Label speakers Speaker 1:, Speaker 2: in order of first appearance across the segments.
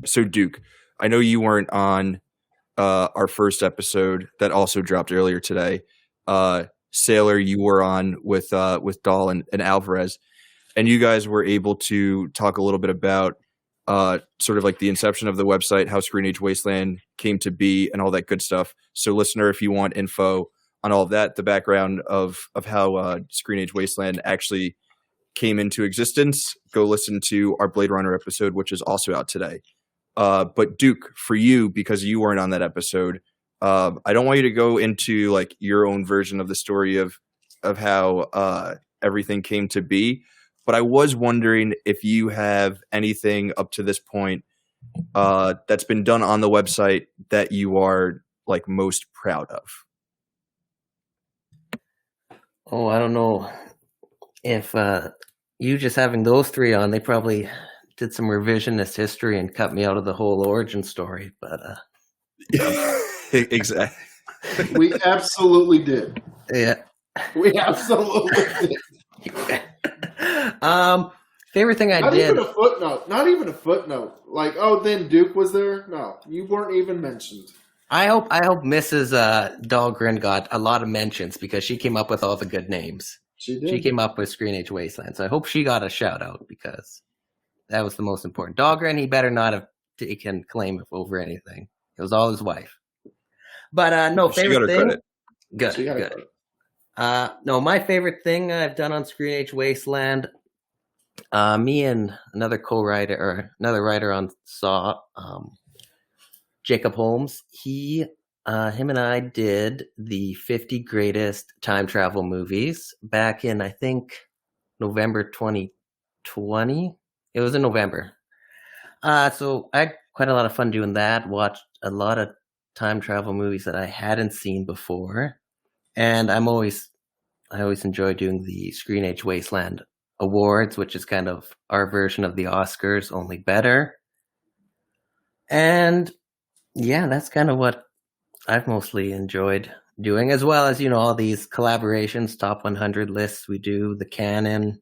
Speaker 1: So Duke, I know you weren't on our first episode that also dropped earlier today. Sailor, you were on with Dahl and Alvarez, and you guys were able to talk a little bit about sort of like the inception of the website, how Screen Age Wasteland came to be, and all that good stuff. So, listener, if you want info on all of that, the background of how Screen Age Wasteland actually came into existence, go listen to our Blade Runner episode, which is also out today. But Duke, for you, because you weren't on that episode, I don't want you to go into like your own version of the story of how everything came to be. But I was wondering if you have anything up to this point that's been done on the website that you are like most proud of.
Speaker 2: Oh, I don't know if you just having those three on, they probably did some revisionist history and cut me out of the whole origin story. But
Speaker 1: exactly,
Speaker 3: we absolutely did.
Speaker 2: Yeah,
Speaker 3: we absolutely did.
Speaker 2: Favorite thing I did.
Speaker 3: Not even a footnote. Like, oh, then Duke was there. No, you weren't even mentioned.
Speaker 2: I hope Mrs. Dahlgren got a lot of mentions because she came up with all the good names.
Speaker 3: She did.
Speaker 2: She came up with Screen Age Wasteland, so I hope she got a shout out because that was the most important. Dahlgren, he better not have taken claim over anything. It was all his wife. But no, favorite thing.
Speaker 1: Credit.
Speaker 2: Good. No, my favorite thing I've done on Screen Age Wasteland. Me and another co-writer or another writer on Saw, Jacob Holmes. Him and I did the 50 greatest time travel movies back in I think November 2020. It was in November. So I had quite a lot of fun doing that. Watched a lot of time travel movies that I hadn't seen before, and I always enjoy doing the Screen Age Wasteland Awards, which is kind of our version of the Oscars, only better. And yeah, that's kind of what I've mostly enjoyed doing, as well as, all these collaborations, top 100 lists we do, the Canon.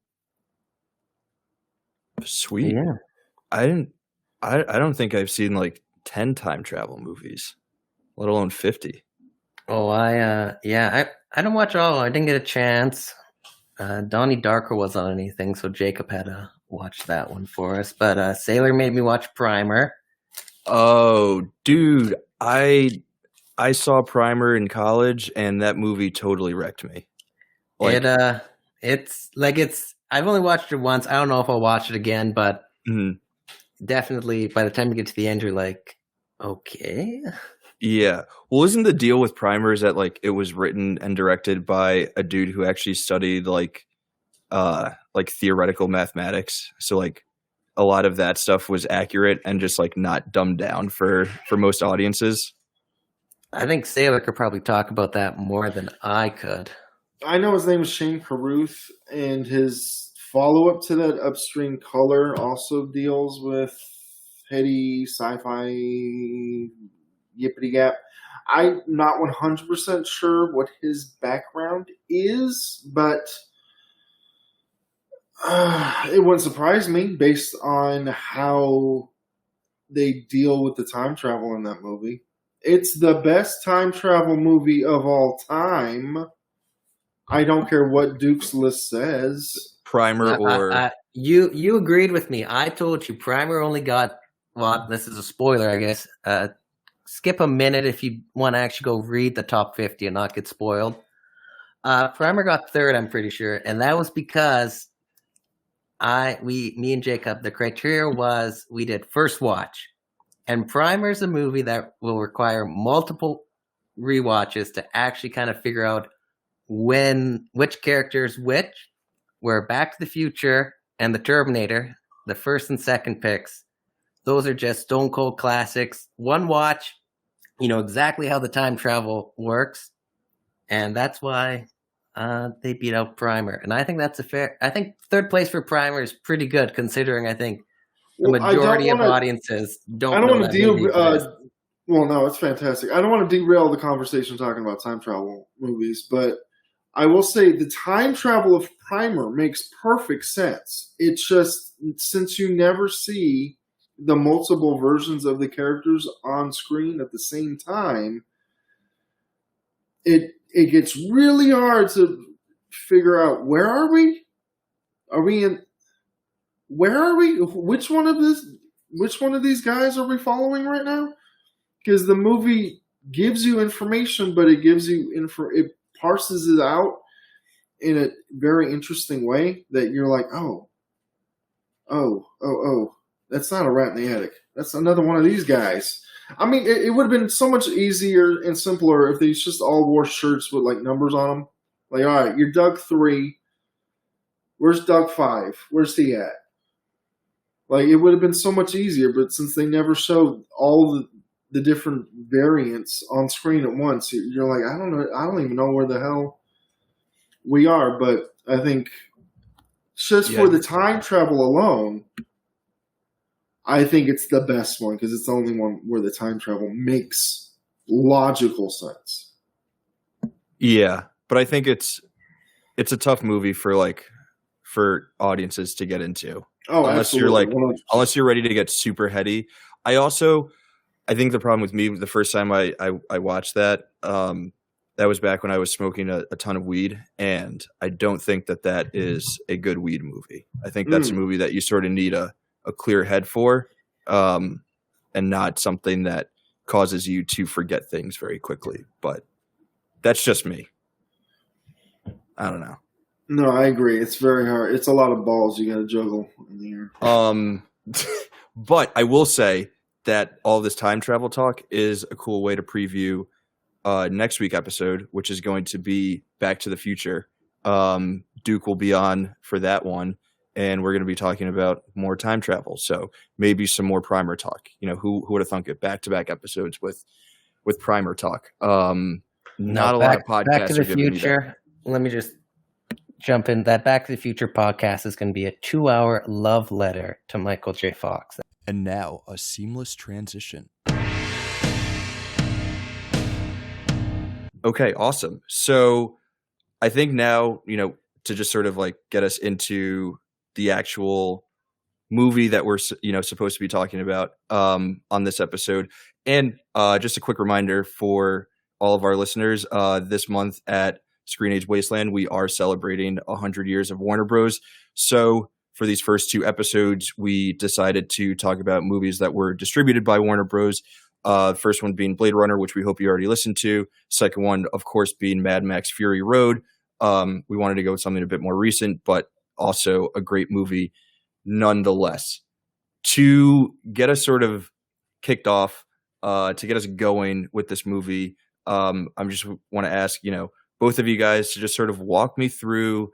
Speaker 1: Sweet.
Speaker 2: Yeah.
Speaker 1: I don't think I've seen like 10 time travel movies, let alone 50.
Speaker 2: Oh, I don't watch all. I didn't get a chance. Donnie Darko was on anything, so Jacob had to watch that one for us. But Sailor made me watch Primer.
Speaker 1: Oh, dude, I saw Primer in college, and that movie totally wrecked me.
Speaker 2: Like, I've only watched it once. I don't know if I'll watch it again, but definitely by the time you get to the end, you're like, okay.
Speaker 1: Yeah. Well, isn't the deal with Primer is that like it was written and directed by a dude who actually studied like theoretical mathematics. So like a lot of that stuff was accurate and just like not dumbed down for most audiences.
Speaker 2: I think Sailor could probably talk about that more than I could.
Speaker 3: I know his name is Shane Carruth, and his follow-up to that, Upstream Color, also deals with heady sci-fi yippity gap. I'm not 100% sure what his background is, but it wouldn't surprise me based on how they deal with the time travel in that movie. It's the best time travel movie of all time. I don't care what Duke's list says.
Speaker 1: Primer or...
Speaker 2: You agreed with me. I told you Primer only got... Well, this is a spoiler, I guess. Skip a minute if you want to actually go read the top 50 and not get spoiled. Primer got third, I'm pretty sure. And that was because me and Jacob, the criteria was we did first watch. And Primer is a movie that will require multiple rewatches to actually kind of figure out which characters were Back to the Future and the Terminator, the first and second picks. Those are just stone cold classics. One watch, you know exactly how the time travel works. And that's why they beat out Primer. And I think that's I think third place for Primer is pretty good considering I think the majority of audiences don't know.
Speaker 3: I don't want to well, no, it's fantastic. I don't want to derail the conversation talking about time travel movies, but I will say the time travel of Primer makes perfect sense. It's just, since you never see the multiple versions of the characters on screen at the same time, it gets really hard to figure out where are we? Are we in? Where are we? Which one of these guys are we following right now? Because the movie gives you information, but it gives you it parses it out in a very interesting way that you're like, oh, that's not a rat in the attic. That's another one of these guys. I mean, it would have been so much easier and simpler if they just all wore shirts with like numbers on them. Like, all right, you're Doug 3. Where's Doug 5? Where's he at? Like, it would have been so much easier, but since they never showed all the different variants on screen at once, you're like, I don't know. I don't even know where the hell we are. But I think just for the time travel alone, I think it's the best one because it's the only one where the time travel makes logical sense.
Speaker 1: Yeah, but I think it's a tough movie for audiences to get into.
Speaker 3: Oh,
Speaker 1: unless
Speaker 3: absolutely.
Speaker 1: unless you're ready to get super heady. I think the problem with me the first time I watched that, that was back when I was smoking a ton of weed, and I don't think that is a good weed movie. I think that's a movie that you sort of need a clear head for, and not something that causes you to forget things very quickly. But that's just me. I don't know.
Speaker 3: No, I agree. It's very hard. It's a lot of balls you got to juggle in the air.
Speaker 1: But I will say that all this time travel talk is a cool way to preview next week episode, which is going to be Back to the Future. Duke will be on for that one, and we're going to be talking about more time travel. So maybe some more primer talk. You know, who would have thunk it? Back-to-back episodes with primer talk. Not a lot of podcasts.
Speaker 2: Back to the Future. Let me just jump in. That Back to the Future podcast is going to be a 2-hour love letter to Michael J. Fox.
Speaker 1: And now a seamless transition. Okay, awesome. So I think now, to just sort of like get us into the actual movie that we're, supposed to be talking about on this episode. And just a quick reminder for all of our listeners, this month at Screen Age Wasteland, we are celebrating 100 years of Warner Bros. So for these first 2 episodes, we decided to talk about movies that were distributed by Warner Bros. First one being Blade Runner, which we hope you already listened to. Second one, of course, being Mad Max Fury Road. We wanted to go with something a bit more recent, but also a great movie nonetheless. To get us sort of kicked off, to get us going with this movie, I just want to ask, both of you guys to just sort of walk me through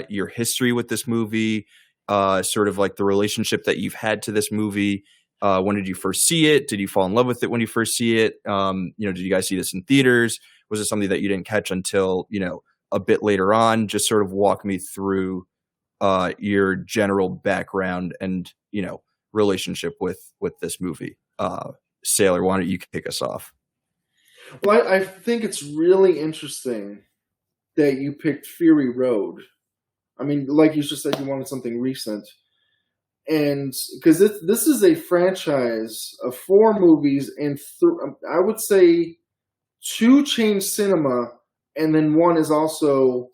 Speaker 1: your history with this movie, sort of like the relationship that you've had to this movie. When did you first see it? Did you fall in love with it when you first see it? Did you guys see this in theaters? Was it something that you didn't catch until, a bit later on? Just sort of walk me through your general background and, relationship with this movie. Sailor, why don't you kick us off?
Speaker 3: Well, I think it's really interesting that you picked Fury Road. I mean, like you just said, you wanted something recent. And because this is a franchise of 4 movies and I would say 2 changed cinema, and then 1 is also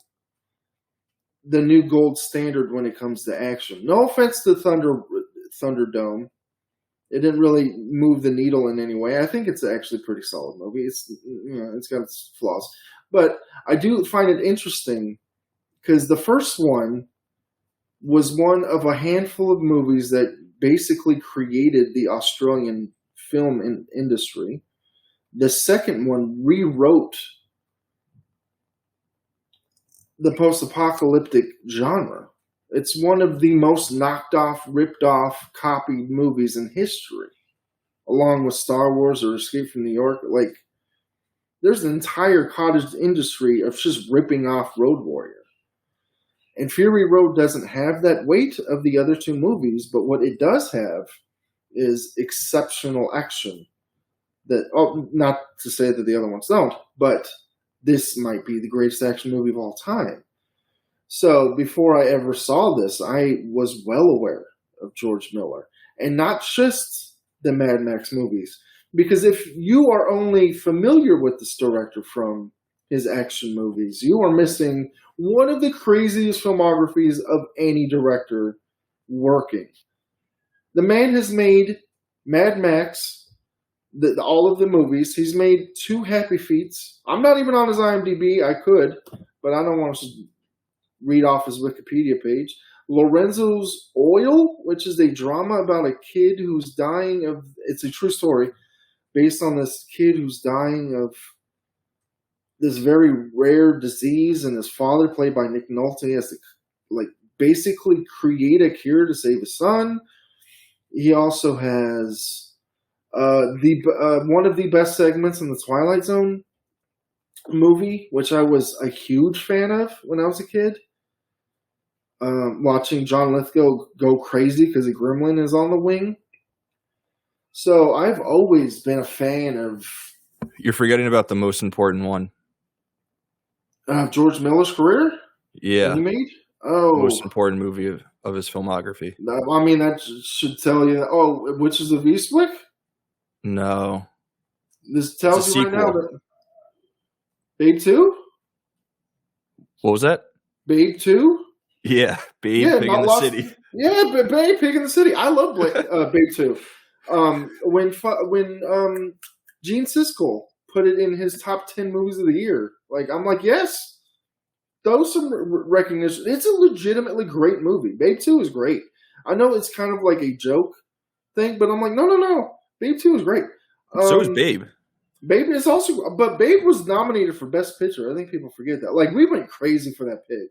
Speaker 3: the new gold standard when it comes to action. No offense to Thunderdome. It didn't really move the needle in any way. I think it's actually a pretty solid movie. It's got its flaws. But I do find it interesting because the first one was one of a handful of movies that basically created the Australian film industry. The second one rewrote the post-apocalyptic genre. It's one of the most knocked off, ripped off, copied movies in history, along with Star Wars or Escape from New York. Like, there's an entire cottage industry of just ripping off Road Warrior. And Fury Road doesn't have that weight of the other 2 movies, but what it does have is exceptional action. Not to say that the other ones don't, but this might be the greatest action movie of all time. So before I ever saw this, I was well aware of George Miller. and not just the Mad Max movies. Because if you are only familiar with this director from his action movies, you are missing one of the craziest filmographies of any director working. The man has made Mad Max, all of the movies. He's made 2 Happy Feets. I'm not even on his IMDb. I could, but I don't want to read off his Wikipedia page. Lorenzo's Oil, which is a drama about a kid who's dying of... It's a true story based on this kid who's dying of this very rare disease, and his father, played by Nick Nolte, has to basically create a cure to save his son. He also has one of the best segments in the Twilight Zone movie, which I was a huge fan of when I was a kid. Watching John Lithgow go crazy because a gremlin is on the wing. So I've always been a fan of...
Speaker 1: You're forgetting about the most important one.
Speaker 3: George Miller's career?
Speaker 1: Yeah.
Speaker 3: He made? Oh.
Speaker 1: Most important movie of his filmography.
Speaker 3: I mean, that should tell you... Oh, Witches of Eastwick?
Speaker 1: No.
Speaker 3: This tells you right now that... Babe 2?
Speaker 1: What was that?
Speaker 3: Babe 2?
Speaker 1: Yeah, Babe, Pig in the City.
Speaker 3: Yeah, Babe, Pig in the City. I love Babe 2. When Gene Siskel put it in his top 10 movies of the year, I'm like, yes, those some recognition. It's a legitimately great movie. Babe 2 is great. I know it's kind of like a joke thing, but I'm like, no. Babe 2 is great.
Speaker 1: So is Babe.
Speaker 3: Babe is also, but Babe was nominated for Best Picture. I think people forget that. We went crazy for that pig.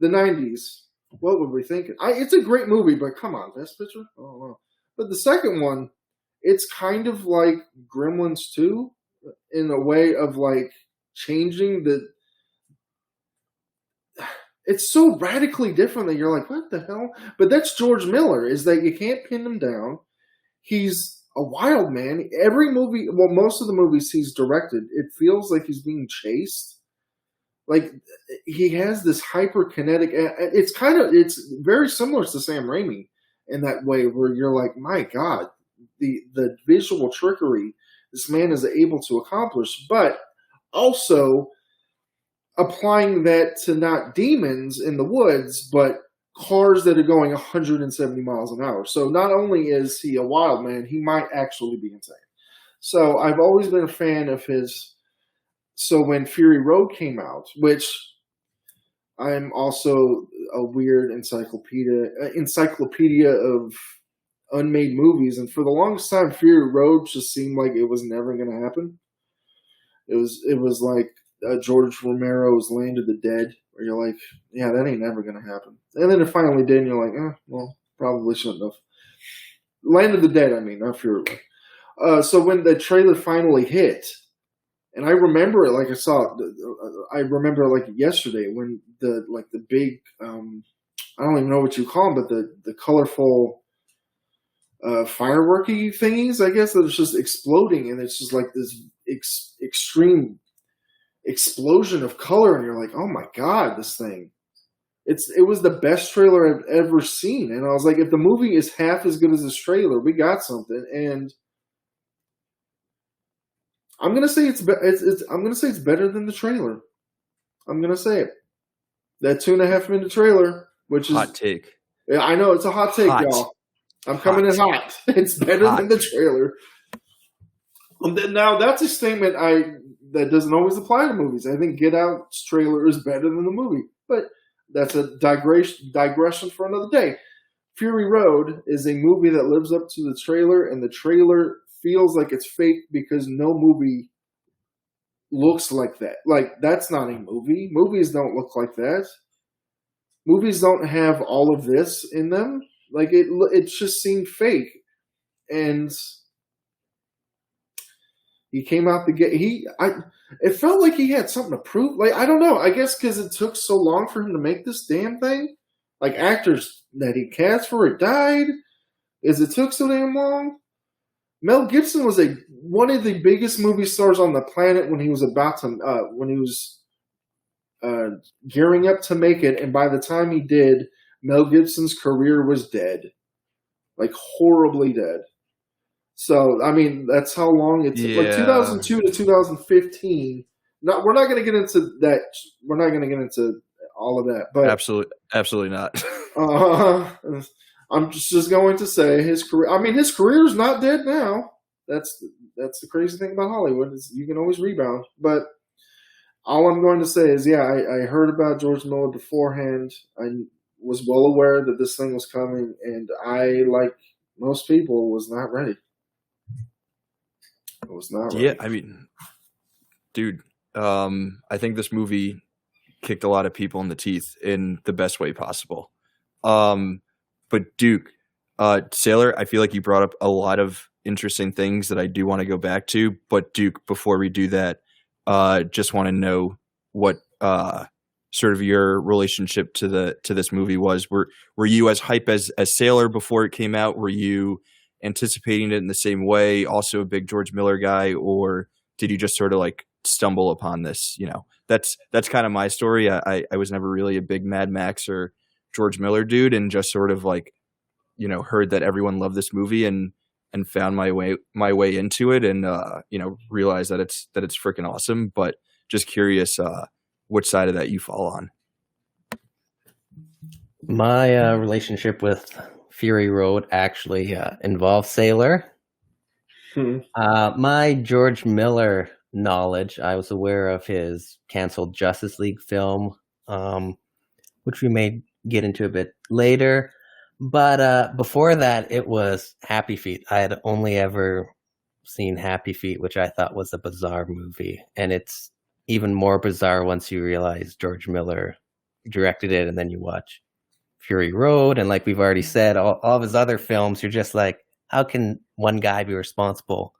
Speaker 3: The 90s. What were we thinking? It's a great movie, but come on, Best Picture? I don't know. But the second one, it's kind of like Gremlins 2 in a way of changing the... It's so radically different that you're like, what the hell? But that's George Miller, is that you can't pin him down. He's a wild man. Every movie, most of the movies he's directed, it feels like he's being chased. He has this hyperkinetic... It's very similar to Sam Raimi in that way, where you're like, my God, the visual trickery this man is able to accomplish, but also applying that to not demons in the woods, but cars that are going 170 miles an hour. So not only is he a wild man, he might actually be insane. So I've always been a fan of his. So when Fury Road came out, which I'm also a weird encyclopedia of unmade movies, and for the longest time, Fury Road just seemed like it was never going to happen. It was like George Romero's Land of the Dead, where you're like, yeah, that ain't never going to happen. And then it finally did, and you're like, well, probably shouldn't have. Land of the Dead, I mean, not Fury Road. So when the trailer finally hit, and I remember it I remember it yesterday when the big, I don't even know what you call them, but the colorful fireworky thingies, I guess, that it's just exploding, and it's just this extreme explosion of color, and you're like, oh my God, this thing. It was the best trailer I've ever seen, and I was like, if the movie is half as good as this trailer, we got something. And I'm gonna say it's better than the trailer. I'm gonna say it. That 2.5-minute trailer, which is
Speaker 1: hot take.
Speaker 3: Yeah, I know it's a hot take, y'all. I'm coming in hot. It's better than the trailer. Now that's a statement that doesn't always apply to movies. I think Get Out's trailer is better than the movie, but that's a digression for another day. Fury Road is a movie that lives up to the trailer, and the trailer feels like it's fake because no movie looks like that. That's not a movie. Movies don't look like that. Movies don't have all of this in them. It just seemed fake. And he came out the gate. It felt like he had something to prove. I don't know. I guess because it took so long for him to make this damn thing. Actors that he cast for it died. It took so damn long. Mel Gibson was one of the biggest movie stars on the planet when he was gearing up to make it, and by the time he did, Mel Gibson's career was dead. like horribly dead. So I mean, that's how long it's like 2002 to 2015. We're not going to get into that. We're not going to get into all of that. But
Speaker 1: absolutely not.
Speaker 3: I'm just going to say his career. I mean, his career is not dead now. That's the crazy thing about Hollywood is you can always rebound. But all I'm going to say is, yeah, I heard about George Miller beforehand. I was well aware that this thing was coming, and I, like most people, was not ready. I was not ready.
Speaker 1: Yeah, I mean, dude, I think this movie kicked a lot of people in the teeth in the best way possible. But Duke, Sailor, I feel like you brought up a lot of interesting things that I do want to go back to. But Duke, before we do that, just want to know what sort of your relationship to this movie was. Were you as hype as Sailor before it came out? Were you anticipating it in the same way? Also a big George Miller guy, or did you just sort of like stumble upon this? You know, that's kind of my story. I was never really a big Mad Max or George Miller dude, and just sort of like, you know, heard that everyone loved this movie and found my way into it, and you know, realized that it's freaking awesome. But just curious, which side of that you fall on.
Speaker 2: My relationship with Fury Road actually involves Sailor. My George Miller knowledge, I was aware of his canceled Justice League film, which we may get into a bit later. But before that, it was Happy Feet. I had only ever seen Happy Feet, which I thought was a bizarre movie. And it's even more bizarre once you realize George Miller directed it, and then you watch Fury Road. And like we've already said, all of his other films, you're just like, how can one guy be responsible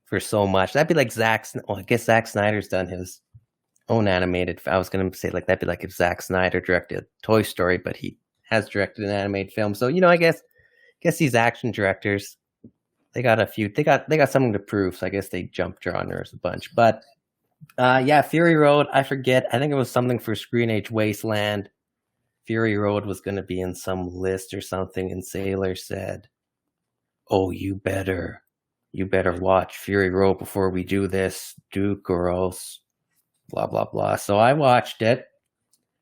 Speaker 2: for so much? That'd be like I guess Zack Snyder's done his own animated. I was going to say, like, that'd be like if Zack Snyder directed Toy Story, but he has directed an animated film. So, you know, I guess these action directors, they got something to prove. So I guess they jumped genres a bunch. But yeah, Fury Road, I forget. I think it was something for Screen Age Wasteland. Fury Road was going to be in some list or something, and Sailor said, "Oh, you better watch Fury Road before we do this, Duke, or else blah blah blah." So I watched it.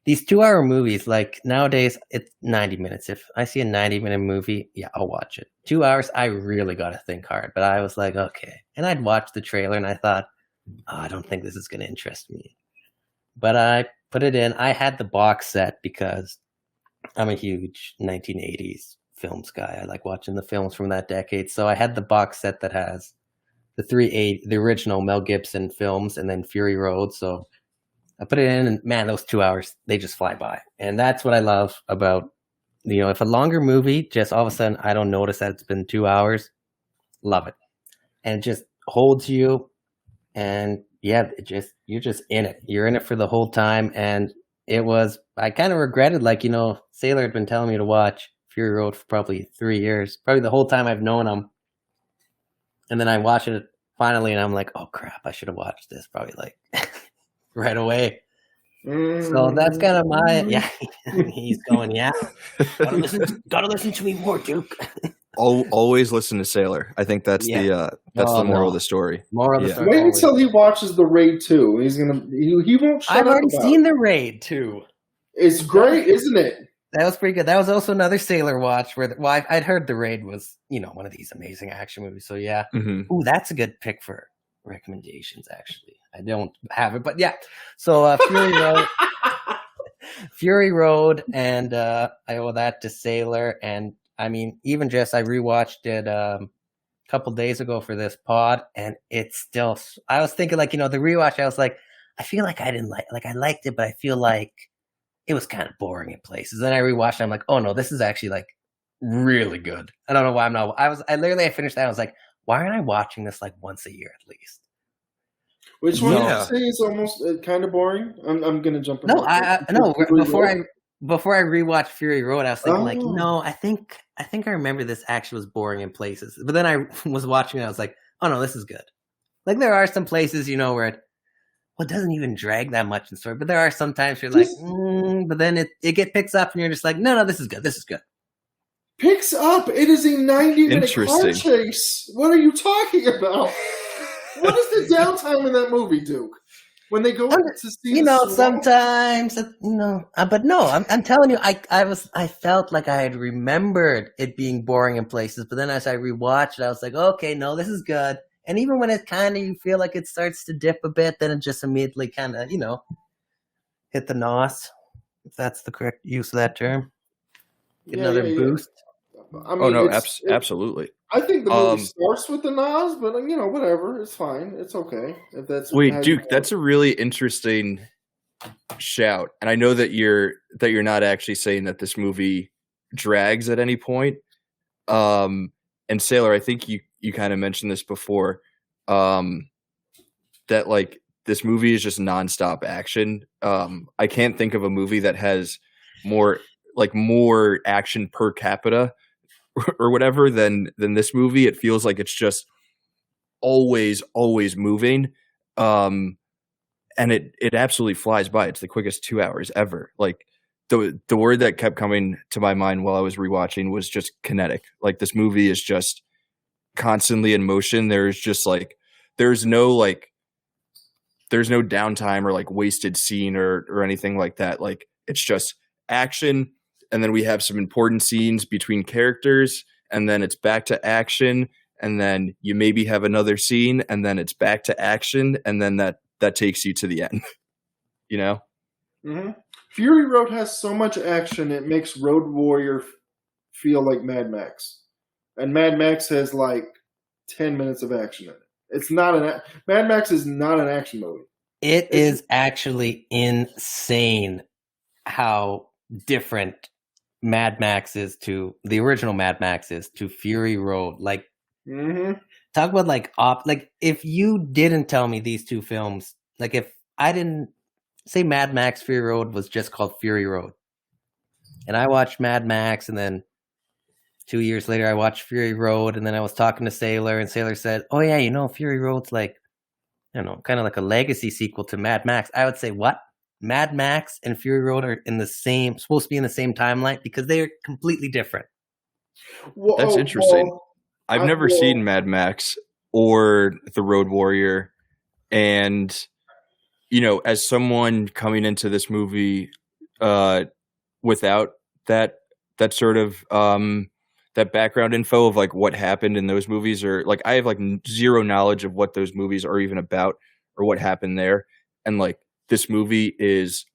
Speaker 2: These 2-hour movies, like nowadays, it's 90 minutes. If I see a 90-minute movie, yeah, I'll watch it. 2 hours, I really got to think hard. But I was like, okay. And I'd watched the trailer, and I thought, oh, I don't think this is going to interest me. But I put it in. I had the box set because I'm a huge 1980s films guy. I like watching the films from that decade. So I had the box set that has the original Mel Gibson films and then Fury Road. So I put it in, and man, those 2 hours, they just fly by. And that's what I love about, you know, if a longer movie, just all of a sudden I don't notice that it's been 2 hours, love it. And it just holds you. And yeah, you're just in it. You're in it for the whole time. And I kind of regretted, like, you know, Sailor had been telling me to watch Fury Road for probably 3 years, probably the whole time I've known him. And then I watched it finally, and I'm like, oh crap, I should have watched this probably like right away. So that's kind of he's going, yeah. Gotta listen to me more, Duke.
Speaker 1: Always listen to Sailor. I think that's the moral of the story.
Speaker 2: Moral of the story.
Speaker 3: Wait until he watches The Raid 2. He won't shut up.
Speaker 2: I've already seen The Raid 2.
Speaker 3: It's great, isn't it?
Speaker 2: That was pretty good. That was also another Sailor watch where I'd heard The Raid was, you know, one of these amazing action movies. So yeah. Mm-hmm. Ooh, that's a good pick for recommendations, actually. I don't have it, but yeah. So Fury Road, and I owe that to Sailor. And I mean, even just I rewatched it a couple days ago for this pod, and it's still. I was thinking, like, you know, the rewatch. I was like, I feel like I didn't I liked it, but I feel like it was kind of boring in places. Then I rewatched it. I'm like, oh no, this is actually like really good. I don't know why I'm not. I finished that. I was like, why aren't I watching this like once a year at least?
Speaker 3: Which one did you say is almost kind of boring? I'm gonna jump in.
Speaker 2: No, before I rewatched Fury Road, I was thinking like, no, I think I remember this actually was boring in places. But then I was watching it, I was like, oh no, this is good. Like there are some places, you know, where it doesn't even drag that much in story. But there are some times you're like, but then it picks up and you're just like, no, this is good. This is good.
Speaker 3: picks up. It is a 90-minute car
Speaker 1: Interesting.
Speaker 3: chase. What are you talking about? What is the downtime in that movie, Duke? When they go to see
Speaker 2: You
Speaker 3: the
Speaker 2: know,
Speaker 3: swamp?
Speaker 2: sometimes, but no, I'm telling you, I felt like I had remembered it being boring in places, but then as I rewatched it, I was like, okay, no, this is good. And even when it kind of, you feel like it starts to dip a bit, then it just immediately kind of, hit the nos, if that's the correct use of that term. Get another boost.
Speaker 3: I mean,
Speaker 1: absolutely.
Speaker 3: I think the movie starts with the nos, but whatever, it's fine. It's okay if that's.
Speaker 1: Wait, Duke, that's a really interesting shout, and I know that you're not actually saying that this movie drags at any point. And Sailor, I think you kind of mentioned this before, that like this movie is just nonstop action. I can't think of a movie that has more action per capita or whatever than this movie. It feels like it's just always moving. And it absolutely flies by. It's the quickest 2 hours ever. Like the word that kept coming to my mind while I was rewatching was just kinetic. Like this movie is just constantly in motion. There's just like there's no downtime or like wasted scene or anything like that. Like it's just action, and then we have some important scenes between characters, and then it's back to action, and then you maybe have another scene, and then it's back to action, and then that takes you to the end.
Speaker 3: Mm-hmm. Fury Road has so much action, it makes Road Warrior feel like Mad Max. And Mad Max has like 10 minutes of action in it. It's not Mad Max is not an action movie.
Speaker 2: It is actually insane how different Mad Max is to the original Mad Max is to Fury Road. Like, talk about like if you didn't tell me these two films, like if I didn't say Mad Max Fury Road was just called Fury Road, and I watched Mad Max, and then 2 years later I watched Fury Road, and then I was talking to Sailor, and Sailor said, "Oh yeah, Fury Road's like, kind of like a legacy sequel to Mad Max." I would say, what? Mad Max and Fury Road are supposed to be in the same timeline because they are completely different.
Speaker 3: Well,
Speaker 1: that's interesting. I've never seen Mad Max or The Road Warrior, and as someone coming into this movie without that sort of that background info of like what happened in those movies, or like I have like zero knowledge of what those movies are even about or what happened there, and like this movie is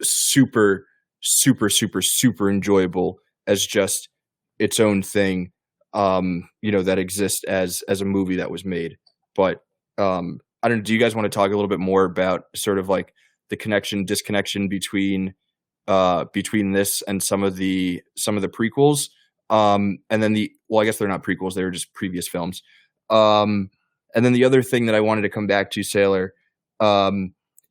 Speaker 1: super, super, super, super enjoyable as just its own thing, that exists as a movie that was made. But I don't know, do you guys want to talk a little bit more about sort of like the disconnection between this and some of the prequels? And then I guess they're not prequels, they were just previous films. And then the other thing that I wanted to come back to, Sailor,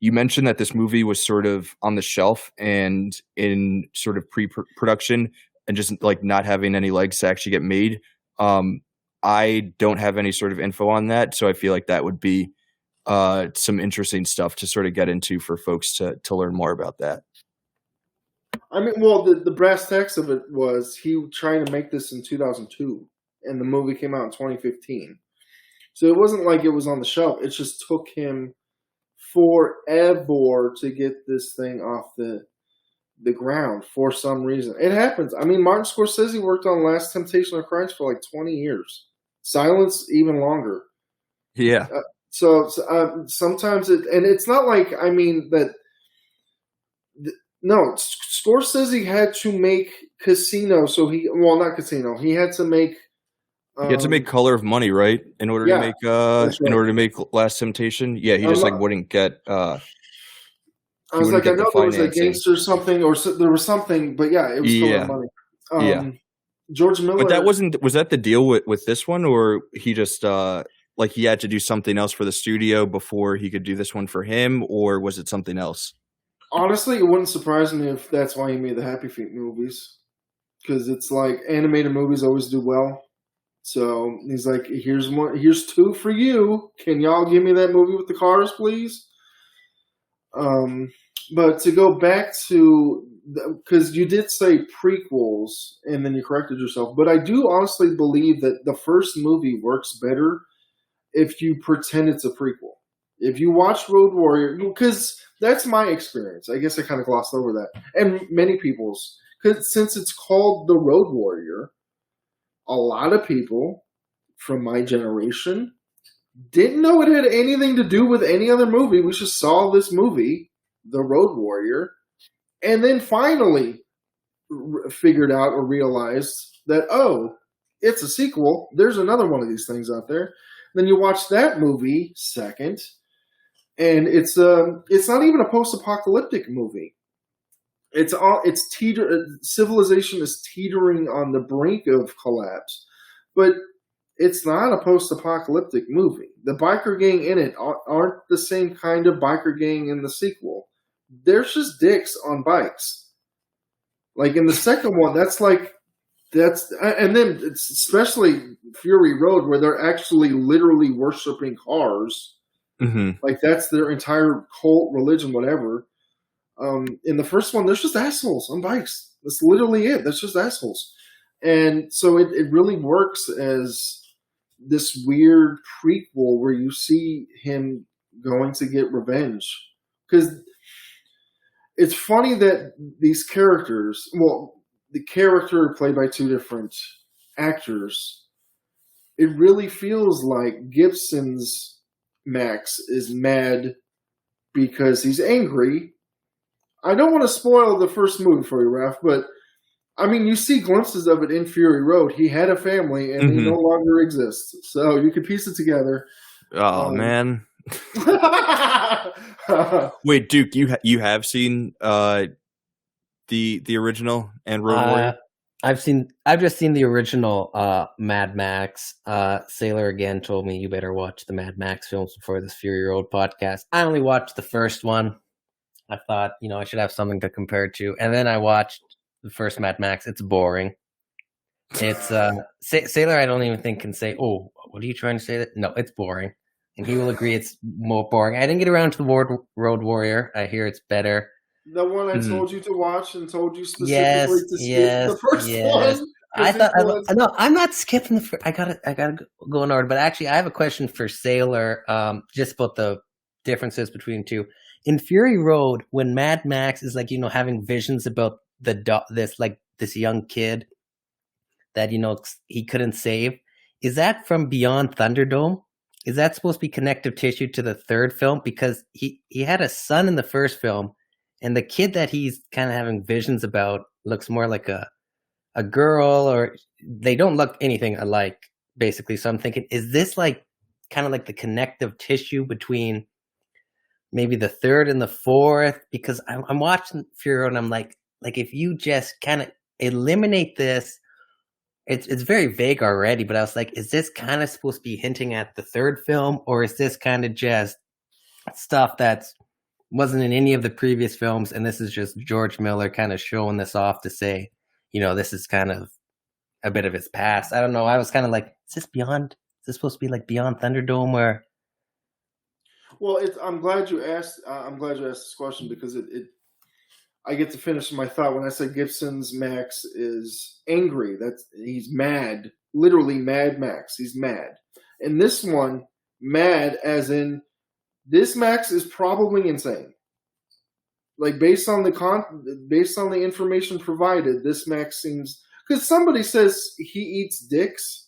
Speaker 1: you mentioned that this movie was sort of on the shelf and in sort of pre-production and just like not having any legs to actually get made. I don't have any sort of info on that, so I feel like that would be some interesting stuff to sort of get into for folks to learn more about that.
Speaker 3: I mean, well, the brass tacks of it was he trying to make this in 2002, and the movie came out in 2015. So it wasn't like it was on the shelf. It just took him forever to get this thing off the ground for some reason. It happens. I mean, Martin Scorsese worked on Last Temptation of Christ for like 20 years. Silence even longer.
Speaker 1: Yeah.
Speaker 3: So sometimes it's not like, I mean, that. No, Scorsese had to make Casino, not Casino. He had to make.
Speaker 1: He had to make Color of Money, right? In order to make in order to make Last Temptation. Yeah, he just wouldn't get.
Speaker 3: I was like, I know there was a gangster or something, or there was something, but yeah, it was Color of Money. George Miller.
Speaker 1: But that was that the deal with this one, or he just like he had to do something else for the studio before he could do this one for him, or was it something else?
Speaker 3: Honestly, it wouldn't surprise me if that's why he made the Happy Feet movies, because it's like animated movies always do well. So he's like, here's two for you. Can y'all give me that movie with the cars, please? But to go back to because you did say prequels and then you corrected yourself, but I do honestly believe that the first movie works better if you pretend it's a prequel. If you watch Road Warrior, because that's my experience. I guess I kind of glossed over that. And many people's, because since it's called The Road Warrior, a lot of people from my generation didn't know it had anything to do with any other movie. We just saw this movie, The Road Warrior, and then finally figured out or realized that, oh, it's a sequel. There's another one of these things out there. Then you watch that movie second, and it's not even a post-apocalyptic movie. Civilization is teetering on the brink of collapse, but it's not a post-apocalyptic movie. The biker gang in it aren't the same kind of biker gang in the sequel. There's just dicks on bikes. Like in the second one, and then it's especially Fury Road, where they're actually literally worshiping cars.
Speaker 1: Mm-hmm.
Speaker 3: Like that's their entire cult, religion, whatever. In the first one, there's just assholes on bikes. That's literally it. That's just assholes. And so it really works as this weird prequel where you see him going to get revenge. Because it's funny that these characters, the character played by two different actors, it really feels like Gibson's Max is mad because he's angry. I don't want to spoil the first movie for you, Raph, but I mean, you see glimpses of it in Fury Road. He had a family, and he no longer exists. So you can piece it together.
Speaker 1: Oh, man. Wait, Duke, you have seen the original and Road Warrior?
Speaker 2: I've just seen the original Mad Max. Sailor again told me you better watch the Mad Max films before this Fury Road podcast. I only watched the first one. I thought, I should have something to compare to. And then I watched the first Mad Max. It's boring. It's Sailor I don't even think can say, oh, what are you trying to say? That no, it's boring. And he will agree it's more boring. I didn't get around to the Road Warrior. I hear it's better.
Speaker 3: The one I told you to watch and told you specifically to skip the first one.
Speaker 2: I thought no, I'm not skipping the first. I gotta go in order. But actually, I have a question for Sailor, just about the differences between the two. In Fury Road, when Mad Max is like having visions about this young kid that he couldn't save, is that from Beyond Thunderdome? Is that supposed to be connective tissue to the third film? Because he had a son in the first film, and the kid that he's kind of having visions about looks more like a girl, or they don't look anything alike, basically. So I'm thinking, is this like kind of like the connective tissue between maybe the third and the fourth? Because I'm watching Fury Road, and I'm like if you just kind of eliminate this, it's very vague already. But I was like, is this kind of supposed to be hinting at the third film, or is this kind of just stuff that wasn't in any of the previous films, and this is just George Miller kind of showing this off to say, this is kind of a bit of his past? I don't know. I was kind of like, is this supposed to be like Beyond Thunderdome, where?
Speaker 3: Well, I'm glad you asked. I'm glad you asked this question because I get to finish my thought when I said Gibson's Max is angry. He's mad, literally Mad Max. He's mad. And this one, mad as in this Max is probably insane. Like based on the information provided, this Max seems, because somebody says he eats dicks.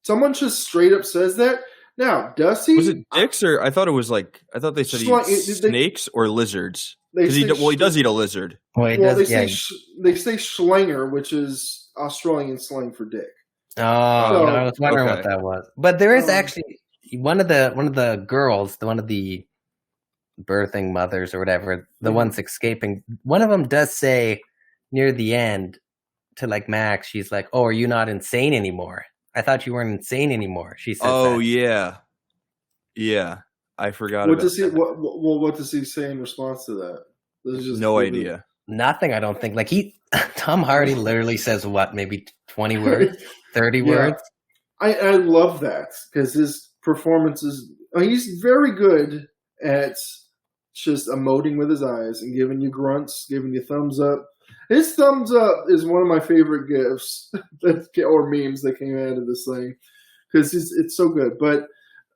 Speaker 3: Someone just straight up says that. Now, does he?
Speaker 1: Was it dicks, or I thought they said he eats snakes or lizards. Because he does eat a lizard.
Speaker 3: They say schlanger, which is Australian slang for dick.
Speaker 2: Oh, I was wondering what that was. But there is actually one of the girls, one of the birthing mothers or whatever, the ones escaping. One of them does say near the end to like Max, she's like, "Oh, are you not insane anymore? I thought you weren't insane anymore." She says,
Speaker 1: "Oh
Speaker 3: that.
Speaker 1: yeah, I forgot."
Speaker 3: What does he say in response to that?
Speaker 1: No idea.
Speaker 2: Nothing. I don't think. Like Tom Hardy literally says what, maybe 20 words, 30 words.
Speaker 3: I love that because his performance is. He's very good at just emoting with his eyes and giving you grunts, giving you thumbs up. His thumbs up is one of my favorite gifs or memes that came out of this thing because it's so good. But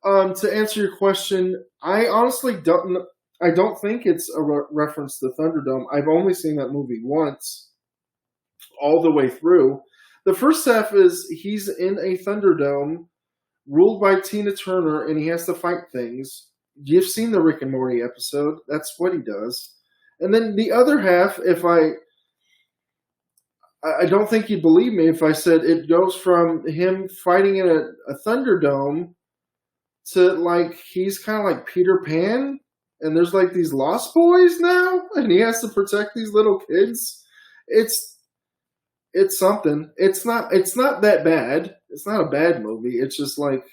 Speaker 3: to answer your question, I honestly don't think it's a reference to Thunderdome. I've only seen that movie once, all the way through. The first half is he's in a Thunderdome ruled by Tina Turner, and he has to fight things. You've seen the Rick and Morty episode. That's what he does. And then the other half, if I don't think you'd believe me if I said it goes from him fighting in a Thunderdome to like he's kind of like Peter Pan, and there's like these lost boys now, and he has to protect these little kids. It's something. It's not that bad. It's not a bad movie. It's just like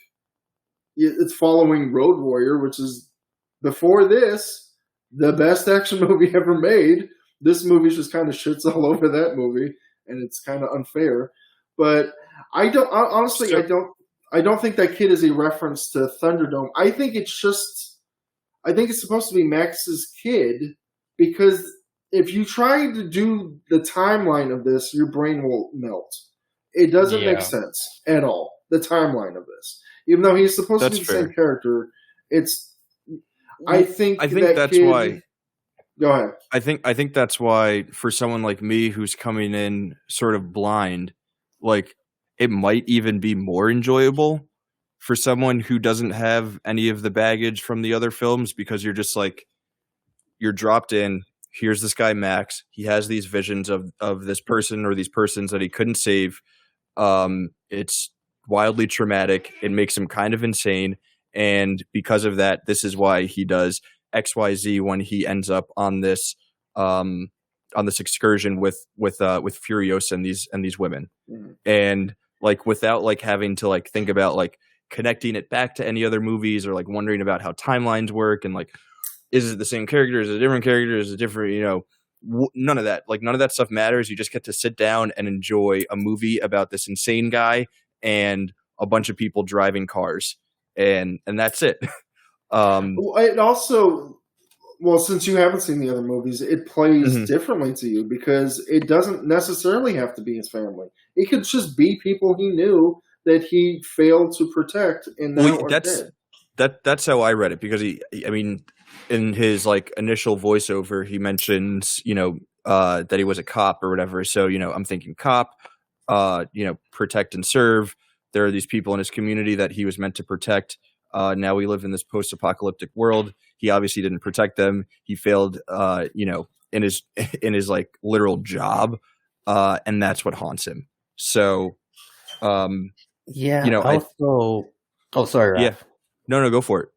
Speaker 3: it's following Road Warrior, which is before this the best action movie ever made. This movie just kind of shits all over that movie, and it's kind of unfair. But I don't think that kid is a reference to Thunderdome. I think it's supposed to be Max's kid, because if you try to do the timeline of this, your brain will melt. It doesn't make sense at all, the timeline of this. Even though he's supposed to be the same character, I think that's kid,
Speaker 1: why.
Speaker 3: Go ahead.
Speaker 1: I think that's why for someone like me who's coming in sort of blind, like it might even be more enjoyable for someone who doesn't have any of the baggage from the other films, because you're just like, you're dropped in. Here's this guy Max. He has these visions of this person or these persons that he couldn't save. It's wildly traumatic. It makes him kind of insane, and because of that, this is why he does XYZ when he ends up on this excursion with Furiosa and these women. And like without like having to like think about like connecting it back to any other movies or like wondering about how timelines work and like, is it the same character? Is it a different character? Is it different? None of that. Like none of that stuff matters. You just get to sit down and enjoy a movie about this insane guy and a bunch of people driving cars, and that's it.
Speaker 3: It also, since you haven't seen the other movies, it plays differently to you because it doesn't necessarily have to be his family. It could just be people he knew that he failed to protect, and now are dead.
Speaker 1: That's how I read it, because in his like initial voiceover, he mentions, that he was a cop or whatever. So, I'm thinking cop, protect and serve. There are these people in his community that he was meant to protect. Now we live in this post-apocalyptic world. He obviously didn't protect them. He failed, in his like literal job. And that's what haunts him. So,
Speaker 2: sorry, Ralph.
Speaker 1: Yeah, no, go for it.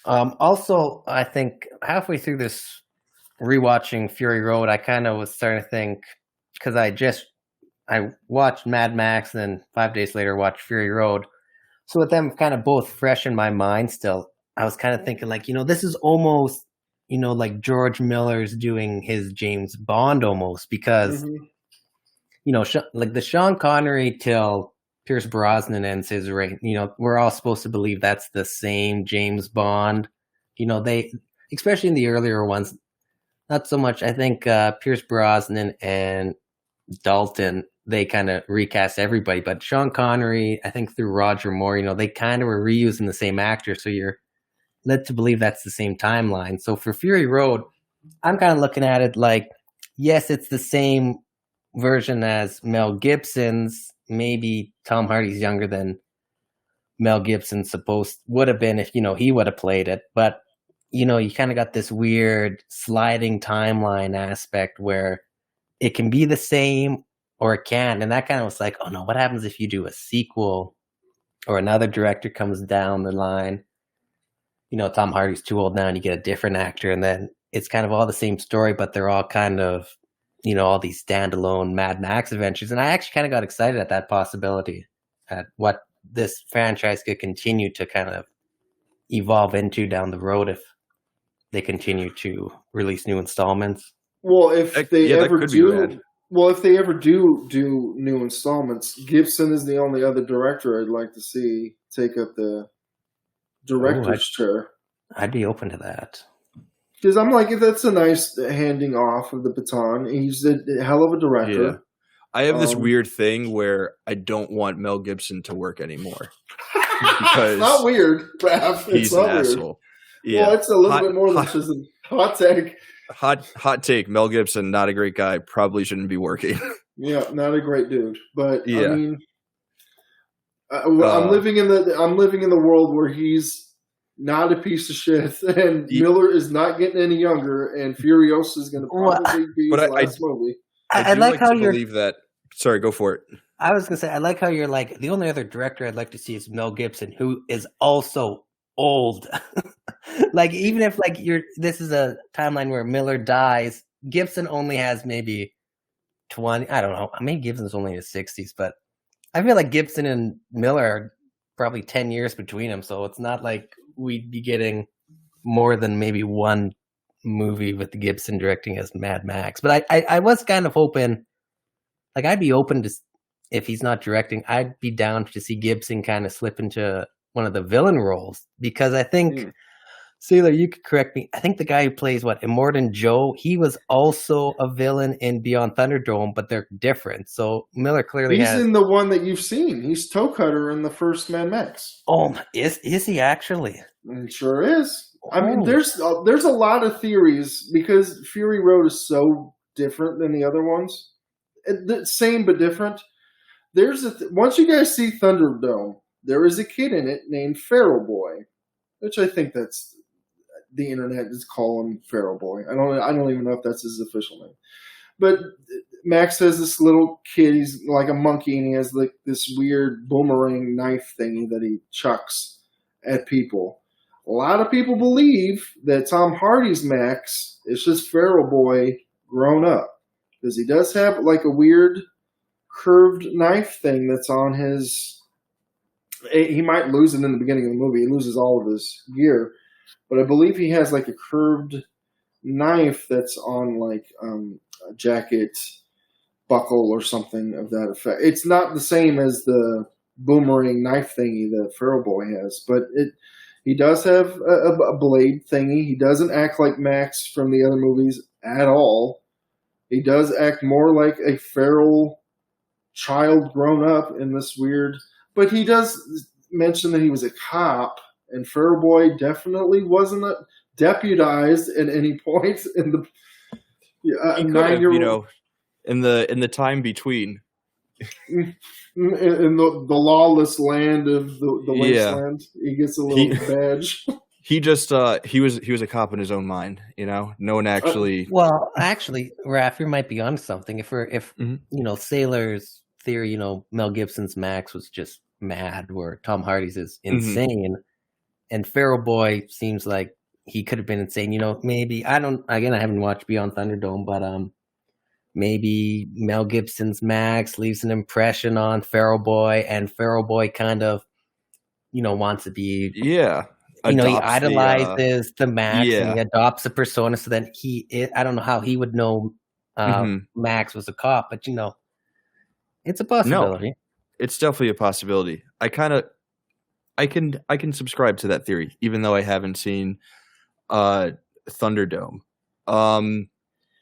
Speaker 2: Also, I think halfway through this rewatching Fury Road, I kind of was starting to think, because I watched Mad Max and then 5 days later watched Fury Road. So with them kind of both fresh in my mind still, I was kind of thinking like, this is almost, like George Miller's doing his James Bond almost, because, like the Sean Connery till Pierce Brosnan ends his reign, we're all supposed to believe that's the same James Bond. They, especially in the earlier ones, not so much. I think Pierce Brosnan and Dalton, they kind of recast everybody, but Sean Connery, I think through Roger Moore, they kind of were reusing the same actor, so you're led to believe that's the same timeline. So for Fury Road, I'm kind of looking at it like, yes, it's the same version as Mel Gibson's. Maybe Tom Hardy's younger than Mel Gibson would have been if, he would have played it. But, you kind of got this weird sliding timeline aspect where it can be the same or it can't. And that kind of was like, oh no, what happens if you do a sequel or another director comes down the line? Tom Hardy's too old now and you get a different actor, and then it's kind of all the same story, but they're all kind of, all these standalone Mad Max adventures. And I actually kind of got excited at that possibility, at what this franchise could continue to kind of evolve into down the road if they continue to release new installments.
Speaker 3: Well, if they ever do new installments, Gibson is the only other director I'd like to see take up the director's chair.
Speaker 2: I'd be open to that.
Speaker 3: Because I'm like, that's a nice handing off of the baton. He's a hell of a director.
Speaker 1: Yeah. I have this weird thing where I don't want Mel Gibson to work anymore. Because
Speaker 3: it's not weird, Raph.
Speaker 1: He's an asshole. Yeah.
Speaker 3: Well, it's a little bit more than just a hot take.
Speaker 1: Hot take. Mel Gibson, not a great guy. Probably shouldn't be working.
Speaker 3: Yeah, not a great dude. But
Speaker 1: yeah.
Speaker 3: I mean, I'm living in the world where he's not a piece of shit, and Miller is not getting any younger, and Furiosa is going to probably be his last movie.
Speaker 1: I like how you believe that. Sorry, go for it.
Speaker 2: I was gonna say, I like how you're like, the only other director I'd like to see is Mel Gibson, who is also old. Like, even if like this is a timeline where Miller dies, Gibson only has maybe 20. I don't know. Maybe Gibson's only in his 60s, but I feel like Gibson and Miller are probably 10 years between them, so it's not like we'd be getting more than maybe one movie with Gibson directing as Mad Max. But I was kind of hoping, like, I'd be open to, if he's not directing, I'd be down to see Gibson kind of slip into one of the villain roles, because I think, Sailor, you could correct me, I think the guy who plays Immortan Joe, he was also a villain in Beyond Thunderdome, but they're different. So Miller clearly
Speaker 3: he's in the one that you've seen. He's Toe Cutter in the first Mad Max.
Speaker 2: Oh, is he actually?
Speaker 3: It sure is. I mean, there's a lot of theories, because Fury Road is so different than the other ones. Same but different. Once you guys see Thunderdome, there is a kid in it named Feral Boy, which I think that's the internet is calling Feral Boy. I don't even know if that's his official name. But Max has this little kid. He's like a monkey, and he has like this weird boomerang knife thingy that he chucks at people. A lot of people believe that Tom Hardy's Max is just Feral Boy grown up, because he does have like a weird curved knife thing that's on his. He might lose it in the beginning of the movie. He loses all of his gear, but I believe he has like a curved knife that's on like a jacket buckle or something of that effect. It's not the same as the boomerang knife thingy that Feral Boy has, but he does have a blade thingy. He doesn't act like Max from the other movies at all. He does act more like a feral child grown up in this weird. But he does mention that he was a cop, and Feral Boy definitely wasn't deputized at any point in the 9-year-old.
Speaker 1: You know, in the time between,
Speaker 3: in the lawless land of the wasteland, he gets a little badge.
Speaker 1: He just he was a cop in his own mind, you know. No one actually.
Speaker 2: Well, actually, Raph, you might be onto something. If you know, Sailor's theory, you know, Mel Gibson's Max was just mad, where Tom Hardy's is insane, and Feral Boy seems like he could have been insane. You know, maybe I haven't watched Beyond Thunderdome, but maybe Mel Gibson's Max leaves an impression on Feral Boy, and Feral Boy kind of, you know, wants to be you know, he idolizes the Max and he adopts a persona. So then I don't know how he would know Max was a cop, but you know, it's a possibility.
Speaker 1: No, it's definitely a possibility. I can subscribe to that theory, even though I haven't seen Thunderdome.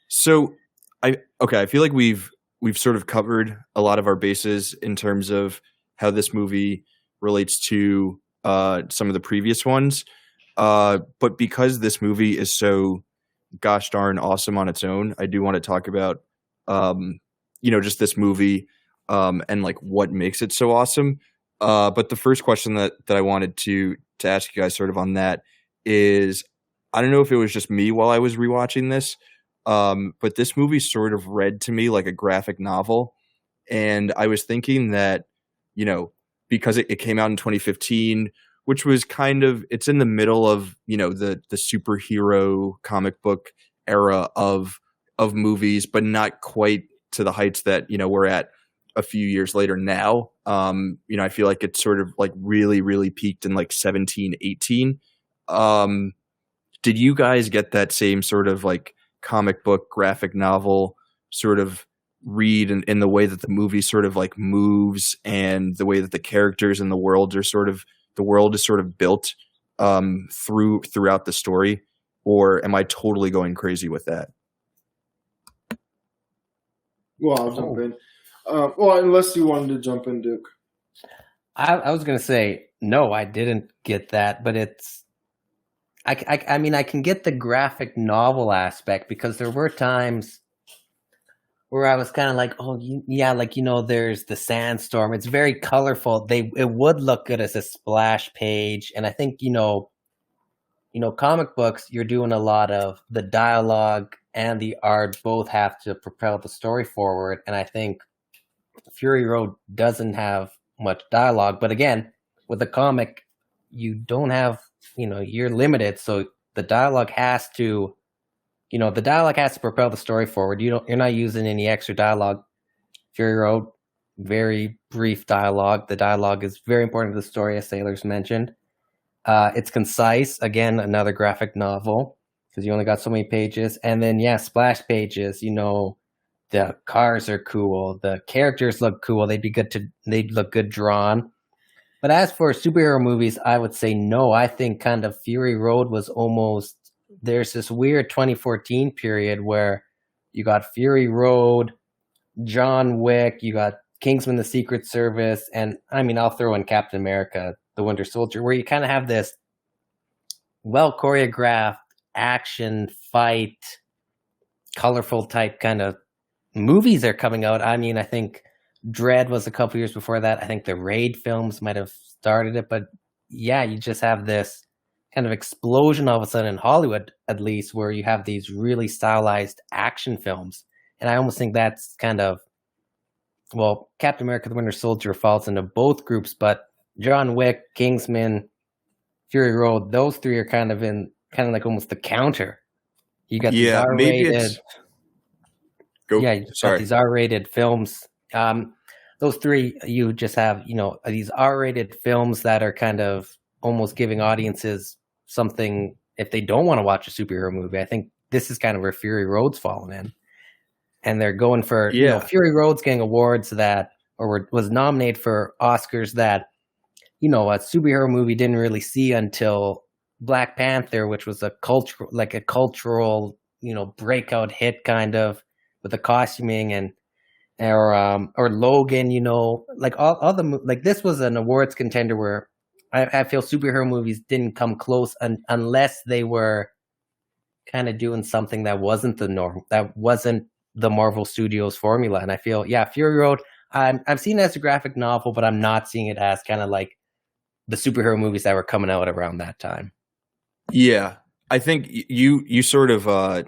Speaker 1: So I feel like we've sort of covered a lot of our bases in terms of how this movie relates to some of the previous ones. But because this movie is so gosh darn awesome on its own, I do want to talk about you know, just this movie and like what makes it so awesome. But the first question that I wanted to ask you guys sort of on that is, I don't know if it was just me while I was rewatching this, but this movie sort of read to me like a graphic novel. And I was thinking that, you know, because it came out in 2015, which was kind of, it's in the middle of, you know, the superhero comic book era of movies, but not quite to the heights that, you know, we're at a few years later now. You know, I feel like it's sort of like really, really peaked in like 17, 18. Did you guys get that same sort of like comic book graphic novel sort of read in the way that the movie sort of like moves, and the way that the characters and the world is sort of built throughout the story? or am I totally going crazy with that?
Speaker 3: Well, I'll jump in. Well, unless you wanted to jump in, Duke.
Speaker 2: I was going to say, no, I didn't get that, but it's, I mean, I can get the graphic novel aspect because there were times where I was kind of like, oh, yeah, like, there's the sandstorm. It's very colorful. It would look good as a splash page. And I think, comic books, you're doing a lot of the dialogue and the art both have to propel the story forward. And I think Fury Road doesn't have much dialogue. But again, with a comic, you don't have, you're limited. So the dialogue has to, propel the story forward. You're not using any extra dialogue. Fury Road, very brief dialogue. The dialogue is very important to the story, as Sailors mentioned. It's concise. Again, another graphic novel because you only got so many pages. And then, splash pages. The cars are cool. The characters look cool. They'd look good drawn. But as for superhero movies, I would say no. I think kind of Fury Road was almost, there's this weird 2014 period where you got Fury Road, John Wick, you got Kingsman: The Secret Service, and I mean, I'll throw in Captain America: The Winter Soldier, where you kind of have this well choreographed action fight, colorful type kind of movies are coming out. I mean, I think Dread was a couple years before that. I think the Raid films might have started it, but yeah, you just have this kind of explosion all of a sudden in Hollywood, at least, where you have these really stylized action films. And I almost think that's kind of, well, Captain America: The Winter Soldier falls into both groups, but John Wick, Kingsman, Fury Road, those three are kind of like almost the counter. You got these R-rated. Got these R-rated films. Those three, you just have, these R-rated films that are kind of almost giving audiences something if they don't want to watch a superhero movie. I think this is kind of where Fury Road's fallen in. And they're going for, Fury Road's getting awards was nominated for Oscars that, a superhero movie didn't really see until Black Panther, which was a cultural, breakout hit kind of with the costuming or Logan, this was an awards contender where I feel superhero movies didn't come close unless they were kind of doing something that wasn't the norm, that wasn't the Marvel Studios formula. And I feel, Fury Road, I've seen it as a graphic novel, but I'm not seeing it as kind of like the superhero movies that were coming out around that time. Yeah,
Speaker 1: I think you sort of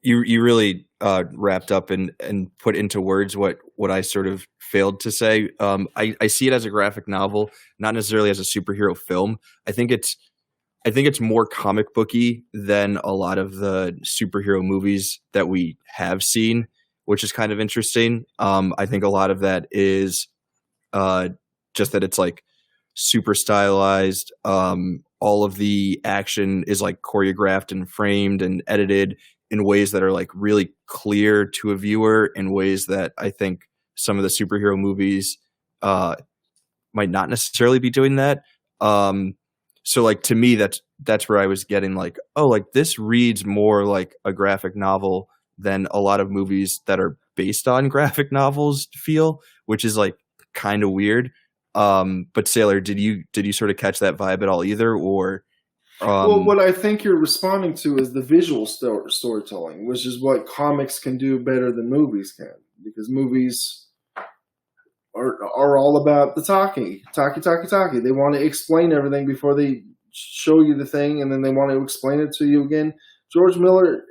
Speaker 1: you really wrapped up and put into words what I sort of failed to say. I see it as a graphic novel, not necessarily as a superhero film. I think it's more comic booky than a lot of the superhero movies that we have seen, which is kind of interesting. I think a lot of that is just that it's like super stylized. All of the action is like choreographed and framed and edited in ways that are like really clear to a viewer, in ways that I think some of the superhero movies might not necessarily be doing that. So like, to me, that's where I was getting like, oh, like this reads more like a graphic novel than a lot of movies that are based on graphic novels feel, which is like kind of weird. But Sailor, did you sort of catch that vibe at all either? Or
Speaker 3: well, what I think you're responding to is the visual storytelling, which is what comics can do better than movies can, because movies are all about the talkie. They want to explain everything before they show you the thing, and then they want to explain it to you again. George Miller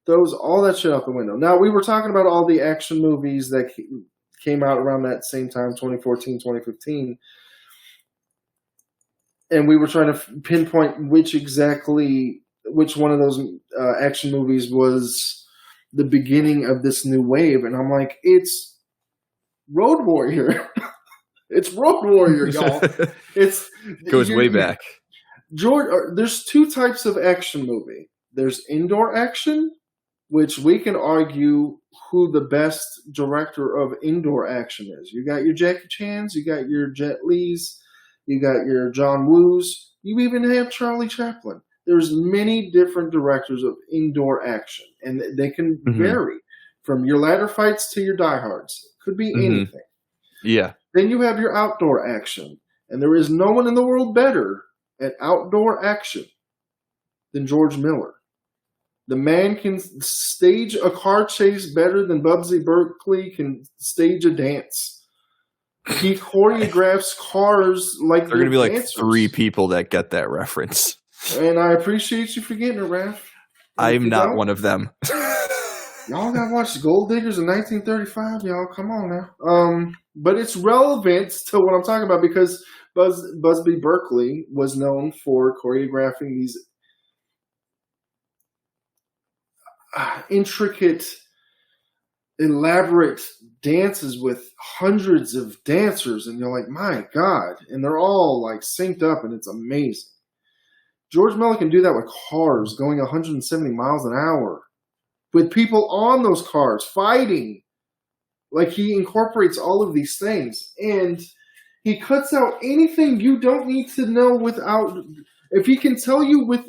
Speaker 3: throws all that shit out the window. Now, we were talking about all the action movies that came out around that same time, 2014, 2015. And we were trying to pinpoint which one of those action movies was the beginning of this new wave. And I'm like, it's Road Warrior. It's Road Warrior, y'all.
Speaker 1: Goes way back.
Speaker 3: George, there's two types of action movie. There's indoor action, which we can argue who the best director of indoor action is. You got your Jackie Chan's, you got your Jet Li's, you got your John Woo's, you even have Charlie Chaplin. there's many different directors of indoor action, and they can vary from your ladder fights to your diehards. Could be anything.
Speaker 1: Yeah.
Speaker 3: Then you have your outdoor action, and there is no one in the world better at outdoor action than George Miller. The man can stage a car chase better than Busby Berkeley can stage a dance. He choreographs cars like
Speaker 1: there are going to be like
Speaker 3: dancers.
Speaker 1: 3 people that get that reference.
Speaker 3: And I appreciate you for getting it, Raph.
Speaker 1: I'm not one of them.
Speaker 3: Y'all gotta watch Gold Diggers in 1935, y'all. Come on now. But it's relevant to what I'm talking about because Busby Berkeley was known for choreographing these intricate, elaborate dances with hundreds of dancers, and you're like, my God, and they're all like synced up, and it's amazing. George Miller can do that with cars going 170 miles an hour, with people on those cars fighting. Like, he incorporates all of these things, and he cuts out anything you don't need to know without. If he can tell you with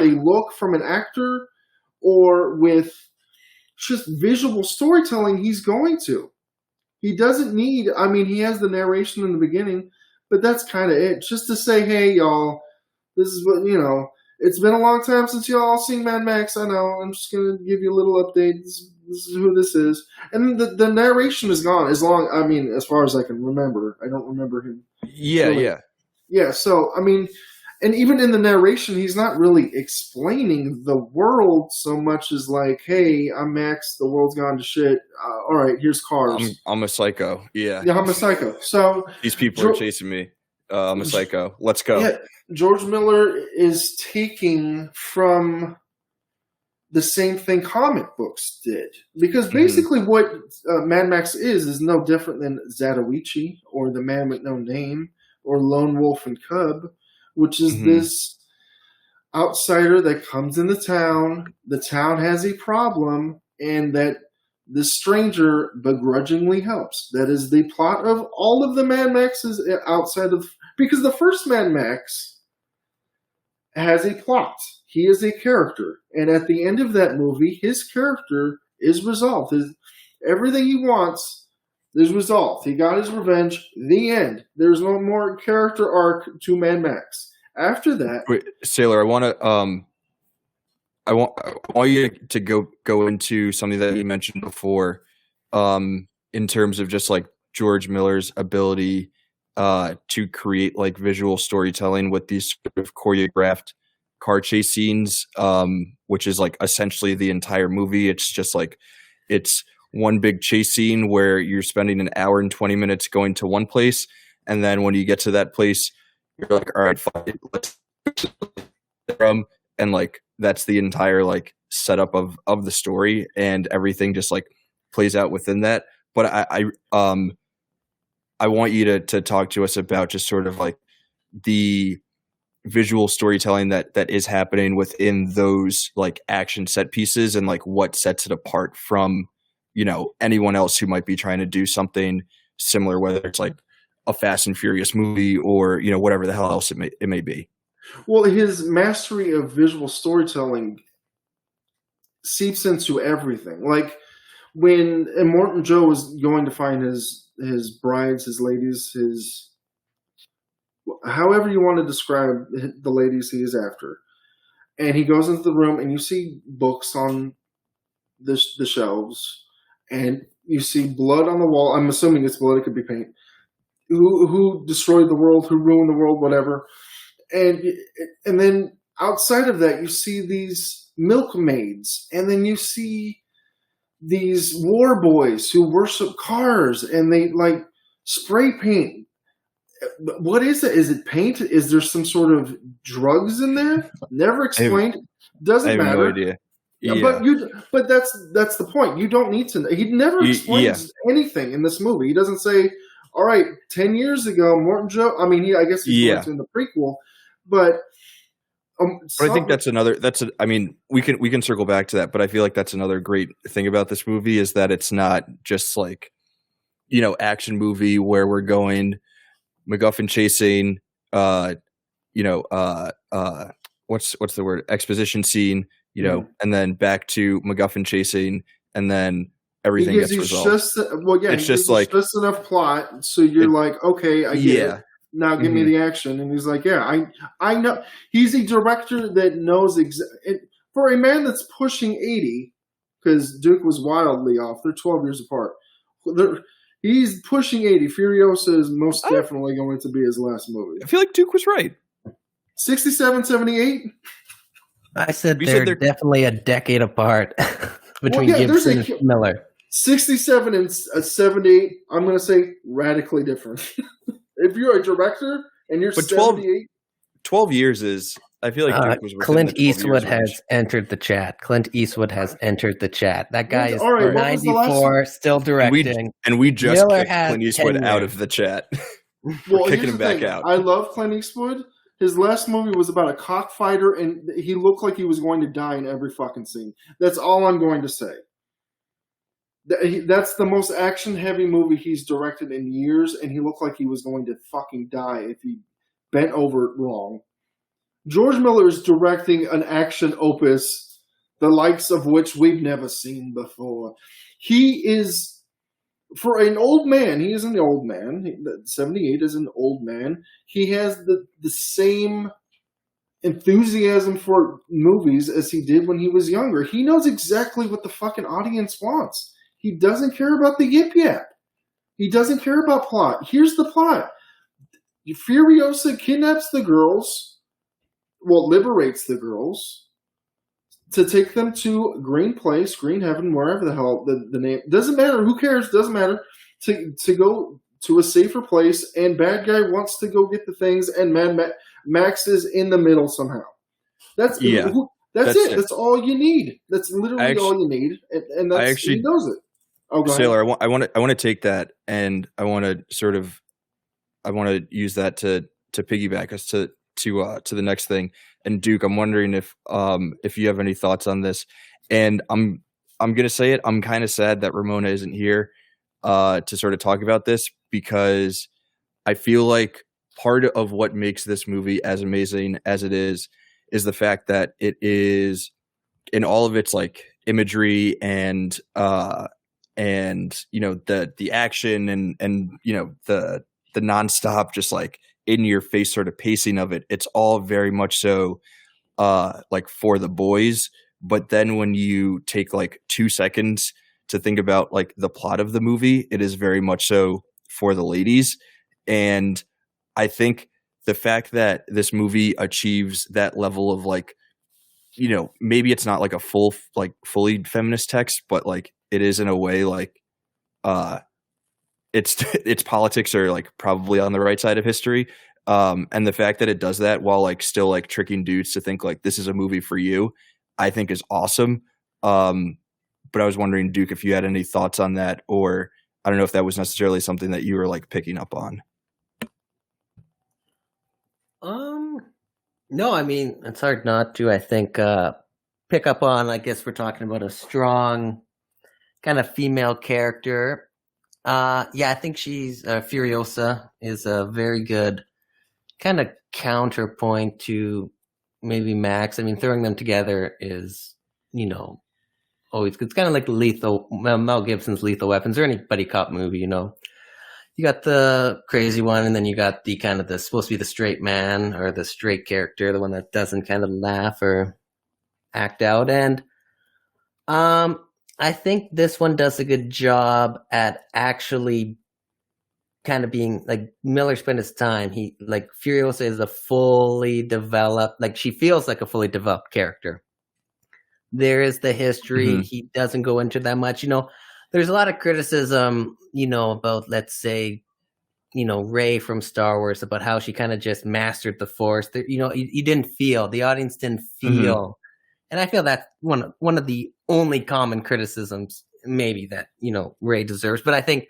Speaker 3: a look from an actor or with just visual storytelling, he's going to. He doesn't need, I mean, he has the narration in the beginning, but that's kind of it. Just to say, hey, y'all, this is what, it's been a long time since y'all seen Mad Max. I know. I'm just going to give you a little update. This is who this is. And the narration is gone as far as I can remember. I don't remember him.
Speaker 1: Yeah,
Speaker 3: really. Yeah, so, and even in the narration, he's not really explaining the world so much as like, hey, I'm Max, the world's gone to shit. All right, here's cars.
Speaker 1: I'm a psycho. Yeah.
Speaker 3: Yeah, I'm a psycho. So
Speaker 1: these people are chasing me. I'm a psycho. Let's go.
Speaker 3: Yeah, George Miller is taking from the same thing comic books did. Because basically what Mad Max is no different than Zatoichi or The Man with No Name or Lone Wolf and Cub, which is this outsider that comes in the town. The town has a problem, and that the stranger begrudgingly helps. That is the plot of all of the Mad Maxes outside of... Because the first Mad Max has a plot. He is a character. And at the end of that movie, his character is resolved. Everything he wants is resolved. He got his revenge. The end. There's no more character arc to Mad Max. After that...
Speaker 1: Wait, Sailor, I want you to go into something that you mentioned before, in terms of just like George Miller's ability to create like visual storytelling with these sort of choreographed car chase scenes, which is like essentially the entire movie. It's just like it's one big chase scene where you're spending an hour and 20 minutes going to one place, and then when you get to that place, you're like, all right, fine, let's and like that's the entire like setup of the story, and everything just like plays out within that. But I want you to talk to us about just sort of like the visual storytelling that is happening within those like action set pieces, and like what sets it apart from anyone else who might be trying to do something similar, whether it's like a Fast and Furious movie or whatever the hell else it may be.
Speaker 3: Well, his mastery of visual storytelling seeps into everything. Like when Immortan Joe was going to find his brides, his ladies, his however you want to describe the ladies he is after, and he goes into the room and you see books on the shelves, and you see blood on the wall. I'm assuming it's blood. It could be paint. Who destroyed the world? Who ruined the world? Whatever. And then outside of that, you see these milkmaids, and then you see these war boys who worship cars, and they like spray paint. What is it? Is it paint? Is there some sort of drugs in there? Never explained. Doesn't matter. I have no idea.
Speaker 1: Yeah.
Speaker 3: But that's the point. You don't need to know. He never explains anything in this movie. He doesn't say, all right, 10 years ago, Morton Joe. I mean, I guess he's in the prequel, but
Speaker 1: I think we can circle back to that, but I feel like that's another great thing about this movie is that it's not just like, action movie where we're going MacGuffin chasing, what's the word, exposition scene, you know, and then back to MacGuffin chasing, and then everything gets resolved.
Speaker 3: It's just like just enough plot, so you're like, okay, I get it. Now give me the action. And he's like, yeah, I know. He's a director that knows for a man that's pushing 80, because Duke was wildly off. They're 12 years apart. He's pushing 80. Furiosa is most definitely going to be his last movie.
Speaker 1: I feel like Duke was right.
Speaker 3: 67, 78?
Speaker 2: I said they're definitely a decade apart between Gibson and Miller.
Speaker 3: 67 and 78, I'm going to say radically different. If you're a director and you're 78.
Speaker 1: 12 years is, I feel like Duke was
Speaker 2: Clint Eastwood has entered the chat. Clint Eastwood has entered the chat. That guy is 94, still directing.
Speaker 1: And we just kicked Clint Eastwood out of the chat. We're kicking him back out.
Speaker 3: I love Clint Eastwood. His last movie was about a cockfighter, and he looked like he was going to die in every fucking scene. That's all I'm going to say. That's the most action-heavy movie he's directed in years, and he looked like he was going to fucking die if he bent over long. George Miller is directing an action opus, the likes of which we've never seen before. He is, for an old man, he is an old man. 78 is an old man. He has the same enthusiasm for movies as he did when he was younger. He knows exactly what the fucking audience wants. He doesn't care about the yip-yap. He doesn't care about plot. Here's the plot. Furiosa kidnaps the girls, liberates the girls, to take them to Green Place, Green Heaven, wherever the hell the name. Doesn't matter. Who cares? Doesn't matter. To go to a safer place, and bad guy wants to go get the things, and Max is in the middle somehow. That's it. That's all you need. That's literally all you need, and he knows it. Oh, go
Speaker 1: Sailor, I want to take that, and I want to use that to piggyback us to the next thing. And Duke, I'm wondering if you have any thoughts on this. And I'm gonna say it. I'm kind of sad that Ramona isn't here to sort of talk about this, because I feel like part of what makes this movie as amazing as it is the fact that it is, in all of its like imagery and you know the action and you know the nonstop just like in your face sort of pacing of it, it's all very much so like for the boys. But then when you take like 2 seconds to think about like the plot of the movie, it is very much so for the ladies. And I think the fact that this movie achieves that level of like, you know, maybe it's not like a fully feminist text, but like it is in a way like its politics are like probably on the right side of history. And the fact that it does that while like still like tricking dudes to think like this is a movie for you, I think is awesome. But I was wondering, Duke, if you had any thoughts on that, or I don't know if that was necessarily something that you were like picking up on.
Speaker 2: No, I mean, it's hard not to, I think, pick up on, I guess we're talking about a strong kind of female character. Yeah, I think she's, Furiosa is a very good kind of counterpoint to maybe Max. I mean, throwing them together is, you know, always, it's kind of like Mel Gibson's Lethal Weapons or any buddy cop movie, you know. You got the crazy one, and then you got the kind of the supposed to be the straight man or the straight character, the one that doesn't kind of laugh or act out. And I think this one does a good job at actually kind of being like Miller spent his time. He like Furiosa is a fully developed, like she feels like a fully developed character. There is the history. Mm-hmm. He doesn't go into that much, you know. There's a lot of criticism, you know, about, let's say, you know, Rey from Star Wars, about how she kind of just mastered the Force. There, you know, you didn't feel, the audience didn't feel. Mm-hmm. And I feel that's one of the only common criticisms maybe that, you know, Rey deserves. But I think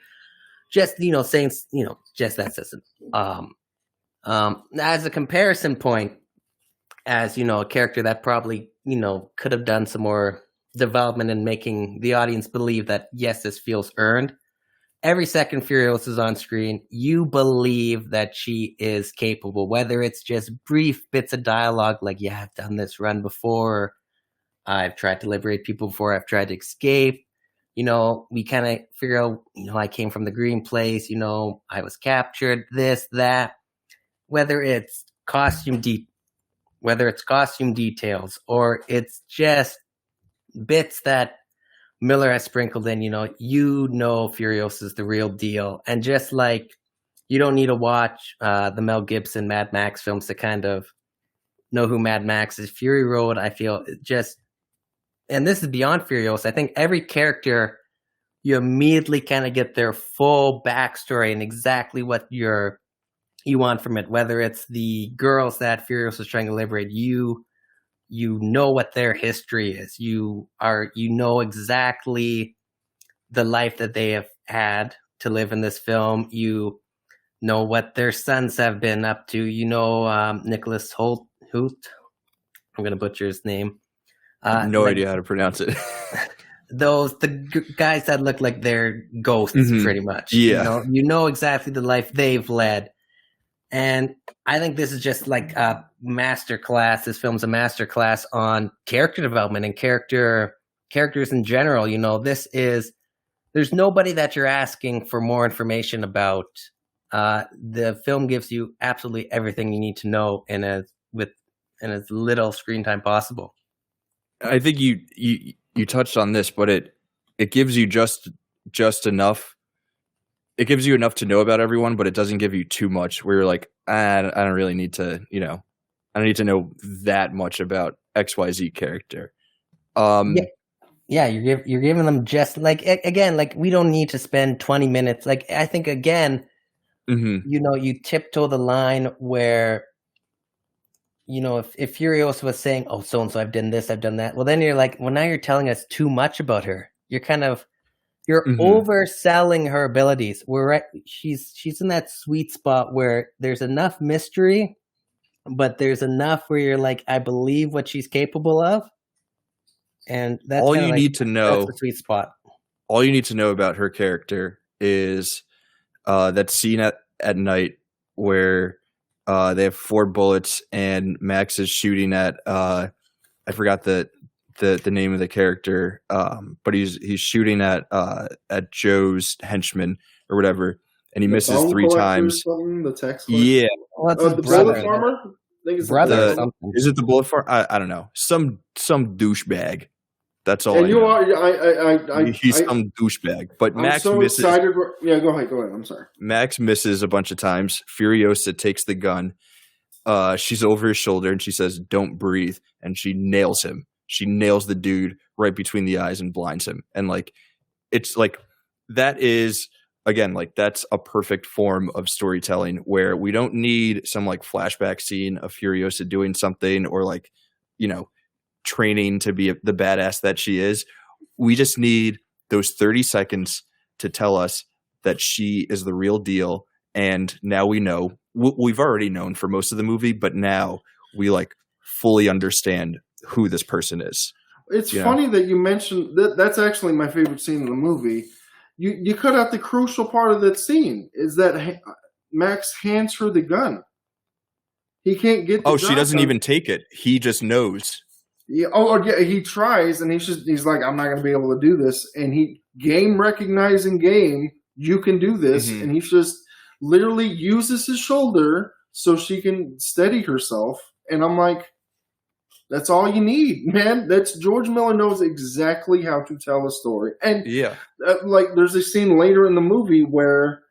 Speaker 2: just, you know, saying, you know, just that says it. As a comparison point, as, you know, a character that probably, you know, could have done some more development in making the audience believe that, yes, this feels earned. every second Furiosa's on screen, you believe that she is capable, whether it's just brief bits of dialogue like, yeah, I've done this run before, I've tried to liberate people before, I've tried to escape. We kind of figure out, I came from the green place, I was captured, this, that. Whether it's costume details, or it's just bits that Miller has sprinkled in, Furiosa is the real deal. And just like you don't need to watch the Mel Gibson Mad Max films to kind of know who Mad Max is. Fury Road, I feel and this is beyond Furiosa. I think every character, you immediately kind of get their full backstory and exactly what you want from it. Whether it's the girls that Furiosa is trying to liberate, you know what their history is. You know exactly the life that they have had to live in this film. You know what their sons have been up to. Nicholas Hoult. I'm going to butcher his name.
Speaker 1: No idea how to pronounce it.
Speaker 2: The guys that look like they're ghosts, pretty much.
Speaker 1: Yeah.
Speaker 2: You know exactly the life they've led. And I think this is just like a masterclass. This film's a masterclass on character development and characters in general. There's nobody that you're asking for more information about. The film gives you absolutely everything you need to know in as little screen time possible.
Speaker 1: I think you touched on this, but it gives you just enough. It gives you enough to know about everyone, but it doesn't give you too much where you're like, I don't really need to, I don't need to know that much about XYZ character.
Speaker 2: Yeah, you're giving them just like, again, like we don't need to spend 20 minutes. Like, I think again, you tiptoe the line where, if Furiosa was saying, oh, so-and-so, I've done this, I've done that. Well, then you're like, well, now you're telling us too much about her. You're overselling her abilities. She's in that sweet spot where there's enough mystery, but there's enough where you're like, I believe what she's capable of. And that's
Speaker 1: all you need to know.
Speaker 2: That's the sweet spot.
Speaker 1: All you need to know about her character is that scene at night where they have 4 bullets and Max is shooting at I forgot the name of the character, but he's shooting at Joe's henchman or whatever, and he misses 3 times.
Speaker 3: The text
Speaker 1: yeah,
Speaker 3: the bullet farmer.
Speaker 2: Brother,
Speaker 1: is it the bullet farmer? I don't know. Some douchebag. That's all.
Speaker 3: And
Speaker 1: he's some douchebag. But
Speaker 3: I'm
Speaker 1: Max
Speaker 3: so
Speaker 1: misses.
Speaker 3: Excited. Yeah, go ahead. I'm sorry.
Speaker 1: Max misses a bunch of times. Furiosa takes the gun. She's over his shoulder and she says, "Don't breathe," and she nails him. She nails the dude right between the eyes and blinds him. And it's like that is again that's a perfect form of storytelling where we don't need some flashback scene of Furiosa doing something or training to be the badass that she is. We just need those 30 seconds to tell us that she is the real deal. And now we know. We've already known for most of the movie, but now we fully understand who this person is.
Speaker 3: It's funny that you mentioned that. That's actually my favorite scene in the movie. You cut out the crucial part of that scene is that Max hands her the gun. He can't get the gun.
Speaker 1: She doesn't even take it. He just knows.
Speaker 3: Yeah, he tries and he's like, I'm not going to be able to do this. And recognizing game, you can do this. And he just literally uses his shoulder so she can steady herself. And I'm like, that's all you need, man. George Miller knows exactly how to tell a story. And there's a scene later in the movie where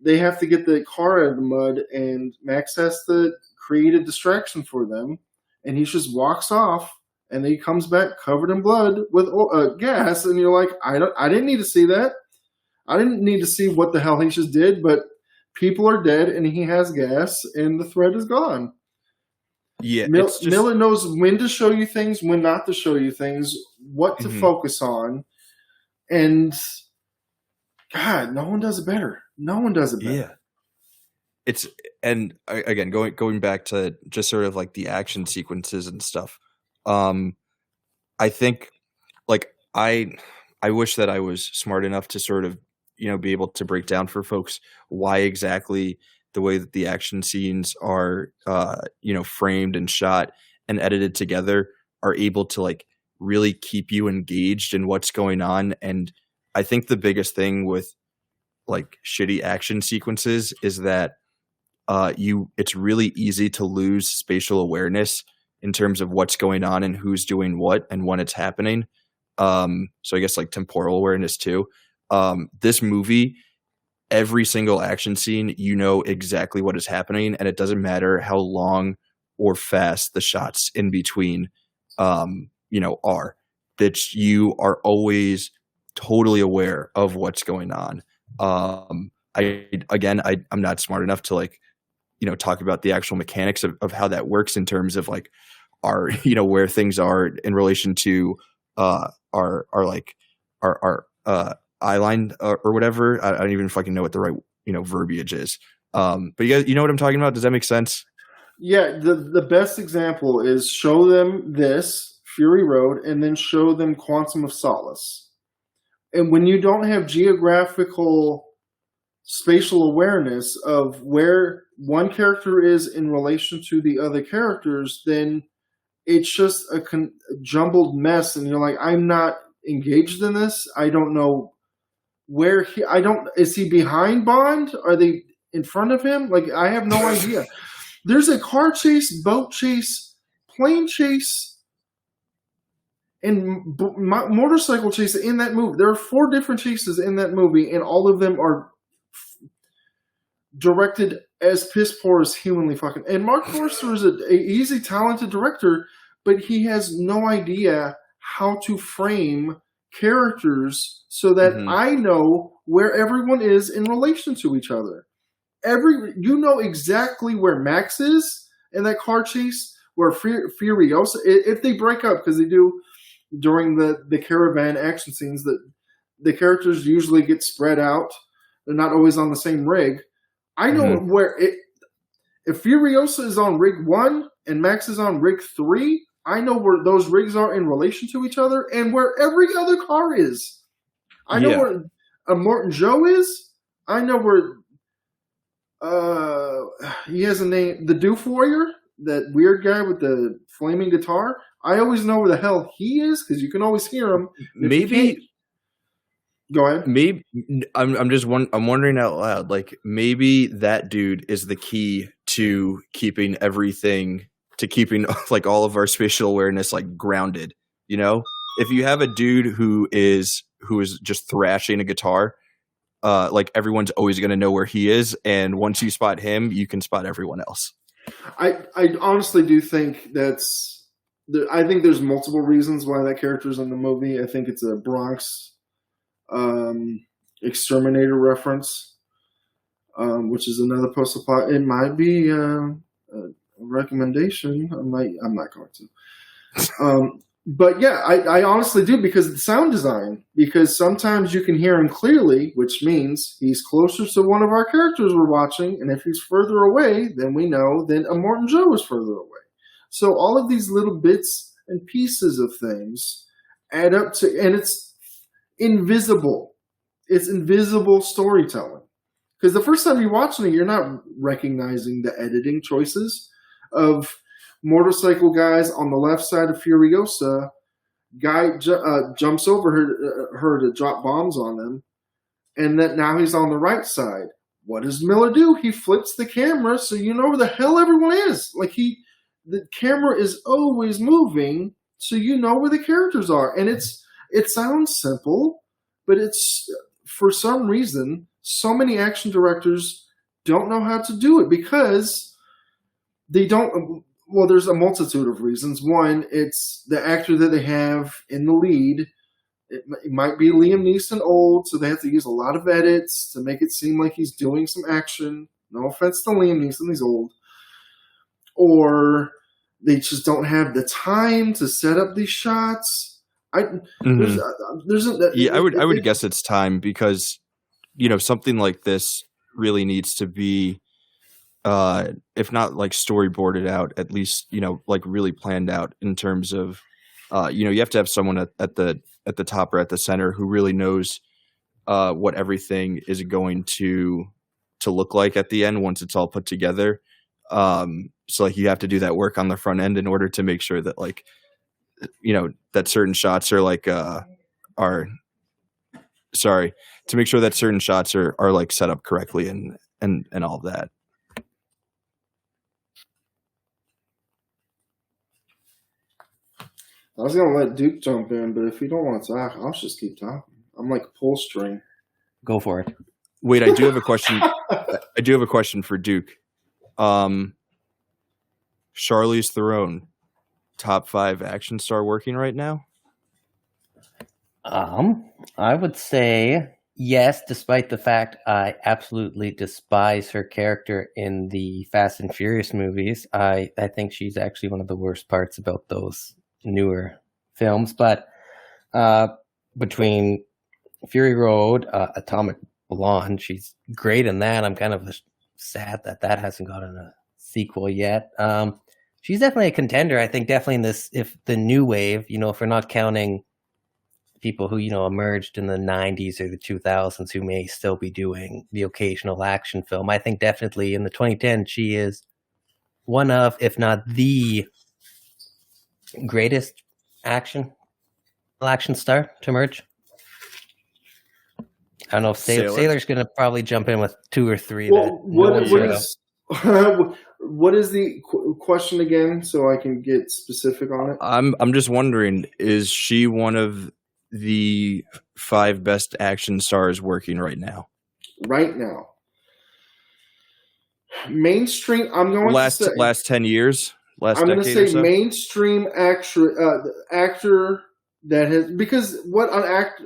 Speaker 3: they have to get the car out of the mud and Max has to create a distraction for them. And he just walks off. And then he comes back covered in blood with gas, and you're like, I didn't need to see that. I didn't need to see what the hell he just did, but people are dead, and he has gas, and the threat is gone.
Speaker 1: Yeah,
Speaker 3: Miller knows when to show you things, when not to show you things, what to focus on, and God, no one does it better. No one does it better.
Speaker 1: Yeah, and again going back to just sort of the action sequences and stuff. I think I wish that I was smart enough to sort of be able to break down for folks why exactly the way that the action scenes are, framed and shot and edited together are able to like really keep you engaged in what's going on. And I think the biggest thing with like shitty action sequences is that it's really easy to lose spatial awareness in terms of what's going on and who's doing what and when it's happening. So I guess like temporal awareness too. This movie, every single action scene, exactly what is happening, and it doesn't matter how long or fast the shots in between, are. That you are always totally aware of what's going on. I'm not smart enough to like, talk about the actual mechanics of how that works in terms of like our, where things are in relation to our eye line or whatever. I don't even fucking know what the right, verbiage is. But you guys, you know what I'm talking about? Does that make sense?
Speaker 3: Yeah. The best example is show them this Fury Road and then show them Quantum of Solace. And when you don't have geographical spatial awareness of where one character is in relation to the other characters, then it's just a jumbled mess. And you're like, I'm not engaged in this. I don't know where is he behind Bond? Are they in front of him? Like, I have no idea. There's a car chase, boat chase, plane chase, and motorcycle chase in that movie. There are 4 different chases in that movie, and all of them are directed as piss poor as humanly fucking. And Mark Forster is he's a talented director, but he has no idea how to frame characters so that I know where everyone is in relation to each other. Exactly where Max is in that car chase, where Furiosa, if they break up, because they do during the caravan action scenes, that the characters usually get spread out. They're not always on the same rig. I know where if Furiosa is on rig 1 and Max is on rig 3, I know where those rigs are in relation to each other and where every other car is. I know where Morton Joe is. I know where he has a name, the Doof Warrior, that weird guy with the flaming guitar. I always know where the hell he is because you can always hear him.
Speaker 1: Maybe.
Speaker 3: Go ahead.
Speaker 1: Maybe I'm wondering out loud. Like maybe that dude is the key to keeping like all of our spatial awareness like grounded. If you have a dude who is just thrashing a guitar, like everyone's always going to know where he is, and once you spot him, you can spot everyone else.
Speaker 3: I honestly do think I think there's multiple reasons why that character's in the movie. I think it's a Bronx Exterminator reference, which is another post-apocalyptic. It might be a recommendation. I'm not going to. But yeah, I honestly do, because of the sound design. Because sometimes you can hear him clearly, which means he's closer to one of our characters we're watching, and if he's further away, then we know then a Morton Joe is further away. So all of these little bits and pieces of things add up to, and it's invisible. It's invisible storytelling. Because the first time you're watching it, you're not recognizing the editing choices of motorcycle guys on the left side of Furiosa. Guy jumps over her to drop bombs on them, and that now he's on the right side. What does Miller do? He flips the camera so you know where the hell everyone is. Like the camera is always moving, so you know where the characters are. And it sounds simple, but it's, for some reason, so many action directors don't know how to do it because they don't. Well, there's a multitude of reasons. One, it's the actor that they have in the lead. It might be Liam Neeson old, so they have to use a lot of edits to make it seem like he's doing some action. No offense to Liam Neeson, he's old. Or they just don't have the time to set up these shots. I
Speaker 1: would guess it's time, because something like this really needs to be, if not like storyboarded out, at least like really planned out in terms of you have to have someone at the top or at the center who really knows what everything is going to look like at the end once it's all put together. So like you have to do that work on the front end in order to make sure that like, you know, that certain shots are like to make sure that certain shots are like set up correctly and all of that.
Speaker 3: I was gonna let Duke jump in, but if you don't want to talk, I'll just keep talking. I'm like a pull string.
Speaker 2: Go for it.
Speaker 1: Wait, I do have a question. I do have a question for Duke. Charlize Theron, top 5 action star working right now?
Speaker 2: I would say yes, despite the fact I absolutely despise her character in the Fast and Furious movies. I think she's actually one of the worst parts about those newer films. But between Fury Road, Atomic Blonde, she's great in that. I'm kind of sad that hasn't gotten a sequel yet. She's definitely a contender. I think definitely in this, if the new wave, you know, if we're not counting people who, you know, emerged in the 90s or the 2000s who may still be doing the occasional action film, I think definitely in the 2010s she is one of, if not the greatest action star to emerge. I don't know if Sailor's going to probably jump in with 2 or 3.
Speaker 3: Well, what is the question again, so I can get specific on it?
Speaker 1: I'm just wondering, is she one of the 5 best action stars working right now?
Speaker 3: Right now, mainstream. I'm going
Speaker 1: last 10 years. I'm going to say
Speaker 3: so? Mainstream actor that has, because what an act.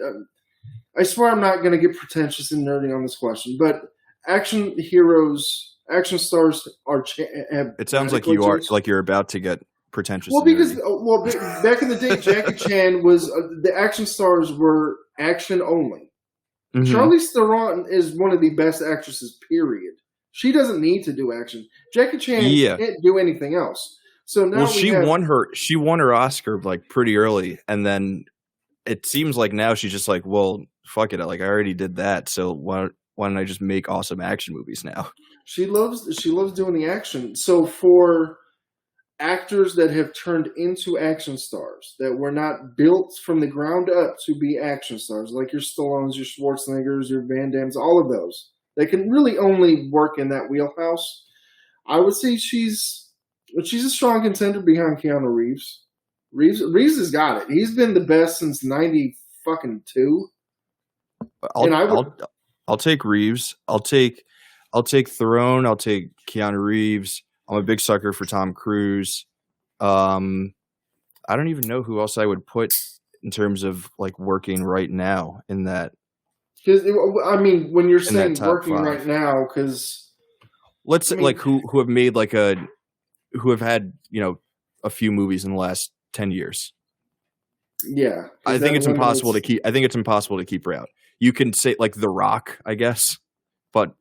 Speaker 3: I swear I'm not going to get pretentious and nerdy on this question, but action stars are.
Speaker 1: It sounds like you are, like you're about to get pretentious.
Speaker 3: Well, because back in the day, Jackie Chan was the action stars were action only. Mm-hmm. Charlize Theron is one of the best actresses. Period. She doesn't need to do action. Jackie Chan can't do anything else. So now she won her Oscar like pretty early, and then it seems like now she's just like, well, fuck it, like I already did that, so why don't I just make awesome action movies now? She loves doing the action. So for actors that have turned into action stars, that were not built from the ground up to be action stars, like your Stallones, your Schwarzeneggers, your Van Dammes, all of those, they can really only work in that wheelhouse. I would say she's a strong contender behind Keanu Reeves. Reeves has got it. He's been the best since 92.
Speaker 1: I'll take Reeves. I'll take Theron. I'll take Keanu Reeves. I'm a big sucker for Tom Cruise. I don't even know who else I would put in terms of like working right now in that.
Speaker 3: Because I mean, when you're saying working 5 right now, because
Speaker 1: let's say like who have made like who have had, you know, a few movies in the last 10 years.
Speaker 3: Yeah,
Speaker 1: I think it's impossible to keep. I think it's impossible to keep her out. You can say like The Rock, I guess, but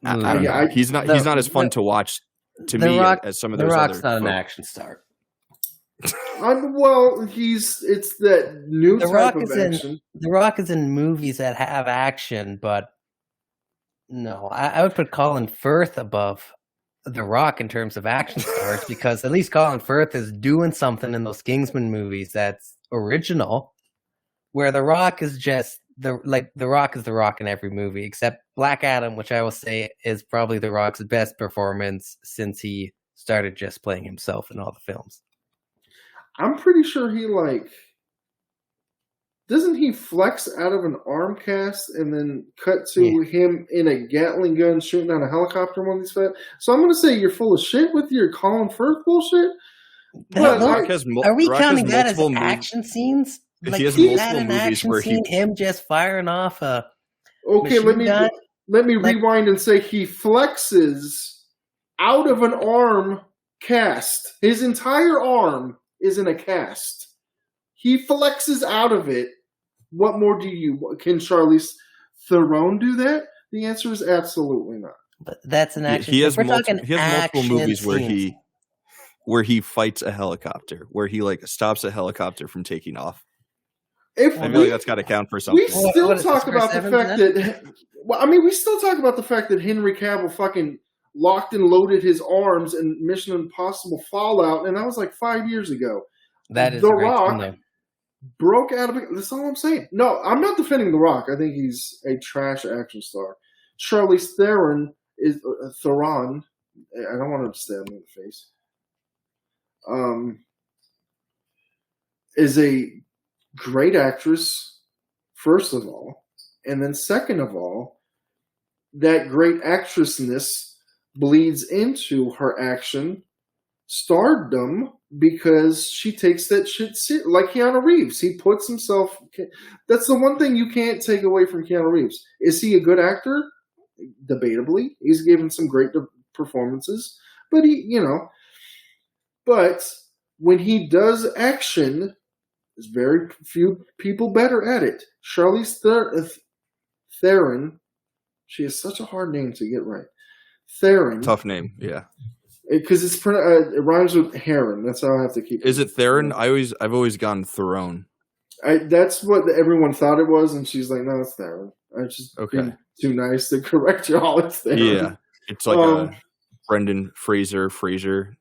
Speaker 1: I don't know. He's not as fun to watch to me as some of those.
Speaker 2: The Rock's
Speaker 1: other
Speaker 2: not an action star.
Speaker 3: Well, it's that new type of action.
Speaker 2: The Rock is in movies that have action, but no, I would put Colin Firth above The Rock in terms of action stars, because at least Colin Firth is doing something in those Kingsman movies that's original, where The Rock is just The Rock is The Rock in every movie except Black Adam, which I will say is probably The Rock's best performance since he started just playing himself in all the films.
Speaker 3: I'm pretty sure he doesn't he flex out of an arm cast and then cut to him in a Gatling gun shooting down a helicopter one of these films? So I'm going to say you're full of shit with your Colin Firth bullshit.
Speaker 2: Are we counting that as action scenes?
Speaker 1: Like, he has multiple movies where
Speaker 2: him just firing off a
Speaker 3: let me rewind and say he flexes out of an arm cast. His entire arm is in a cast. He flexes out of it. What more can Charlize Theron do that? The answer is absolutely not.
Speaker 2: But that's an action.
Speaker 1: He has multiple movies where he fights a helicopter, where he like stops a helicopter from taking off.
Speaker 3: If
Speaker 1: I feel like that's got to count for
Speaker 3: we
Speaker 1: something.
Speaker 3: still
Speaker 2: What is
Speaker 3: talk
Speaker 2: this,
Speaker 3: about the
Speaker 2: Chris
Speaker 3: fact
Speaker 2: Evans
Speaker 3: that, well, I mean, we still talk about the fact that Henry Cavill fucking locked and loaded his arms in Mission Impossible Fallout, and that was like 5 years ago.
Speaker 2: That is
Speaker 3: The
Speaker 2: a great
Speaker 3: Rock
Speaker 2: film, though.
Speaker 3: broke out of it. That's all I'm saying. No, I'm not defending The Rock. I think he's a trash action star. Charlize Theron is Theron. I don't want to stab me in the face. Is a great actress, first of all, and then second of all, that great actressness bleeds into her action stardom because she takes that shit like Keanu Reeves. He puts himself. That's the one thing you can't take away from Keanu Reeves. Is he a good actor? Debatably, he's given some great performances, but but when he does action, there's very few people better at it. Charlize Theron, she has such a hard name to get right. Theron,
Speaker 1: Tough name, yeah.
Speaker 3: Because it rhymes with heron. That's how I have to keep.
Speaker 1: Is it Theron? I've always gone Theron.
Speaker 3: That's what everyone thought it was, and she's like, "No, it's Theron." I'm just being too nice to correct you all. It's Theron.
Speaker 1: Yeah, it's like a Brendan Fraser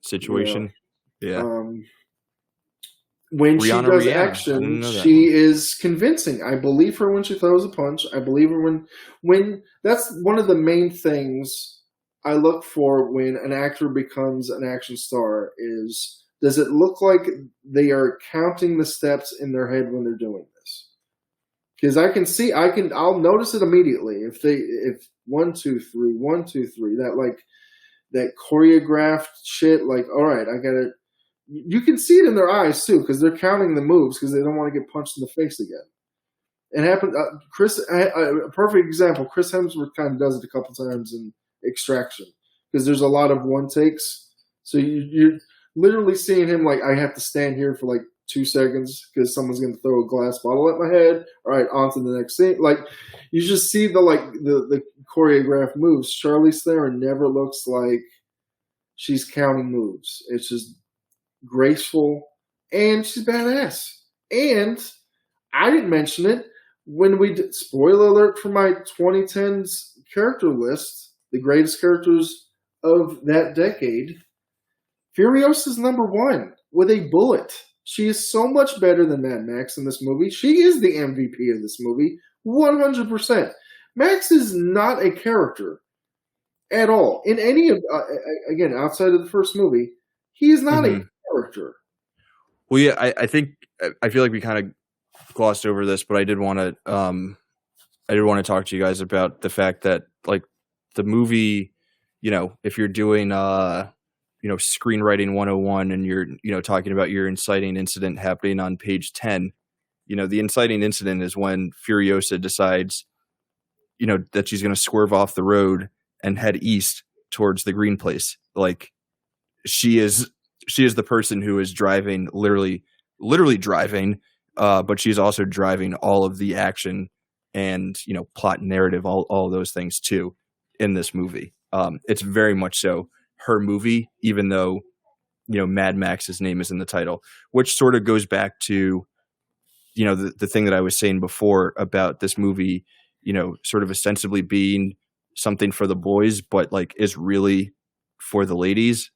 Speaker 1: situation. Yeah.
Speaker 3: When she does action, she is convincing. I believe her when she throws a punch. I believe her when that's one of the main things I look for when an actor becomes an action star is, does it look like they are counting the steps in their head when they're doing this? Because I'll notice it immediately. If 1, 2, 3, 1, 2, 3, that choreographed shit, like, all right, I gotta. You can see it in their eyes too, because they're counting the moves because they don't want to get punched in the face again. It happened. A perfect example. Chris Hemsworth kind of does it a couple times in Extraction because there's a lot of one takes. So you're literally seeing him like, I have to stand here for like 2 seconds because someone's going to throw a glass bottle at my head. All right, on to the next scene. Like, you just see the choreographed moves. Charlize Theron never looks like she's counting moves. It's just graceful, and she's badass. And I didn't mention it when we did, spoiler alert for my 2010s character list, the greatest characters of that decade. Furiosa's number 1 with a bullet. She is so much better than Mad Max in this movie. She is the MVP of this movie, 100%. Max is not a character at all. In any of, again, outside of the first movie, he is not a character.
Speaker 1: Well, yeah, I feel like we kind of glossed over this, but I did want to talk to you guys about the fact that, like, the movie, if you're doing screenwriting 101 and you're talking about your inciting incident happening on page 10, the inciting incident is when Furiosa decides that she's going to swerve off the road and head east towards the green place. Like, she is the person who is driving, literally driving, but she's also driving all of the action and, plot narrative, all those things too in this movie. It's very much so her movie, even though, Mad Max's name is in the title, which sort of goes back to, the thing that I was saying before about this movie, sort of ostensibly being something for the boys, but like is really for the ladies.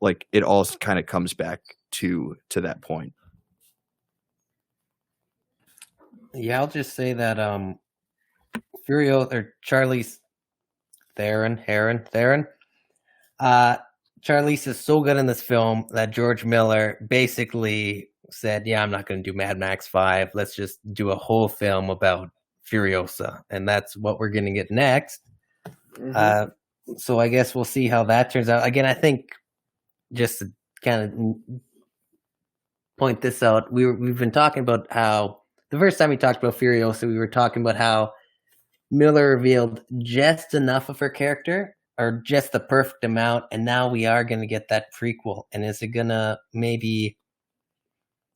Speaker 1: Like, it all kind of comes back to that point.
Speaker 2: Yeah, I'll just say that Furiosa or Charlize Theron, Charlize is so good in this film that George Miller basically said, "Yeah, I'm not going to do Mad Max 5. Let's just do a whole film about Furiosa," and that's what we're going to get next. So I guess we'll see how that turns out. Again, I think, just to kind of point this out, we've been talking about how the first time we talked about Furiosa, we were talking about how Miller revealed just enough of her character, or just the perfect amount, and now we are going to get that prequel. And is it going to maybe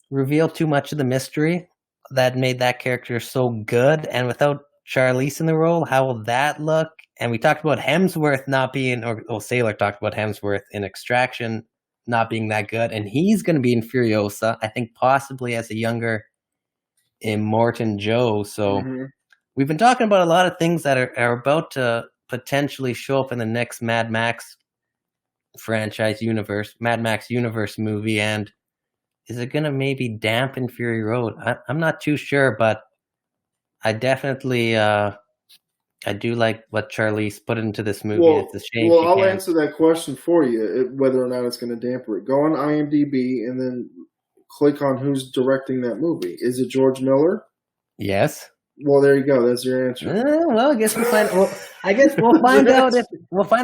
Speaker 2: reveal too much of the mystery that made that character so good? And without Charlize in the role, how will that look? And we talked about Hemsworth not being, or Sailor talked about Hemsworth in Extraction not being that good, and he's going to be in Furiosa, I think possibly as a younger Immortan Joe. So
Speaker 3: Mhm.
Speaker 2: we've been talking about a lot of things that are about to potentially show up in the next Mad Max franchise universe, Mad Max universe movie, and is it going to maybe dampen Fury Road? I'm not too sure, but I definitely I do like what Charlize put into this movie.
Speaker 3: Well,
Speaker 2: It's a shame
Speaker 3: well,
Speaker 2: she
Speaker 3: I'll
Speaker 2: can't.
Speaker 3: answer that question for you, whether or not it's going to damper it. Go on IMDb and then click on who's directing that movie. Is it George Miller?
Speaker 2: Yes.
Speaker 3: Well, there you go. That's your answer.
Speaker 2: Well, I guess we'll find. Well, I guess we'll find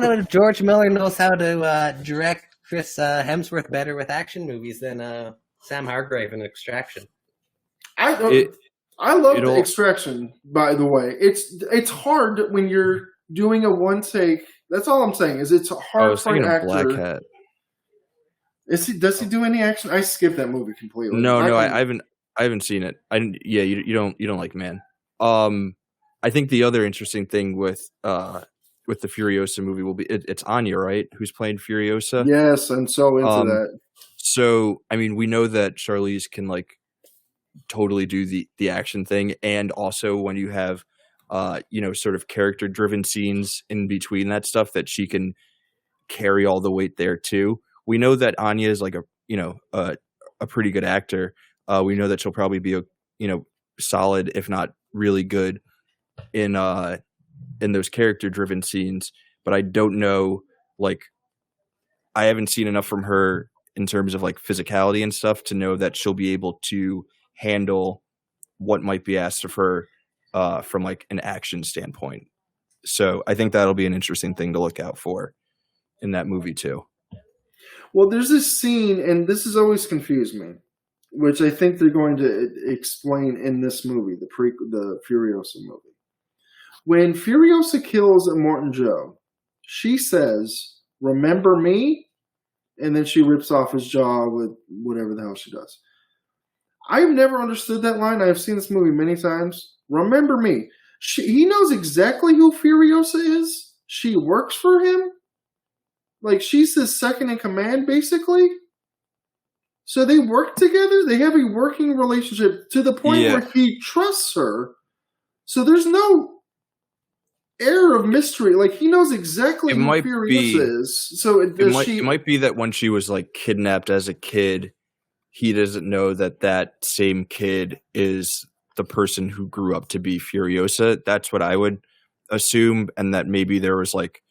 Speaker 2: out if George Miller knows how to direct Chris Hemsworth better with action movies than Sam Hargrave in Extraction.
Speaker 3: I love the Extraction. By the way, it's hard when you're doing a one take. That's all I'm saying. Is it's hard for an actor.
Speaker 1: Black Hat.
Speaker 3: Does he do any action? I skipped that movie completely.
Speaker 1: No, I haven't seen it. You don't like Man. I think the other interesting thing with the Furiosa movie will be it's Anya, right? Who's playing Furiosa?
Speaker 3: Yes, I'm so into that.
Speaker 1: So I mean, we know that Charlize can like totally do the action thing, and also when you have sort of character driven scenes in between that stuff, that she can carry all the weight there too. We know that Anya is like a pretty good actor. We know that she'll probably be solid, if not really good, in those character driven scenes. But I don't know, like, I haven't seen enough from her in terms of like physicality and stuff to know that she'll be able to handle what might be asked of her from like an action standpoint. So I think that'll be an interesting thing to look out for in that movie too.
Speaker 3: Well, there's this scene, and this has always confused me, which I think they're going to explain in this movie, the Furiosa movie. When Furiosa kills Immortan Joe, she says, "Remember me?" And then she rips off his jaw with whatever the hell she does. I've never understood that line. I've seen this movie many times. Remember me. He knows exactly who Furiosa is. She works for him. Like, she's his second in command, basically. So they work together. They have a working relationship to the point where he trusts her. So there's no air of mystery. Like, he knows exactly who Furiosa is. So
Speaker 1: it might be that when she was like kidnapped as a kid, he doesn't know that same kid is the person who grew up to be Furiosa. That's what I would assume, and that maybe there was like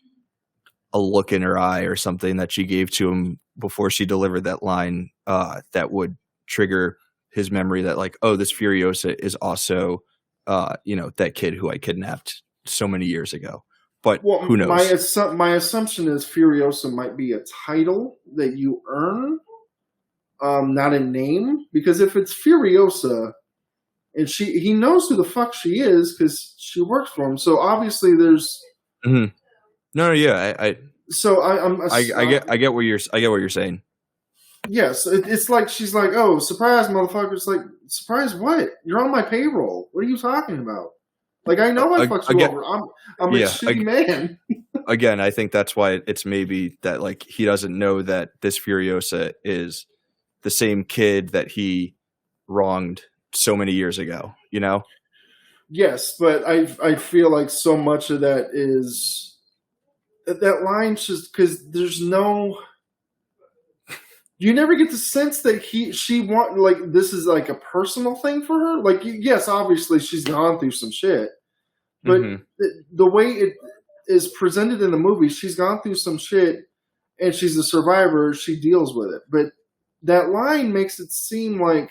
Speaker 1: a look in her eye or something that she gave to him before she delivered that line that would trigger his memory that like, oh, this Furiosa is also that kid who I kidnapped so many years ago. But who knows?
Speaker 3: My assumption is Furiosa might be a title that you earn, not a name. Because if it's Furiosa, and he knows who the fuck she is because she works for him. So obviously there's.
Speaker 1: Mm-hmm. No, yeah, I get what you're saying.
Speaker 3: Yes, it's like she's like, "Oh, surprise, motherfucker!" It's like, surprise what? You're on my payroll. What are you talking about? Like, I know I fucked you over. I'm a shitty man.
Speaker 1: Again, I think that's why it's maybe that like he doesn't know that this Furiosa is the same kid that he wronged so many years ago. You know?
Speaker 3: Yes, but I feel like so much of that is. That line's just because there's no. You never get the sense that she want like this is like a personal thing for her. Like, yes, obviously she's gone through some shit, but the way it is presented in the movie, she's gone through some shit, and she's a survivor. She deals with it, but that line makes it seem like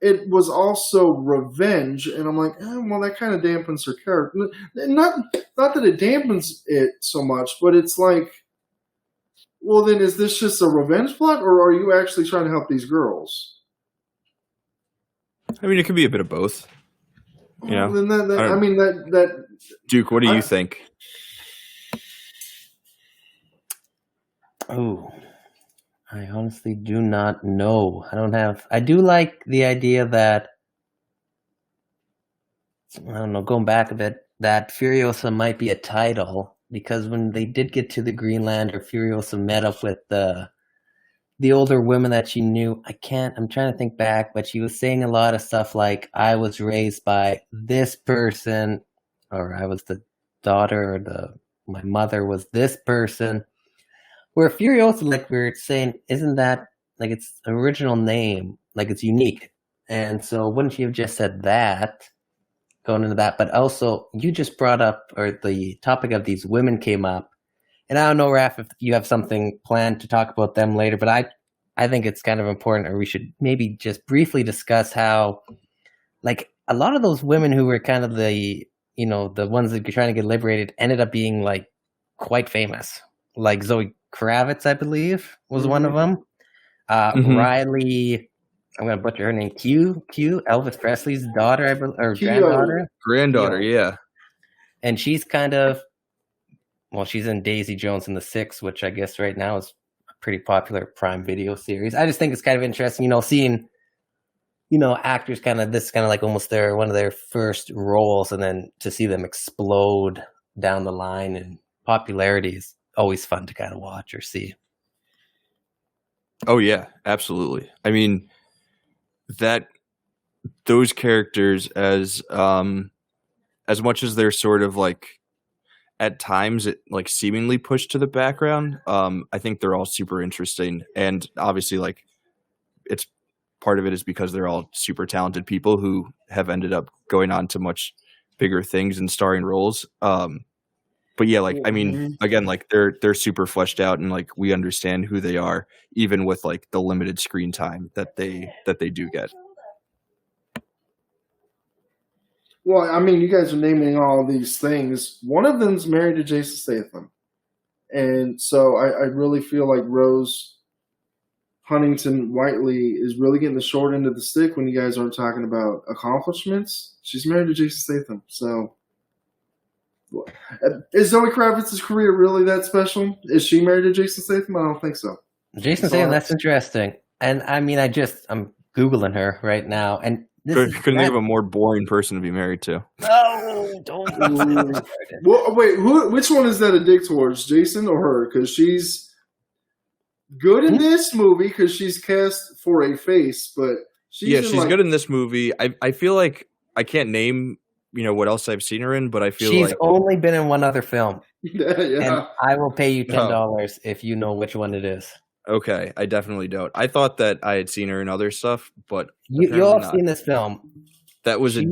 Speaker 3: it was also revenge, and I'm like, well, that kind of dampens her character. Not that it dampens it so much, but it's like, well, then is this just a revenge plot, or are you actually trying to help these girls?
Speaker 1: I mean, it could be a bit of both. You know?
Speaker 3: Then that
Speaker 1: Duke, what do you think?
Speaker 2: Oh. I honestly do not know. I do like the idea that, I don't know, going back a bit, that Furiosa might be a title, because when they did get to the Greenlander, Furiosa met up with the the older women that she knew, I'm trying to think back, but she was saying a lot of stuff like, I was raised by this person, or I was the daughter, or my mother was this person. Where Furiosa, like we were saying, isn't that like its original name, like it's unique. And so wouldn't you have just said that, going into that? But also, you just brought up, or the topic of these women came up. And I don't know, Raph, if you have something planned to talk about them later, but I think it's kind of important, or we should maybe just briefly discuss how, like, a lot of those women who were kind of the ones that were trying to get liberated ended up being, like, quite famous. Like Zoe Kravitz, I believe, was one of them. Riley, I'm going to butcher her name, Q, Elvis Presley's daughter, or granddaughter?
Speaker 1: Granddaughter, yeah.
Speaker 2: And she's kind of, well, she's in Daisy Jones and the Six, which I guess right now is a pretty popular Prime Video series. I just think it's kind of interesting, seeing, actors this kind of like almost one of their first roles, and then to see them explode down the line in popularity is always fun to kind of watch or see.
Speaker 1: Oh yeah, absolutely. I mean, those characters, as much as they're sort of like, at times it like seemingly pushed to the background, I think they're all super interesting. And obviously, like, it's part of it is because they're all super talented people who have ended up going on to much bigger things and starring roles. But yeah, like, I mean, again, like they're super fleshed out, and like we understand who they are, even with like the limited screen time that they do get.
Speaker 3: Well, I mean, you guys are naming all these things. One of them's married to Jason Statham. And so I really feel like Rose Huntington Whiteley is really getting the short end of the stick when you guys aren't talking about accomplishments. She's married to Jason Statham. So is Zoe Kravitz's career really that special? Is she married to Jason Statham? I don't think so.
Speaker 2: Jason Statham, that's interesting. And I mean, I'm Googling her right now, and
Speaker 1: couldn't think of a more boring person to be married to.
Speaker 2: No, don't.
Speaker 3: Well, wait, which one is that a dick towards, Jason or her? Because she's good in this movie because she's cast for a face, but she's
Speaker 1: good in this movie. I feel like I can't name what else I've seen her in, but I feel
Speaker 2: she's
Speaker 1: like
Speaker 2: only been in one other film.
Speaker 3: Yeah.
Speaker 2: And I will pay you $10 if you know which one it is.
Speaker 1: Okay, I definitely don't. I thought that I had seen her in other stuff, but
Speaker 2: you all have seen this film.
Speaker 1: That was a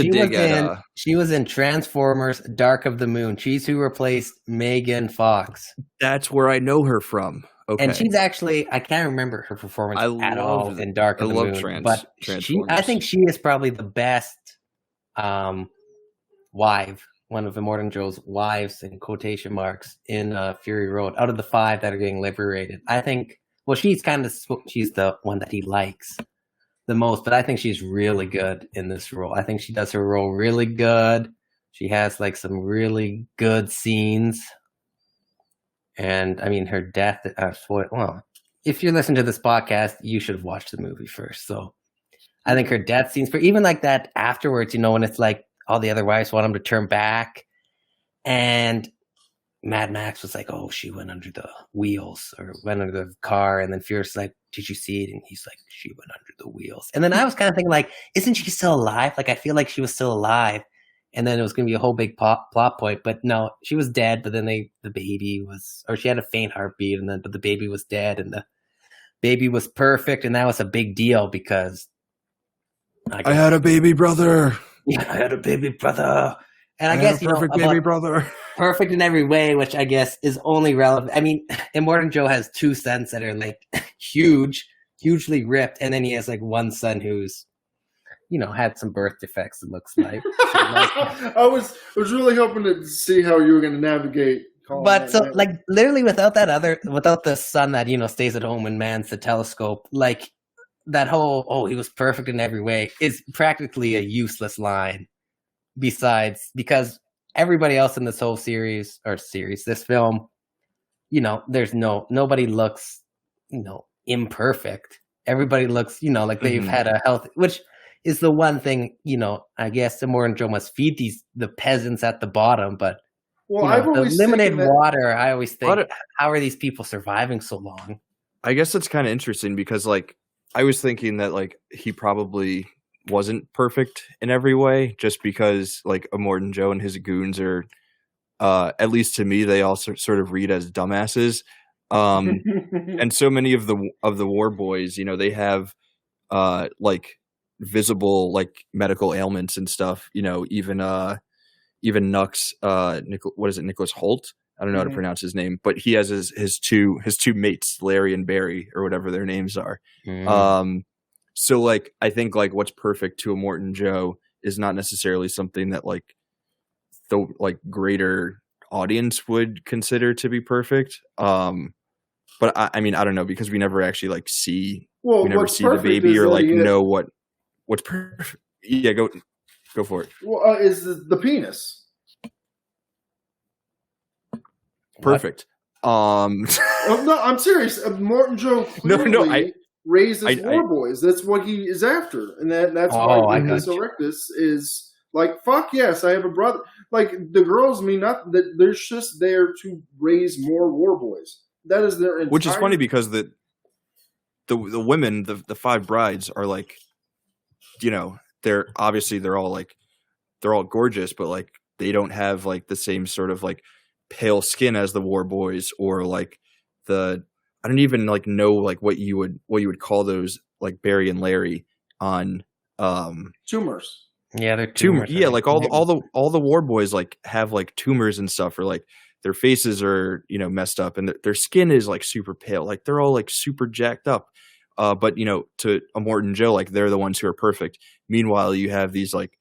Speaker 1: dig at.
Speaker 2: She was in Transformers: Dark of the Moon. She's who replaced Megan Fox.
Speaker 1: That's where I know her from. Okay,
Speaker 2: and she's actually, I can't remember her performance at all in Dark of the Moon. But I think she is probably the best wife, one of Immortan Joe's wives in quotation marks in Fury Road. Out of the 5 that are getting liberated, I think. Well, she's the one that he likes the most, but I think she's really good in this role. I think she does her role really good. She has like some really good scenes, and I mean her death. Well, if you're listening to this podcast, you should have watched the movie first. So I think her death scenes, even like that afterwards, when it's like all the other wives want him to turn back, and Mad Max was like, oh, she went under the wheels or went under the car, and then Fierce like, did you see it? And he's like, she went under the wheels. And then I was kind of thinking like, isn't she still alive? Like, I feel like she was still alive, and then it was going to be a whole big plot point, but no, she was dead. But then the baby was, or she had a faint heartbeat, but the baby was dead, and the baby was perfect, and that was a big deal because
Speaker 1: I had a baby brother.
Speaker 2: Yeah, I had a baby brother. And I guess,
Speaker 1: perfect baby brother.
Speaker 2: Perfect in every way, which I guess is only relevant. I mean, Immortan Joe has 2 sons that are like hugely ripped. And then he has like one son who's, had some birth defects, it looks like.
Speaker 3: I was really hoping to see how you were going to navigate.
Speaker 2: But so like literally without the son that, stays at home and mans the telescope, like that whole, he was perfect in every way is practically a useless line. Because everybody else in this whole this film, there's nobody looks, imperfect. Everybody looks, like they've had a health, which is the one thing, I guess Immortan Joe must feed the peasants at the bottom, but the limited water, I always think, how are these people surviving so long?
Speaker 1: I guess that's kind of interesting because like I was thinking that like he probably wasn't perfect in every way just because like Immortan Joe and his goons are at least to me they all sort of read as dumbasses. And so many of the war boys, you know, they have like visible like medical ailments and stuff, you know, even Nux Nicholas Holt, I don't know how to pronounce his name, but he has his two mates, Larry and Barry, or whatever their names are. So like I think like what's perfect to Immortan Joe is not necessarily something that like the like greater audience would consider to be perfect. But I mean I don't know because we never actually like see the baby or like know what's perfect. Yeah, go for it.
Speaker 3: Well, is the penis.
Speaker 1: Perfect.
Speaker 3: Oh, no, I'm serious. Immortan Joe clearly raises war boys. That's what he is after, and that's why Penis Erectus is like, fuck yes, I have a brother. Like the girls mean not that they're just there to raise more war boys. That is their entire.
Speaker 1: Which is funny because the women, the five brides, are like, you know, they're all gorgeous, but like they don't have like the same sort of like pale skin as the war boys or like I don't even like know like what you would call those like Barry and Larry on
Speaker 3: tumors.
Speaker 2: Yeah, they're tumors.
Speaker 1: Yeah, like all the war boys like have like tumors and stuff, or like their faces are, you know, messed up and their skin is like super pale, like they're all like super jacked up. But you know, to Immortan Joe, like they're the ones who are perfect. Meanwhile, you have these like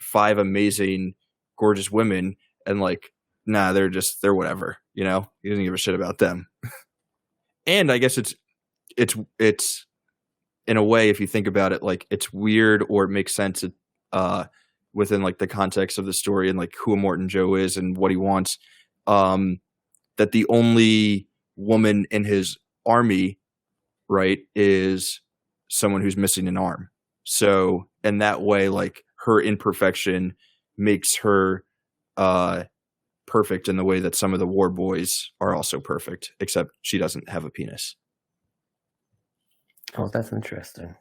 Speaker 1: five amazing, gorgeous women, and like, nah, they're whatever. You know, he doesn't give a shit about them. And I guess it's in a way, if you think about it, like it's weird or it makes sense within like the context of the story and like who Immortan Joe is and what he wants. That the only woman in his army, right, is someone who's missing an arm. So in that way, like her imperfection makes her perfect in the way that some of the war boys are also perfect, except she doesn't have a penis.
Speaker 2: Oh, that's interesting.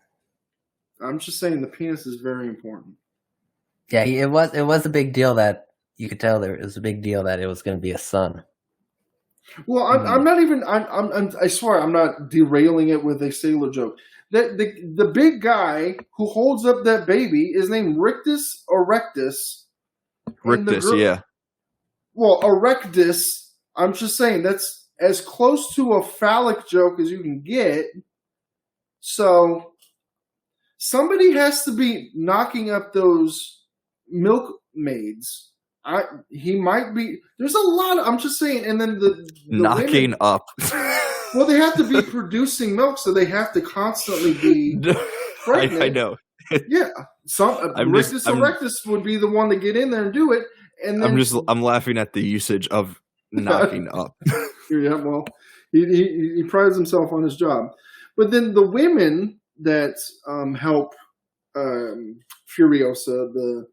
Speaker 3: I'm just saying the penis is very important.
Speaker 2: Yeah, it was a big deal that you could tell there was a big deal that it was going to be a son.
Speaker 3: Well, I'm not even. I swear I'm not derailing it with a sailor joke. The big guy who holds up that baby is named Rictus Erectus.
Speaker 1: Yeah.
Speaker 3: Well, Erectus. I'm just saying that's as close to a phallic joke as you can get. So somebody has to be knocking up those milkmaids. He might be. There's a lot. I'm just saying. And then the
Speaker 1: knocking
Speaker 3: women,
Speaker 1: up.
Speaker 3: Well, they have to be producing milk, so they have to constantly be pregnant.
Speaker 1: I know.
Speaker 3: Yeah. Rictus Erectus would be the one to get in there and do it. And then,
Speaker 1: I'm laughing at the usage of knocking up.
Speaker 3: Yeah. Well, he prides himself on his job. But then the women that help Furiosa, the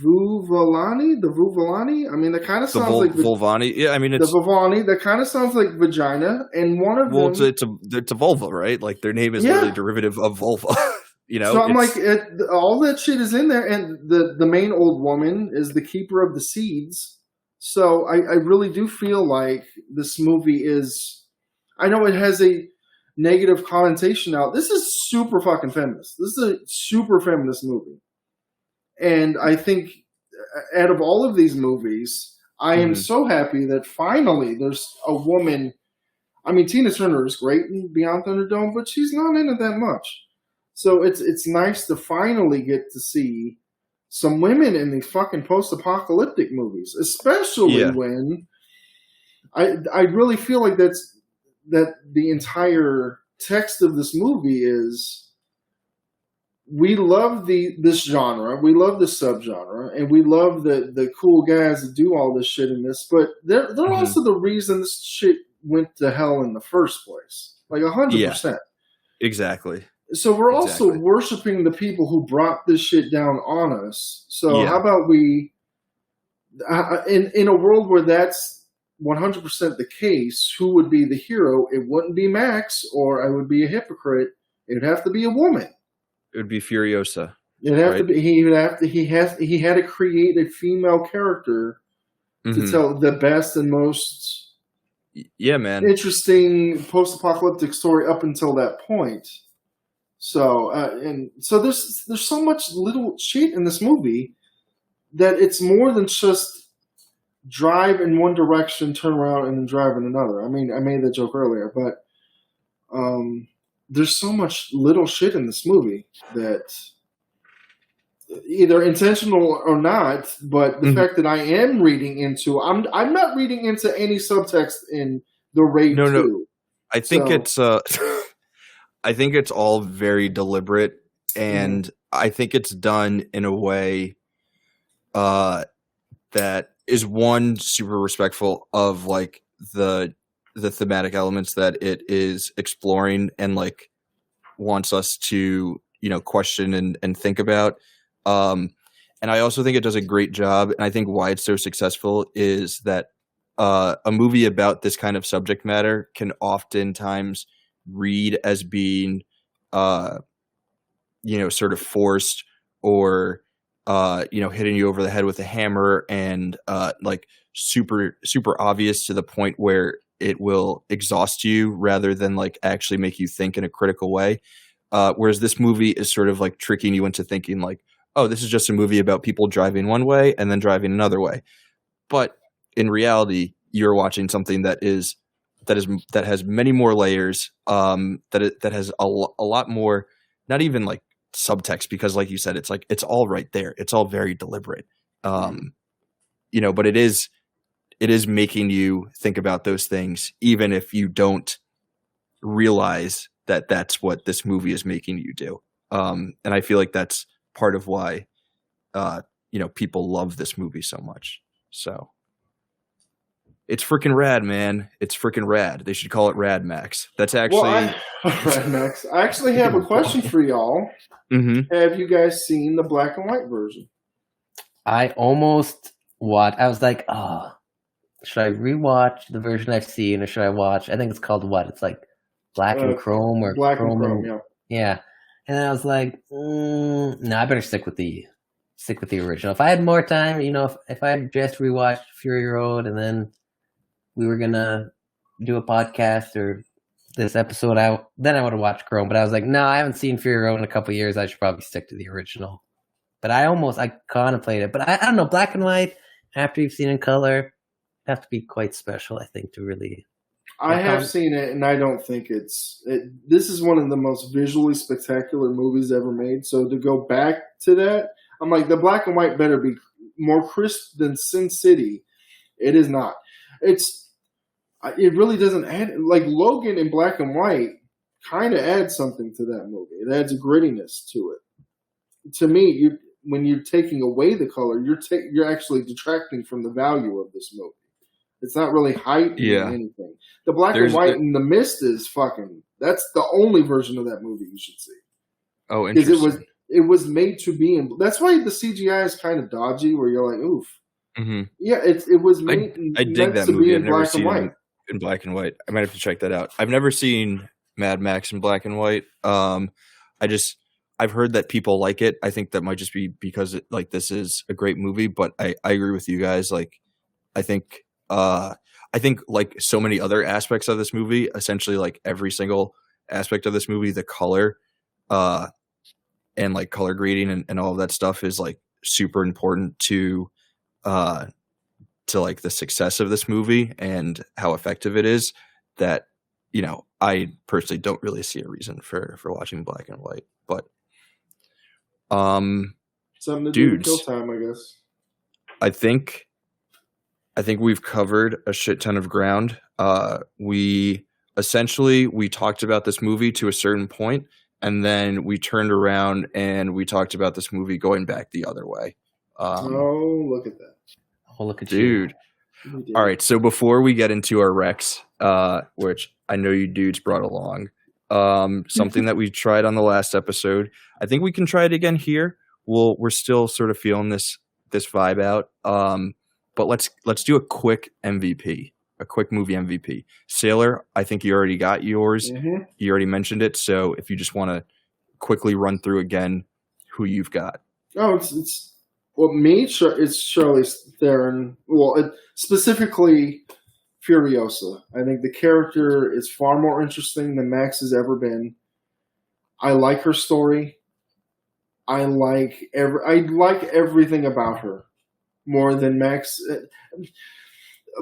Speaker 3: Vulvani. I mean, that kind of sounds like
Speaker 1: Vulvani. Yeah, I mean,
Speaker 3: it's the Vulvani. That kind of sounds like vagina. And one of them,
Speaker 1: it's a vulva, right? Like their name is literally a derivative of vulva. You know,
Speaker 3: so I'm like, all that shit is in there, and the main old woman is the keeper of the seeds. So I really do feel like this movie is. I know it has a negative connotation now. This is super fucking feminist. This is a super feminist movie. And I think out of all of these movies, I am so happy that finally there's a woman. I mean, Tina Turner is great in Beyond Thunderdome, but she's not in it that much. So it's nice to finally get to see some women in these fucking post-apocalyptic movies, especially when I really feel like that the entire text of this movie is. We love this genre, we love the subgenre, and we love the cool guys that do all this shit in this. But they're also the reason this shit went to hell in the first place, like 100%.
Speaker 1: Exactly.
Speaker 3: So we're also worshiping the people who brought this shit down on us. So how about we, in a world where that's 100% the case, who would be the hero? It wouldn't be Max, or I would be a hypocrite. It would have to be a woman.
Speaker 1: It would be Furiosa.
Speaker 3: It'd have to be. He had to create a female character to tell the best and most interesting post-apocalyptic story up until that point. So there's so much little shit in this movie that it's more than just drive in one direction, turn around, and then drive in another. I mean, I made that joke earlier, but there's so much little shit in this movie that either intentional or not, but the fact that I am reading into, I'm not reading into any subtext in the Raid 2. No.
Speaker 1: I think it's I think it's all very deliberate, and I think it's done in a way that is one super respectful of like the thematic elements that it is exploring and like wants us to, you know, question and think about. And I also think it does a great job. And I think why it's so successful is that a movie about this kind of subject matter can oftentimes read as being, you know, sort of forced or, you know, hitting you over the head with a hammer and like super obvious to the point where it will exhaust you rather than like actually make you think in a critical way. Whereas this movie is sort of like tricking you into thinking like, oh, this is just a movie about people driving one way and then driving another way. But in reality, you're watching something that has many more layers, that has a lot more, not even like subtext, because like you said, it's like, it's all right there. It's all very deliberate. You know, but it is making you think about those things, even if you don't realize that that's what this movie is making you do. And I feel like that's part of why, you know, people love this movie so much. So it's freaking rad, man. It's freaking rad. They should call it Rad Max. That's actually
Speaker 3: Rad Max. I actually have a question for y'all. Have you guys seen the black and white version?
Speaker 2: I almost watched. I was like, oh, should I rewatch the version I've seen, or should I watch? I think it's called what? It's like Black and Chrome, or
Speaker 3: Black
Speaker 2: Chrome
Speaker 3: and Chrome.
Speaker 2: Yeah. And then I was like, no, I better stick with the original. If I had more time, you know, if I had just rewatched Fury Road and then we were gonna do a podcast or this episode out, then I would have watched Chrome. But I was like, no, I haven't seen Fury Road in a couple of years. I should probably stick to the original. But I contemplated it. But I don't know, black and white after you've seen in color have to be quite special, I think, to really.
Speaker 3: I have seen it, and I don't think this is one of the most visually spectacular movies ever made. So to go back to that, I'm like, the black and white better be more crisp than Sin City. It is not. It really doesn't add, like Logan in black and white kind of adds something to that movie. It adds a grittiness to it. To me, when you're taking away the color, you're actually detracting from the value of this movie. It's not really heightening anything. The black and white in The Mist is fucking. That's the only version of that movie you should see.
Speaker 1: Oh, interesting.
Speaker 3: Because it was made to be in. That's why the CGI is kind of dodgy. Where you're like, oof. Yeah, it was made.
Speaker 1: I dig that movie. I've never seen it in black and white. I might have to check that out. I've never seen Mad Max in black and white. I've heard that people like it. I think that might just be because this is a great movie. But I agree with you guys. Like, I think like so many other aspects of this movie, essentially like every single aspect of this movie, the color, and like color grading and all of that stuff is like super important to like the success of this movie and how effective it is, that, you know, I personally don't really see a reason for watching black and white, but
Speaker 3: something to do with kill time, I guess.
Speaker 1: I think we've covered a shit ton of ground. We talked about this movie to a certain point, and then we turned around and we talked about this movie going back the other way.
Speaker 3: Oh, look at that.
Speaker 2: Oh, look at
Speaker 1: dude. You. All right, so before we get into our recs, which I know you dudes brought along, something that we tried on the last episode, I think we can try it again here. We're still sort of feeling this vibe out. But let's do a quick MVP. a quick movie MVP. Sailor, I think you already got yours.
Speaker 3: Mm-hmm.
Speaker 1: You already mentioned it. So if you just want to quickly run through again who you've got.
Speaker 3: Oh, it's it's Charlize Theron. Well, specifically Furiosa. I think the character is far more interesting than Max has ever been. I like her story. I like everything about her more than Max.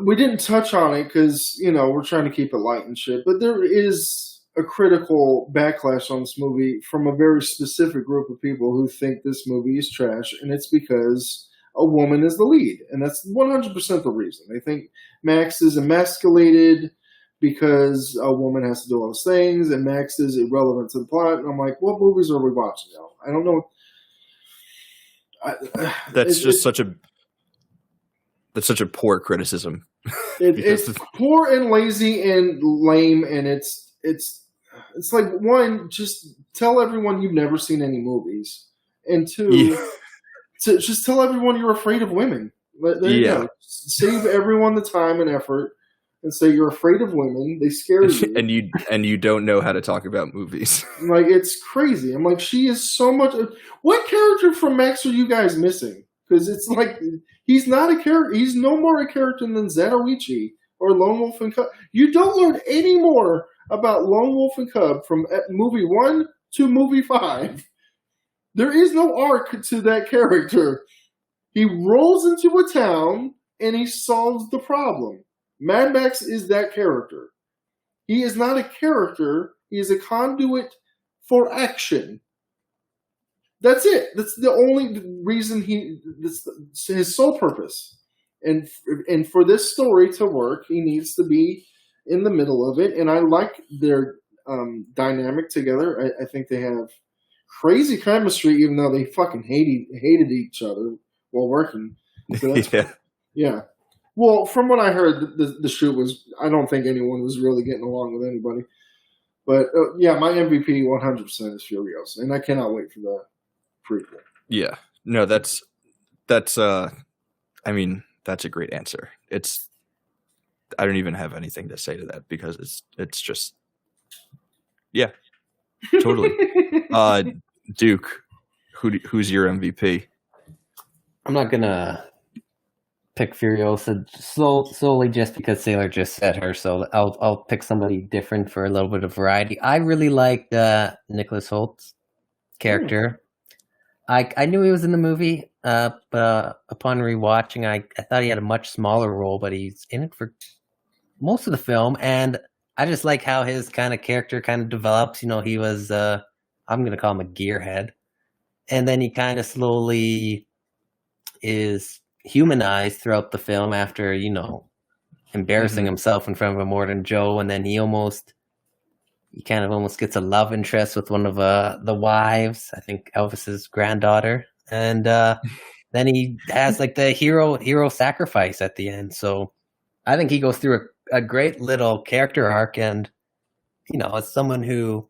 Speaker 3: We didn't touch on it because we're trying to keep it light and shit. But there is a critical backlash on this movie from a very specific group of people who think this movie is trash, and it's because a woman is the lead, and that's 100% the reason. They think Max is emasculated because a woman has to do all those things, and Max is irrelevant to the plot. And I'm like, what movies are we watching now? I don't know.
Speaker 1: That's such a poor criticism.
Speaker 3: It's poor and lazy and lame, and it's like, one, just tell everyone you've never seen any movies, and two, to just tell everyone you're afraid of women. There you go. Save everyone the time and effort, and say you're afraid of women. They scare you,
Speaker 1: and you don't know how to talk about movies.
Speaker 3: Like, it's crazy. I'm like, she is so much. What character from Max are you guys missing? Because it's like, he's not a character. He's no more a character than Zatoichi or Lone Wolf and Cub. You don't learn any more about Lone Wolf and Cub from movie 1 to movie 5. There is no arc to that character. He rolls into a town and he solves the problem. Mad Max is that character. He is not a character. He is a conduit for action. That's it. That's the only reason that's his sole purpose. And for this story to work, he needs to be in the middle of it. And I like their dynamic together. I think they have crazy chemistry, even though they fucking hated each other while working. So yeah. Well, from what I heard, the shoot was, I don't think anyone was really getting along with anybody. But yeah, my MVP 100% is Furiosa, and I cannot wait for the prequel.
Speaker 1: Yeah. No, that's I mean, that's a great answer. I don't even have anything to say to that because it's just, yeah, totally. Duke, who's your MVP?
Speaker 2: I'm not gonna pick Furiosa solely just because Sailor just said her, so I'll pick somebody different for a little bit of variety. I really liked Nicholas Holt's character. I knew he was in the movie, but upon rewatching, I thought he had a much smaller role, but he's in it for most of the film, and I just like how his kind of character kind of develops. He was, I'm going to call him a gearhead, and then he kind of slowly is humanized throughout the film after, embarrassing himself in front of Immortan Joe, and then he kind of almost gets a love interest with one of the wives, I think Elvis's granddaughter, and then he has like the hero sacrifice at the end. So I think he goes through a great little character arc, and as someone who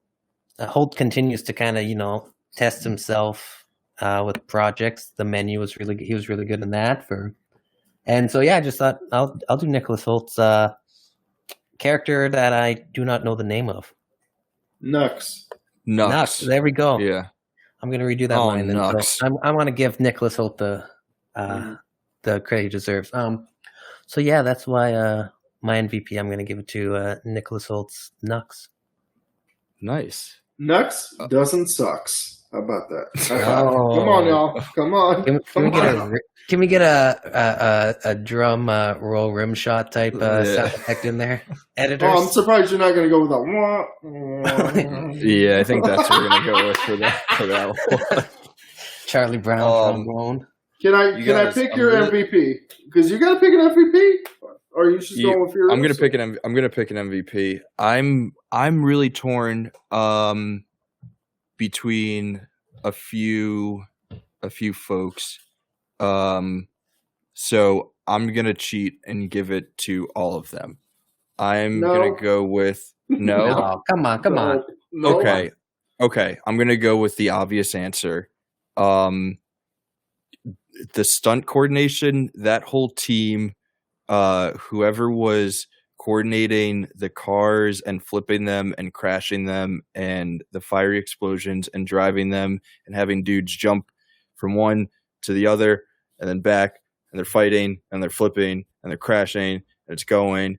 Speaker 2: Holt continues to kind of test himself with projects. The Menu was he was really good in that and so yeah, I just thought I'll do Nicholas Holt's character that I do not know the name of.
Speaker 3: Nux.
Speaker 2: There we go.
Speaker 1: Yeah,
Speaker 2: I'm gonna redo that line. Then. So I want to give Nicholas Holt the credit he deserves. So yeah, that's why my MVP, I'm gonna give it to Nicholas Holt's Nux.
Speaker 1: Nice.
Speaker 3: Nux doesn't sucks. How about that? Come on, y'all. Come on.
Speaker 2: Can we get a drum roll rim shot type sound effect in there? Editors?
Speaker 3: Oh, I'm surprised you're not going to go with that.
Speaker 1: Yeah, I think that's what we're going to go with for that one.
Speaker 2: Charlie Brown trombone.
Speaker 3: Can I pick your MVP? Because you got to pick an MVP, or are you just going with your?
Speaker 1: I'm going to pick an MVP. I'm really torn between a few folks. So I'm going to cheat and give it to all of them. I'm going to go with no.
Speaker 2: Come on.
Speaker 3: No.
Speaker 1: Okay. I'm going to go with the obvious answer. The stunt coordination, that whole team, whoever was coordinating the cars and flipping them and crashing them and the fiery explosions and driving them and having dudes jump from one to the other and then back, and they're fighting and they're flipping and they're crashing and it's going.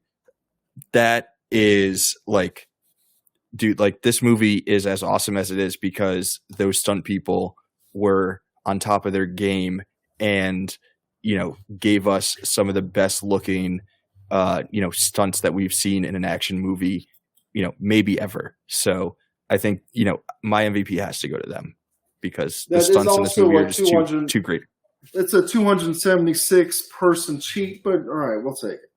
Speaker 1: That is like, dude, like this movie is as awesome as it is because those stunt people were on top of their game and, you know, gave us some of the best looking, you know, stunts that we've seen in an action movie, you know, maybe ever. So I think, you know, my MVP has to go to them because the stunts in this movie are just too great.
Speaker 3: It's a 276 person cheat, but all right, we'll take it.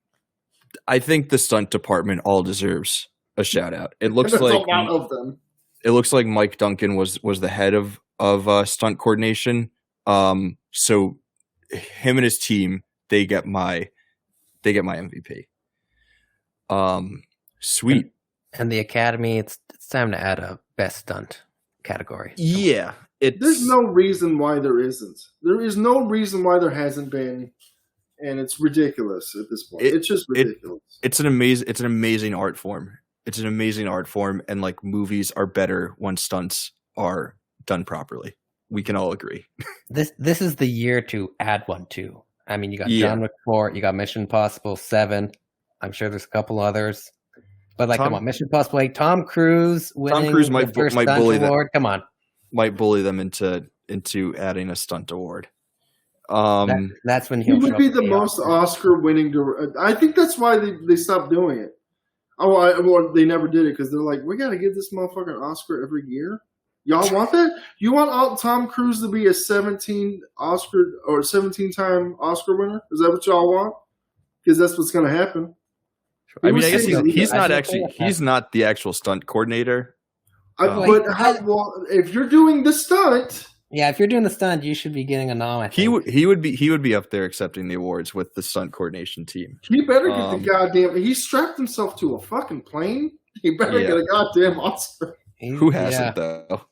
Speaker 1: I think the stunt department all deserves a shout out. It looks like
Speaker 3: a lot of them.
Speaker 1: It looks like Mike Duncan was the head of stunt coordination. So him and his team, they get my MVP. Sweet.
Speaker 2: And the Academy, it's time to add a best stunt category.
Speaker 1: Yeah.
Speaker 3: There's no reason why there isn't. There is no reason why there hasn't been, and it's ridiculous at this point. It's just ridiculous.
Speaker 1: It's an amazing art form. It's an amazing art form, and like movies are better when stunts are done properly. We can all agree.
Speaker 2: This is the year to add one too. I mean, you got John Wick 4, you got Mission Impossible 7. I'm sure there's a couple others, but like, come on, Mission Impossible 8. Tom Cruise winning
Speaker 1: Tom Cruise
Speaker 2: might bully award. Come on,
Speaker 1: might bully them into adding a stunt award.
Speaker 2: That's when
Speaker 3: he would be the most Oscar-winning director. I think that's why they stopped doing it. Well, they never did it because they're like, we got to give this motherfucker an Oscar every year. Y'all want that? You want Tom Cruise to be a 17-time Oscar winner? Is that what y'all want? Because that's what's going to happen.
Speaker 1: I mean, I guess he's not the actual stunt coordinator.
Speaker 3: If you're doing the stunt,
Speaker 2: if you're doing the stunt, you should be getting a nom.
Speaker 1: He would be up there accepting the awards with the stunt coordination team.
Speaker 3: He better get the goddamn. He strapped himself to a fucking plane. He better get a goddamn Oscar.
Speaker 1: Who hasn't though?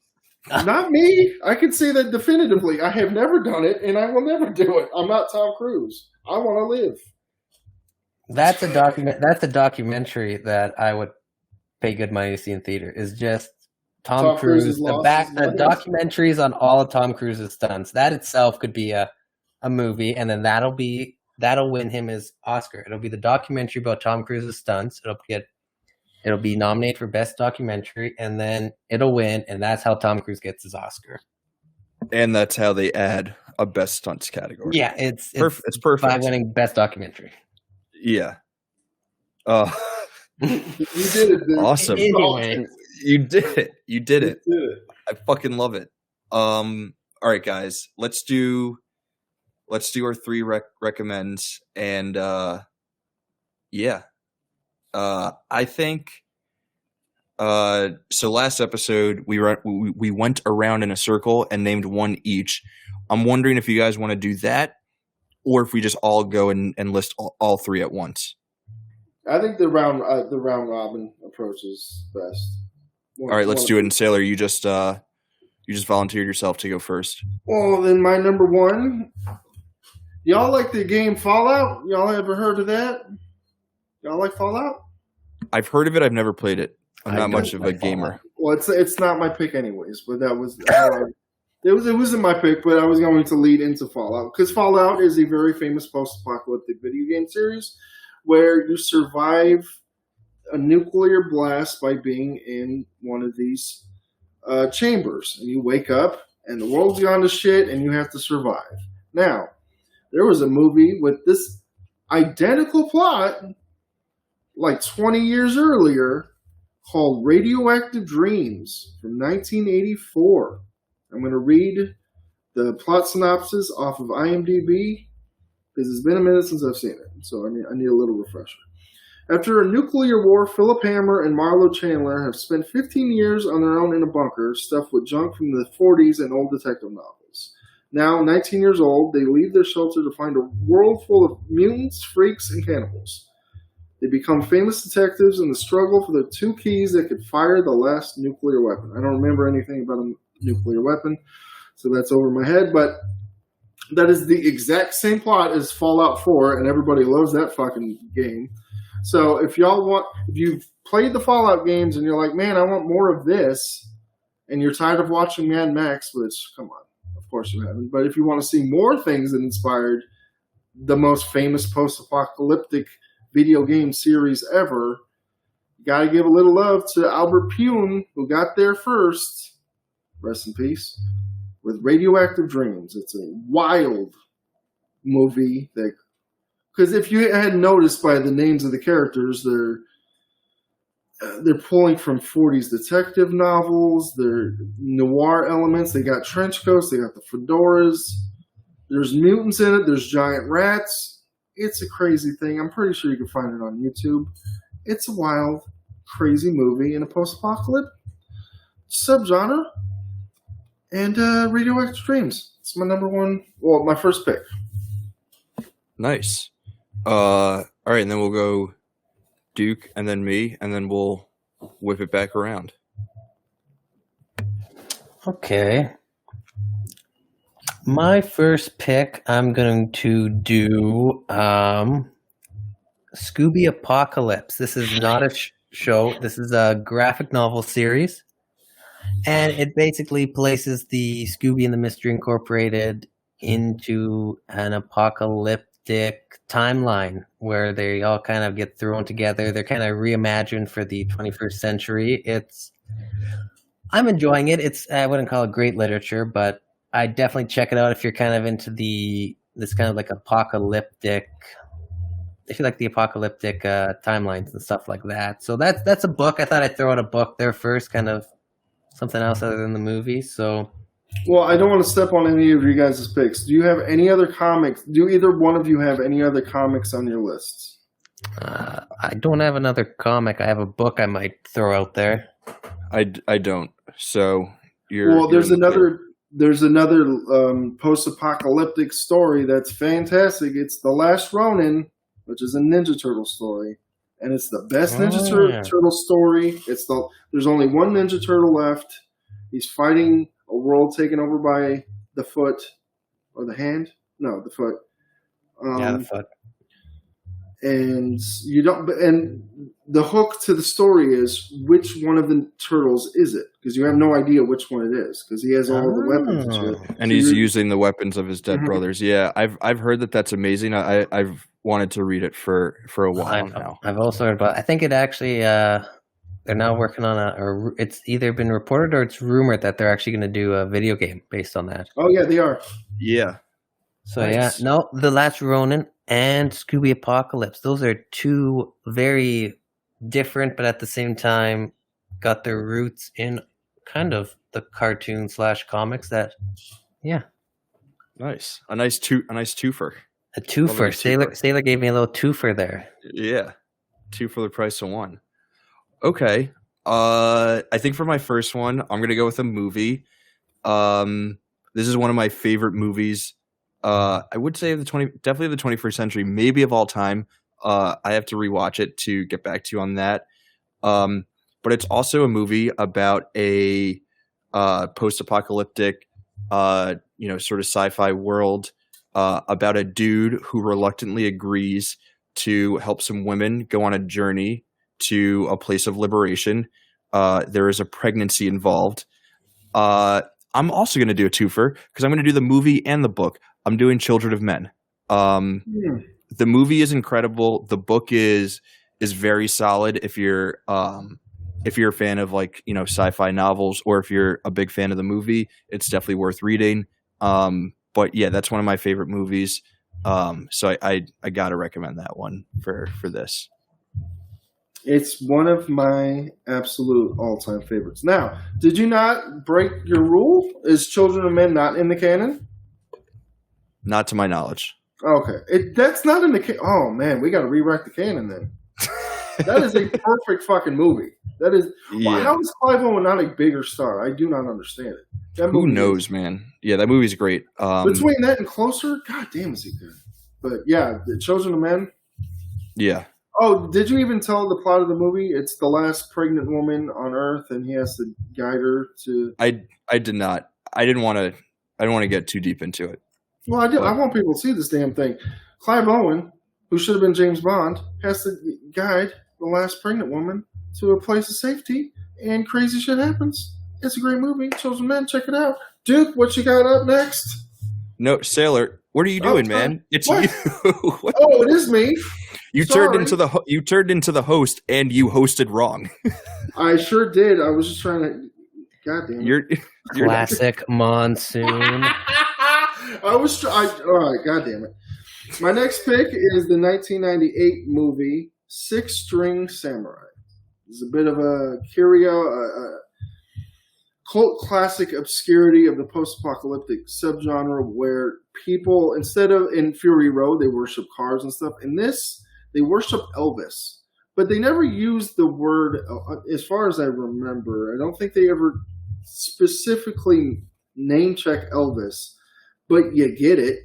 Speaker 3: Not me. I can say that definitively. I have never done it, and I will never do it. I'm not Tom Cruise. I want to live.
Speaker 2: That's a document. That's a documentary that I would pay good money to see in theater. Is just Tom Cruise. The documentaries on all of Tom Cruise's stunts. That itself could be a movie, and then that'll win him his Oscar. It'll be the documentary about Tom Cruise's stunts. It'll be nominated for best documentary, and then it'll win, and that's how Tom Cruise gets his Oscar.
Speaker 1: And that's how they add a best stunts category.
Speaker 2: Yeah, it's
Speaker 1: perfect
Speaker 2: by winning best documentary.
Speaker 1: Yeah.
Speaker 3: You did it, dude.
Speaker 1: Awesome.
Speaker 2: Anyway.
Speaker 1: You did it. I fucking love it. All right, guys, let's do our 3 recommends, and I think so last episode we went around in a circle and named one each. I'm wondering if you guys want to do that or if we just all go and list all 3 at once.
Speaker 3: I think the round robin approach is best.
Speaker 1: All right, let's do it. And Sailor, you just volunteered yourself to go first.
Speaker 3: Well, then my number 1. Y'all like the game Fallout? Y'all ever heard of that? Y'all like Fallout?
Speaker 1: I've heard of it. I've never played it. I'm not much of a gamer.
Speaker 3: Well, it's not my pick anyways, but that was it wasn't my pick, but I was going to lead into Fallout because Fallout is a very famous post-apocalyptic video game series where you survive a nuclear blast by being in one of these chambers, and you wake up and the world's gone to shit, and you have to survive. Now, there was a movie with this identical plot like 20 years earlier called Radioactive Dreams from 1984. I'm going to read the plot synopsis off of IMDb because it's been a minute since I've seen it, so I need a little refresher. After a nuclear war, Philip Hammer and Marlo Chandler have spent 15 years on their own in a bunker stuffed with junk from the 40s and old detective novels. Now, 19 years old, they leave their shelter to find a world full of mutants, freaks, and cannibals. They become famous detectives in the struggle for the 2 keys that could fire the last nuclear weapon. I don't remember anything about a nuclear weapon, so that's over my head, but that is the exact same plot as Fallout 4, and everybody loves that fucking game. So if you've played the Fallout games and you're like, man, I want more of this, and you're tired of watching Mad Max, which, come on, of course you haven't. But if you want to see more things that inspired the most famous post-apocalyptic video game series ever, you got to give a little love to Albert Pune, who got there first. Rest in peace. With Radioactive Dreams. It's a wild movie that, because if you hadn't noticed by the names of the characters, they're pulling from 40s detective novels. They're noir elements. They got trench coats. They got the fedoras. There's mutants in it. There's giant rats. It's a crazy thing. I'm pretty sure you can find it on YouTube. It's a wild, crazy movie in a post-apocalypse subgenre. And Radioactive Dreams. It's my number one. Well, my first pick.
Speaker 1: Nice. All right, and then we'll go Duke, and then me, and then we'll whip it back around.
Speaker 2: Okay. My first pick, I'm going to do Scooby Apocalypse. This is not a show. This is a graphic novel series. And it basically places the Scooby and the Mystery Incorporated into an apocalyptic timeline where they all kind of get thrown together. They're kind of reimagined for the 21st century. I'm enjoying it. I wouldn't call it great literature, but I definitely check it out if you're kind of into this kind of like apocalyptic, if you like the apocalyptic timelines and stuff like that. So that's a book. I thought I'd throw out a book there first, kind of something else other than the movie. So,
Speaker 3: well, I don't want to step on any of you guys' picks. Do you have any other comics? Do either one of you have any other comics on your lists?
Speaker 2: I don't have another comic. I have a book I might throw out there.
Speaker 1: I don't. So
Speaker 3: there's another post-apocalyptic story that's fantastic. It's The Last Ronin, which is a Ninja Turtle story. And it's the best Ninja Turtle story. There's only one Ninja Turtle left. He's fighting a world taken over by the foot or the hand. No, the foot.
Speaker 2: The foot.
Speaker 3: And the hook to the story is which one of the turtles is it? Because you have no idea which one it is because he has all the weapons and shit.
Speaker 1: And he's using the weapons of his dead brothers. Yeah, I've heard that's amazing. I've wanted to read it for a while now.
Speaker 2: I've also heard about. I think it actually. They're now working on it's either been reported or it's rumored that they're actually going to do a video game based on that.
Speaker 3: Oh yeah, they are.
Speaker 1: Yeah.
Speaker 2: So nice. The Last Ronin and Scooby Apocalypse. Those are two very different, but at the same time, got their roots in kind of the cartoon / comics. That, yeah.
Speaker 1: Nice. A nice twofer.
Speaker 2: A twofer. Sailor gave me a little twofer there.
Speaker 1: Yeah. 2 for the price of 1. Okay. I think for my first one, I'm going to go with a movie. This is one of my favorite movies. I would say definitely the 21st century, maybe of all time. I have to rewatch it to get back to you on that. But it's also a movie about a post-apocalyptic, sort of sci-fi world about a dude who reluctantly agrees to help some women go on a journey to a place of liberation. There is a pregnancy involved. I'm also going to do a twofer because I'm going to do the movie and the book. I'm doing Children of Men. The movie is incredible. The book is very solid if you're a fan of sci-fi novels, or if you're a big fan of the movie, it's definitely worth reading. But yeah, that's one of my favorite movies. So I got to recommend that one for this.
Speaker 3: It's one of my absolute all-time favorites. Now, did you not break your rule? Is Children of Men not in the canon?
Speaker 1: Not to my knowledge.
Speaker 3: Okay. That's not in the canon. Oh, man, we got to rewrite the canon then. That is a perfect fucking movie. That is. Yeah. How is Clive Owen not a bigger star? I do not understand it.
Speaker 1: Who knows, man? Yeah, that movie's great.
Speaker 3: Between that and Closer, god damn, is he good. But yeah, the Children of Men.
Speaker 1: Yeah.
Speaker 3: Oh, did you even tell the plot of the movie? It's the last pregnant woman on Earth, and he has to guide her to.
Speaker 1: I did not. I didn't want to get too deep into it.
Speaker 3: Well, I do. I want people to see this damn thing. Clive Owen, who should have been James Bond, has to guide the last pregnant woman to a place of safety, and crazy shit happens. It's a great movie. Chosen Men, check it out. Duke, what you got up next?
Speaker 1: No, Sailor, what are you doing, man? It's
Speaker 3: what?
Speaker 1: you. What?
Speaker 3: Oh, it is me.
Speaker 1: You turned into the host, and you hosted wrong.
Speaker 3: I sure did. I was just trying to. God damn it.
Speaker 2: You're classic monsoon.
Speaker 3: All right, God damn it. My next pick is the 1998 movie Six String Samurai. It's a bit of a curio, a cult classic obscurity of the post-apocalyptic subgenre where people, instead of in Fury Road, they worship cars and stuff. In this, they worship Elvis. But they never used the word, as far as I remember, I don't think they ever specifically name check Elvis, but you get it.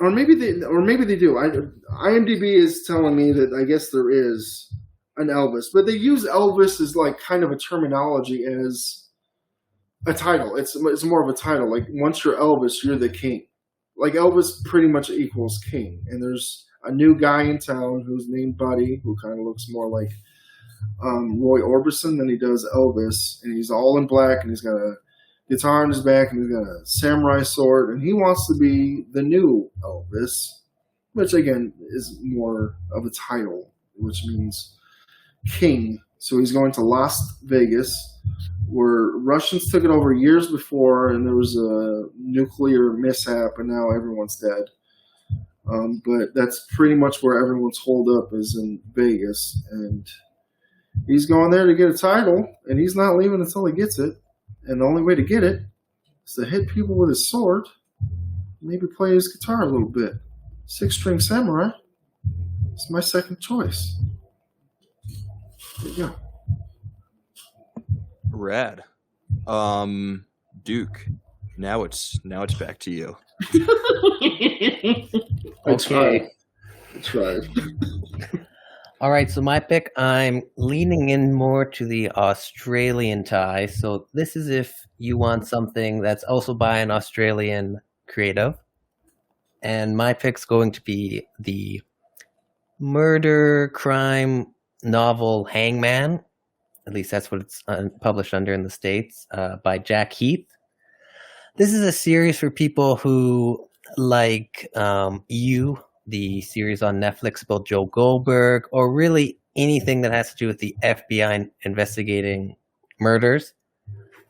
Speaker 3: Or maybe they do. IMDb is telling me that I guess there is an Elvis, but they use Elvis as like kind of a terminology as a title. It's more of a title. Like once you're Elvis, you're the king. Like Elvis pretty much equals king. And there's a new guy in town who's named Buddy, who kind of looks more like Roy Orbison than he does Elvis, and he's all in black, and he's got a guitar on his back, and he's got a samurai sword, and he wants to be the new Elvis, which again is more of a title, which means king. So he's going to Las Vegas, where Russians took it over years before, and there was a nuclear mishap, and now everyone's dead. But that's pretty much where everyone's holed up, is in Vegas, and he's going there to get a title, and he's not leaving until he gets it. And the only way to get it is to hit people with his sword, maybe play his guitar a little bit. Six String Samurai is my second choice. There you go.
Speaker 1: Rad. Duke, now it's back to you.
Speaker 2: Okay.
Speaker 3: I tried.
Speaker 2: All right, so my pick, I'm leaning in more to the Australian tie. So this is if you want something that's also by an Australian creative. And my pick's going to be the murder crime novel Hangman. At least that's what it's published under in the States, by Jack Heath. This is a series for people who like the series on Netflix about Joe Goldberg, or really anything that has to do with the FBI investigating murders.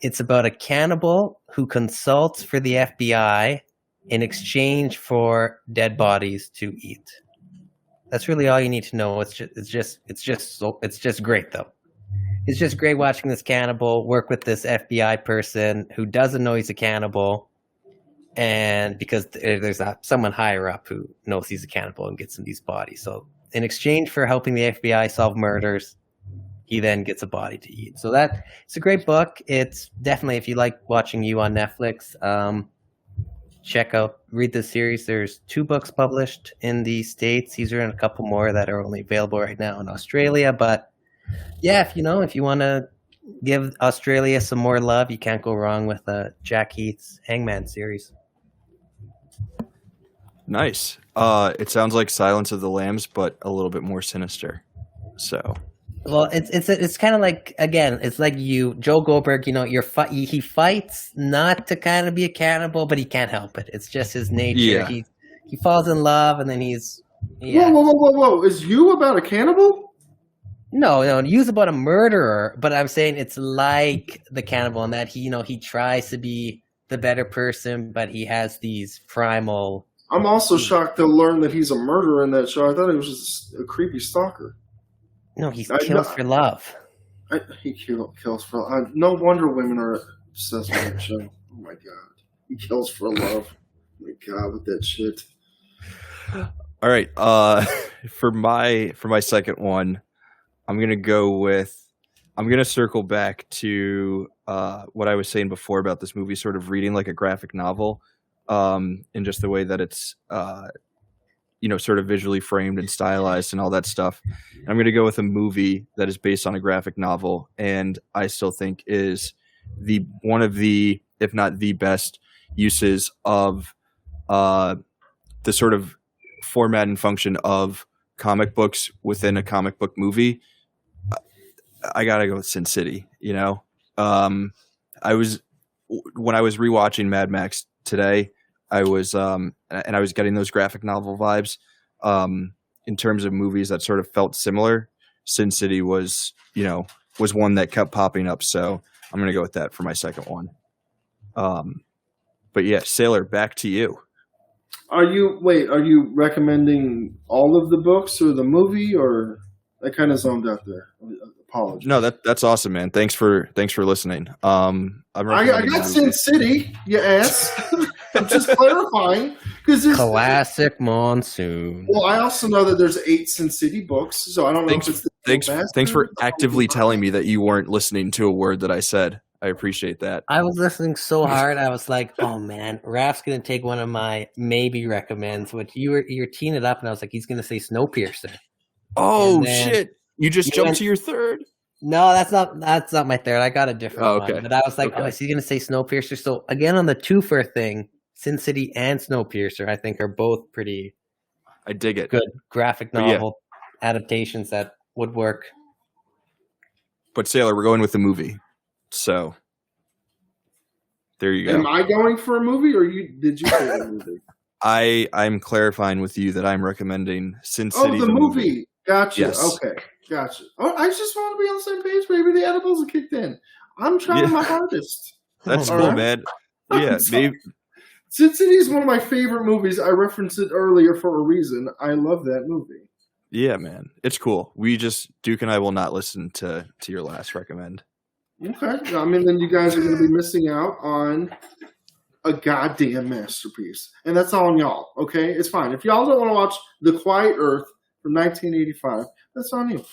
Speaker 2: It's about a cannibal who consults for the FBI in exchange for dead bodies to eat. That's really all you need to know. It's just great though. It's just great watching this cannibal work with this FBI person who doesn't know he's a cannibal. And because there's someone higher up who knows he's a cannibal and gets him these bodies. So in exchange for helping the FBI solve murders, he then gets a body to eat. So it's a great book. It's definitely, if you like watching you on Netflix, read the series. There's 2 books published in the States. These are in a couple more that are only available right now in Australia. But yeah, if you want to give Australia some more love, you can't go wrong with Jack Heath's Hangman series.
Speaker 1: Nice. It sounds like Silence of the Lambs, but a little bit more sinister. So,
Speaker 2: well, it's kind of like, again, it's like Joe Goldberg. He fights not to kind of be a cannibal, but he can't help it. It's just his nature.
Speaker 1: Yeah.
Speaker 2: He falls in love, and then he's. Yeah.
Speaker 3: Whoa! Is you about a cannibal?
Speaker 2: No, You's about a murderer. But I'm saying it's like the cannibal in that he tries to be the better person, but he has these primal.
Speaker 3: I'm also shocked to learn that he's a murderer in that show. I thought he was just a creepy stalker.
Speaker 2: No, he kills for love.
Speaker 3: He kills for love. No wonder women are obsessed with that show. Oh my god. He kills for love. Oh my god, with that shit.
Speaker 1: All right. For my second one, I'm gonna circle back to what I was saying before about this movie sort of reading like a graphic novel. In just the way that it's, sort of visually framed and stylized and all that stuff. And I'm going to go with a movie that is based on a graphic novel, and I still think is one of the, if not the best uses of the sort of format and function of comic books within a comic book movie, I gotta go with Sin City. You know, when I was rewatching Mad Max today, I was getting those graphic novel vibes. In terms of movies that sort of felt similar, Sin City was one that kept popping up. So I'm gonna go with that for my second one. But yeah, Sailor, back to you.
Speaker 3: Are you recommending all of the books or the movie, or I kind of zoned out there? Apologies.
Speaker 1: No, that's awesome, man. Thanks for listening.
Speaker 3: I got Sin City, you ass. I'm just clarifying because there's
Speaker 2: classic Monsoon.
Speaker 3: Well, I also know that there's 8 Sin City books, so I don't know if it's
Speaker 1: thanks for actively telling me that you weren't listening to a word that I said. I appreciate that.
Speaker 2: I was listening so hard. I was like, "Oh man, Raf's gonna take one of my maybe recommends." Which you're teeing it up, and I was like, "He's gonna say Snowpiercer."
Speaker 1: Oh shit! You just jumped to your third.
Speaker 2: No, that's not my third. I got a different one. But I was like, is he gonna say Snowpiercer? So again, on the twofer thing, Sin City and Snowpiercer, I think are both pretty.
Speaker 1: I dig it.
Speaker 2: Good graphic novel adaptations that would work.
Speaker 1: But Sailor, we're going with the movie. So there you go.
Speaker 3: Am I going for a movie, or did you say a movie?
Speaker 1: I'm clarifying with you that I'm recommending Sin City.
Speaker 3: Oh, the movie. Gotcha.
Speaker 1: Yes.
Speaker 3: Okay. Gotcha. Oh, I just want to be on the same page. Maybe the edibles are kicked in. I'm trying my hardest.
Speaker 1: That's cool, man. Yeah, maybe.
Speaker 3: Sin City is one of my favorite movies. I referenced it earlier for a reason. I love that movie.
Speaker 1: Yeah, man. It's cool. Duke and I will not listen to your last recommend.
Speaker 3: Okay. I mean, then you guys are going to be missing out on a goddamn masterpiece. And that's on y'all, okay? It's fine. If y'all don't want to watch The Quiet Earth from 1985, that's on you.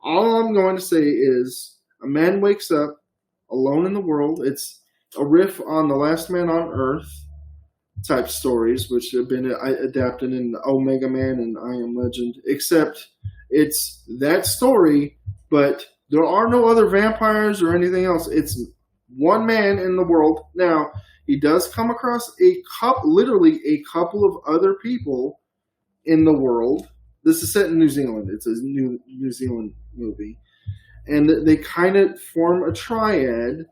Speaker 3: All I'm going to say is a man wakes up alone in the world. It's a riff on The Last Man on Earth type stories, which have been adapted in Omega Man and I Am Legend, except it's that story, but there are no other vampires or anything else. It's one man in the world. Now, he does come across literally a couple of other people in the world. This is set in New Zealand. It's a New Zealand movie. And they kind of form a triad,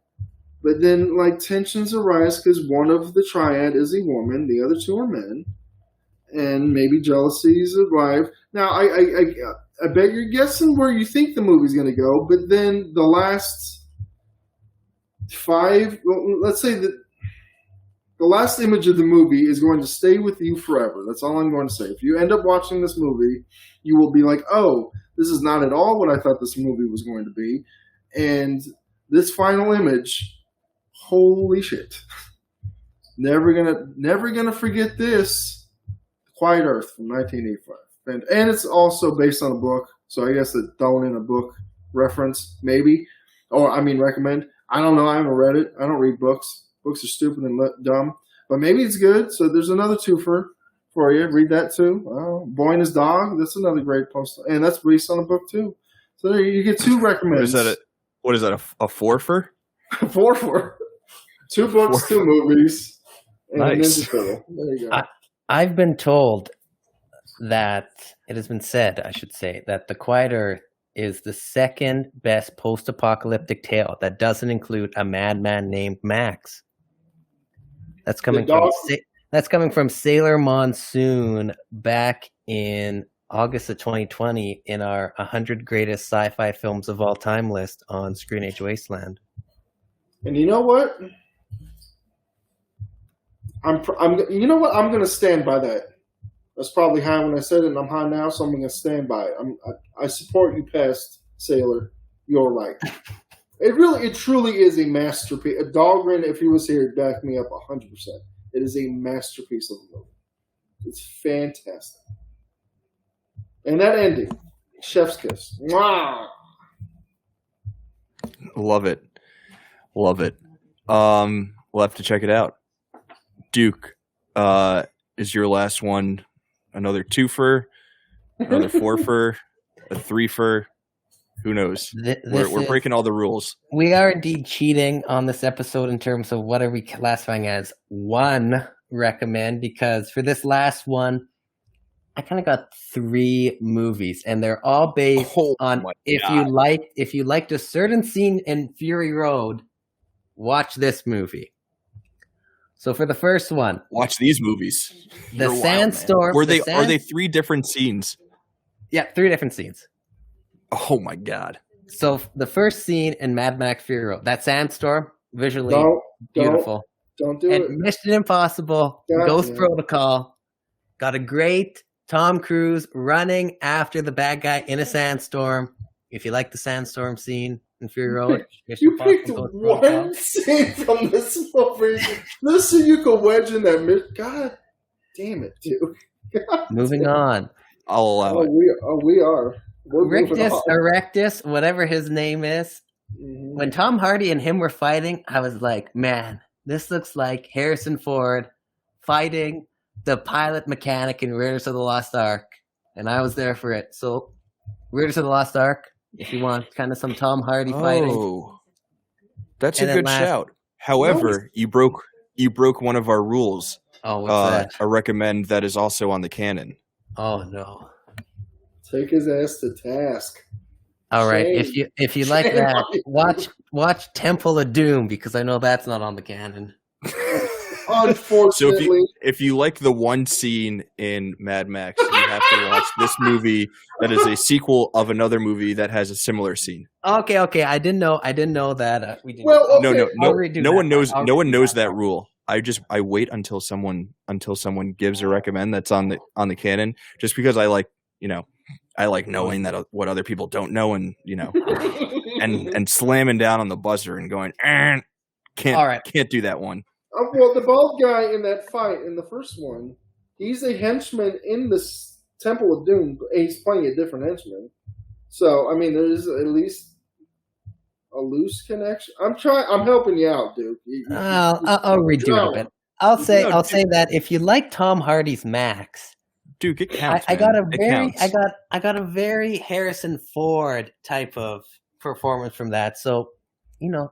Speaker 3: but then like tensions arise because one of the triad is a woman, the other two are men, and maybe jealousy is a wife. Now, I bet you're guessing where you think the movie's going to go, but then the last let's say that the last image of the movie is going to stay with you forever. That's all I'm going to say. If you end up watching this movie, you will be like, oh, this is not at all what I thought this movie was going to be. And this final image, holy shit. Never gonna forget this. Quiet Earth from 1985. And it's also based on a book, so I guess it's thrown in a book reference, maybe. Or, recommend. I don't know. I haven't read it. I don't read books. Books are stupid and dumb. But maybe it's good, so there's another twofer for you. Read that, too. Boy and His Dog. That's another great post. And that's based on a book, too. So there you get 2 recommendations.
Speaker 1: What is that, a fourfer?
Speaker 3: A fourfer. 2 books, 2 movies. And
Speaker 1: nice.
Speaker 3: There you go.
Speaker 2: I've been told that it has been said, I should say, that The Quiet Earth is the second best post-apocalyptic tale that doesn't include a madman named Max. That's coming from Sailor Monsoon back in August of 2020 in our 100 greatest sci-fi films of all time list on Screen Age Wasteland.
Speaker 3: And you know what? I'm going to stand by that. I was probably high when I said it, and I'm high now, so I'm going to stand by it. I support you, past Sailor. You're right. It truly is a masterpiece. Dahlgren, if he was here, would back me up 100%. It is a masterpiece of a movie. It's fantastic. And that ending, chef's kiss. Wow.
Speaker 1: Love it. Love it. We'll have to check it out. Duke, is your last one another twofer, another fourfer, a threefer? Who knows? We're breaking all the rules.
Speaker 2: We are indeed cheating on this episode in terms of what are we classifying as one recommend, because for this last one, I kind of got 3 movies, and they're all based on if you liked a certain scene in Fury Road, watch this movie. So for the first one,
Speaker 1: watch these movies.
Speaker 2: The Sandstorm.
Speaker 1: Are they 3 different scenes?
Speaker 2: Yeah, 3 different scenes.
Speaker 1: Oh my god.
Speaker 2: So the first scene in Mad Max Fury Road, that sandstorm, visually beautiful.
Speaker 3: Don't do
Speaker 2: and
Speaker 3: it.
Speaker 2: Mission Impossible, Ghost Protocol, got a great Tom Cruise running after the bad guy in a sandstorm. If you like the sandstorm scene in Fury Road,
Speaker 3: you picked one scene from this movie just so you could wedge in that. God damn it, dude.
Speaker 2: Moving on.
Speaker 1: I'll allow it.
Speaker 3: We are.
Speaker 2: Rictus Erectus, whatever his name is.
Speaker 3: Mm-hmm.
Speaker 2: When Tom Hardy and him were fighting, I was like, man, this looks like Harrison Ford fighting the pilot mechanic in Raiders of the Lost Ark. And I was there for it. So, Raiders of the Lost Ark, if you want kind of some Tom Hardy fighting.
Speaker 1: Oh, that's a good shout. However, you broke one of our rules.
Speaker 2: Oh, what's that?
Speaker 1: A recommend that is also on the Canon.
Speaker 2: Oh, no.
Speaker 3: Take his ass to task.
Speaker 2: All right, if you like that, watch Temple of Doom, because I know that's not on the Canon.
Speaker 3: Unfortunately.
Speaker 1: So if you like the one scene in Mad Max, you have to watch this movie that is a sequel of another movie that has a similar scene.
Speaker 2: Okay. I didn't know that. We didn't.
Speaker 3: Well,
Speaker 1: okay. No one knows that
Speaker 2: part.
Speaker 1: rule. I wait until someone gives a recommend that's on the Canon, just because I like knowing that what other people don't know, and and slamming down on the buzzer and going can't do that one.
Speaker 3: Well, the bald guy in that fight in the first one, he's a henchman in this Temple of Doom. He's playing a different henchman. So, I mean, there's at least a loose connection. I'm helping you out, Duke.
Speaker 2: I'll redo it a bit. I'll say that if you like Tom Hardy's Max,
Speaker 1: Duke, it counts.
Speaker 2: I got a very Harrison Ford type of performance from that. So,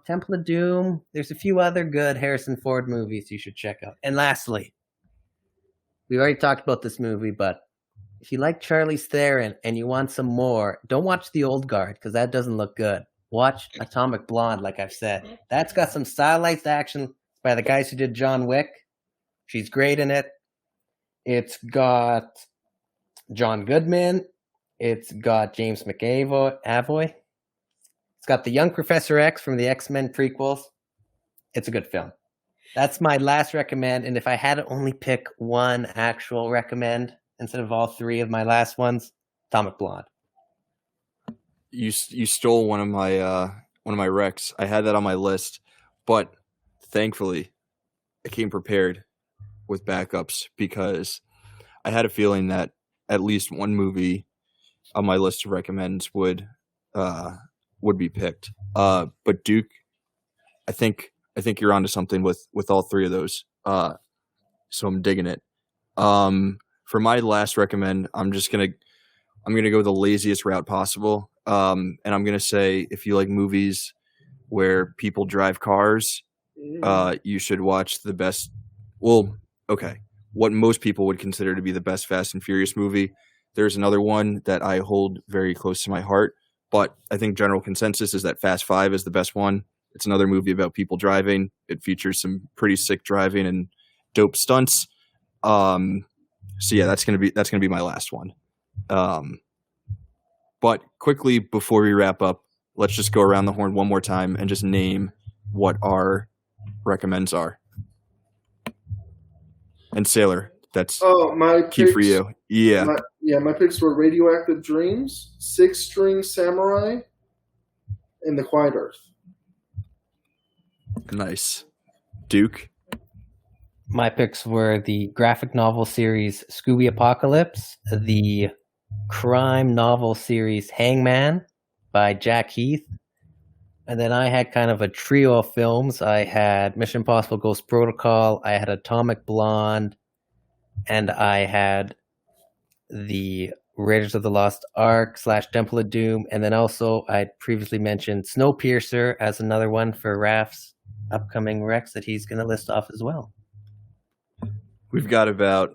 Speaker 2: Temple of Doom, there's a few other good Harrison Ford movies you should check out. And lastly, we already talked about this movie, but if you like Charlize Theron and you want some more, don't watch The Old Guard, because that doesn't look good. Watch Atomic Blonde, like I've said. That's got some stylized action by the guys who did John Wick. She's great in it. It's got John Goodman. It's got James McAvoy. It's got the young Professor X from the X-Men prequels. It's a good film. That's my last recommend. And if I had to only pick one actual recommend instead of all 3 of my last ones, Atomic Blonde.
Speaker 1: You stole one of my recs. I had that on my list, but thankfully, I came prepared with backups, because I had a feeling that at least one movie on my list of recommends would be picked. But Duke, I think you're onto something with all 3 of those. So I'm digging it. For my last recommend, I'm gonna go the laziest route possible. And I'm gonna say, if you like movies where people drive cars, you should watch what most people would consider to be the best Fast and Furious movie. There's another one that I hold very close to my heart, but I think general consensus is that Fast 5 is the best one. It's another movie about people driving. It features some pretty sick driving and dope stunts. So yeah, that's gonna be my last one. But quickly, before we wrap up, let's just go around the horn one more time and just name what our recommends are. And Sailor, that's
Speaker 3: my
Speaker 1: key
Speaker 3: picks,
Speaker 1: for you. Yeah.
Speaker 3: My picks were Radioactive Dreams, 6 String Samurai, and The Quiet Earth.
Speaker 1: Nice. Duke?
Speaker 2: My picks were the graphic novel series Scooby Apocalypse, the crime novel series Hangman by Jack Heath, and then I had kind of a trio of films. I had Mission Impossible Ghost Protocol, I had Atomic Blonde, and I had the Raiders of the Lost Ark / Temple of Doom, and then also I'd previously mentioned Snowpiercer as another one for Raf's upcoming recs that he's going to list off as well.
Speaker 1: we've got about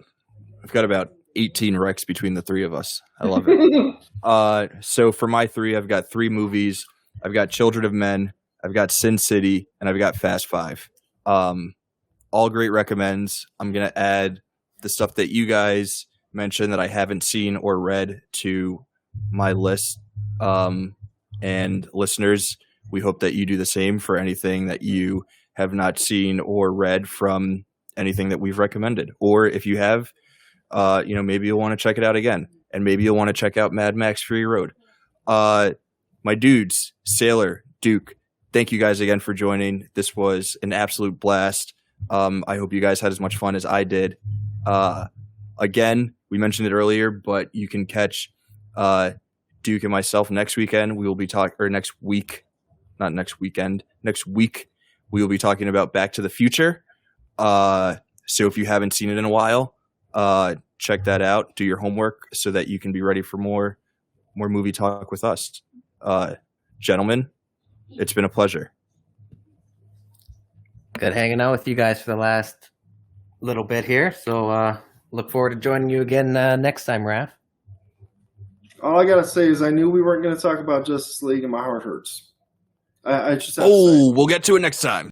Speaker 1: 18 recs between the three of us. I love it. So for my three, I've got three movies. I've got Children of Men, I've got Sin City, and I've got Fast Five. All great recommends. I'm gonna add the stuff that you guys mentioned that I haven't seen or read to my list. And listeners, we hope that you do the same for anything that you have not seen or read from anything that we've recommended. Or if you have, maybe you'll want to check it out again. And maybe you'll want to check out Mad Max Fury Road. My dudes, Sailor, Duke, thank you guys again for joining. This was an absolute blast. I hope you guys had as much fun as I did. Again, we mentioned it earlier, but you can catch Duke and myself next weekend. We will be next week, not next weekend. Next week, we will be talking about Back to the Future. So if you haven't seen it in a while, check that out. Do your homework so that you can be ready for more movie talk with us. Gentlemen, it's been a pleasure.
Speaker 2: Good hanging out with you guys for the last little bit here. So look forward to joining you again next time, Raph.
Speaker 3: All I gotta say is I knew we weren't going to talk about Justice League, and my heart hurts. I just have to say.
Speaker 1: We'll get to it next time.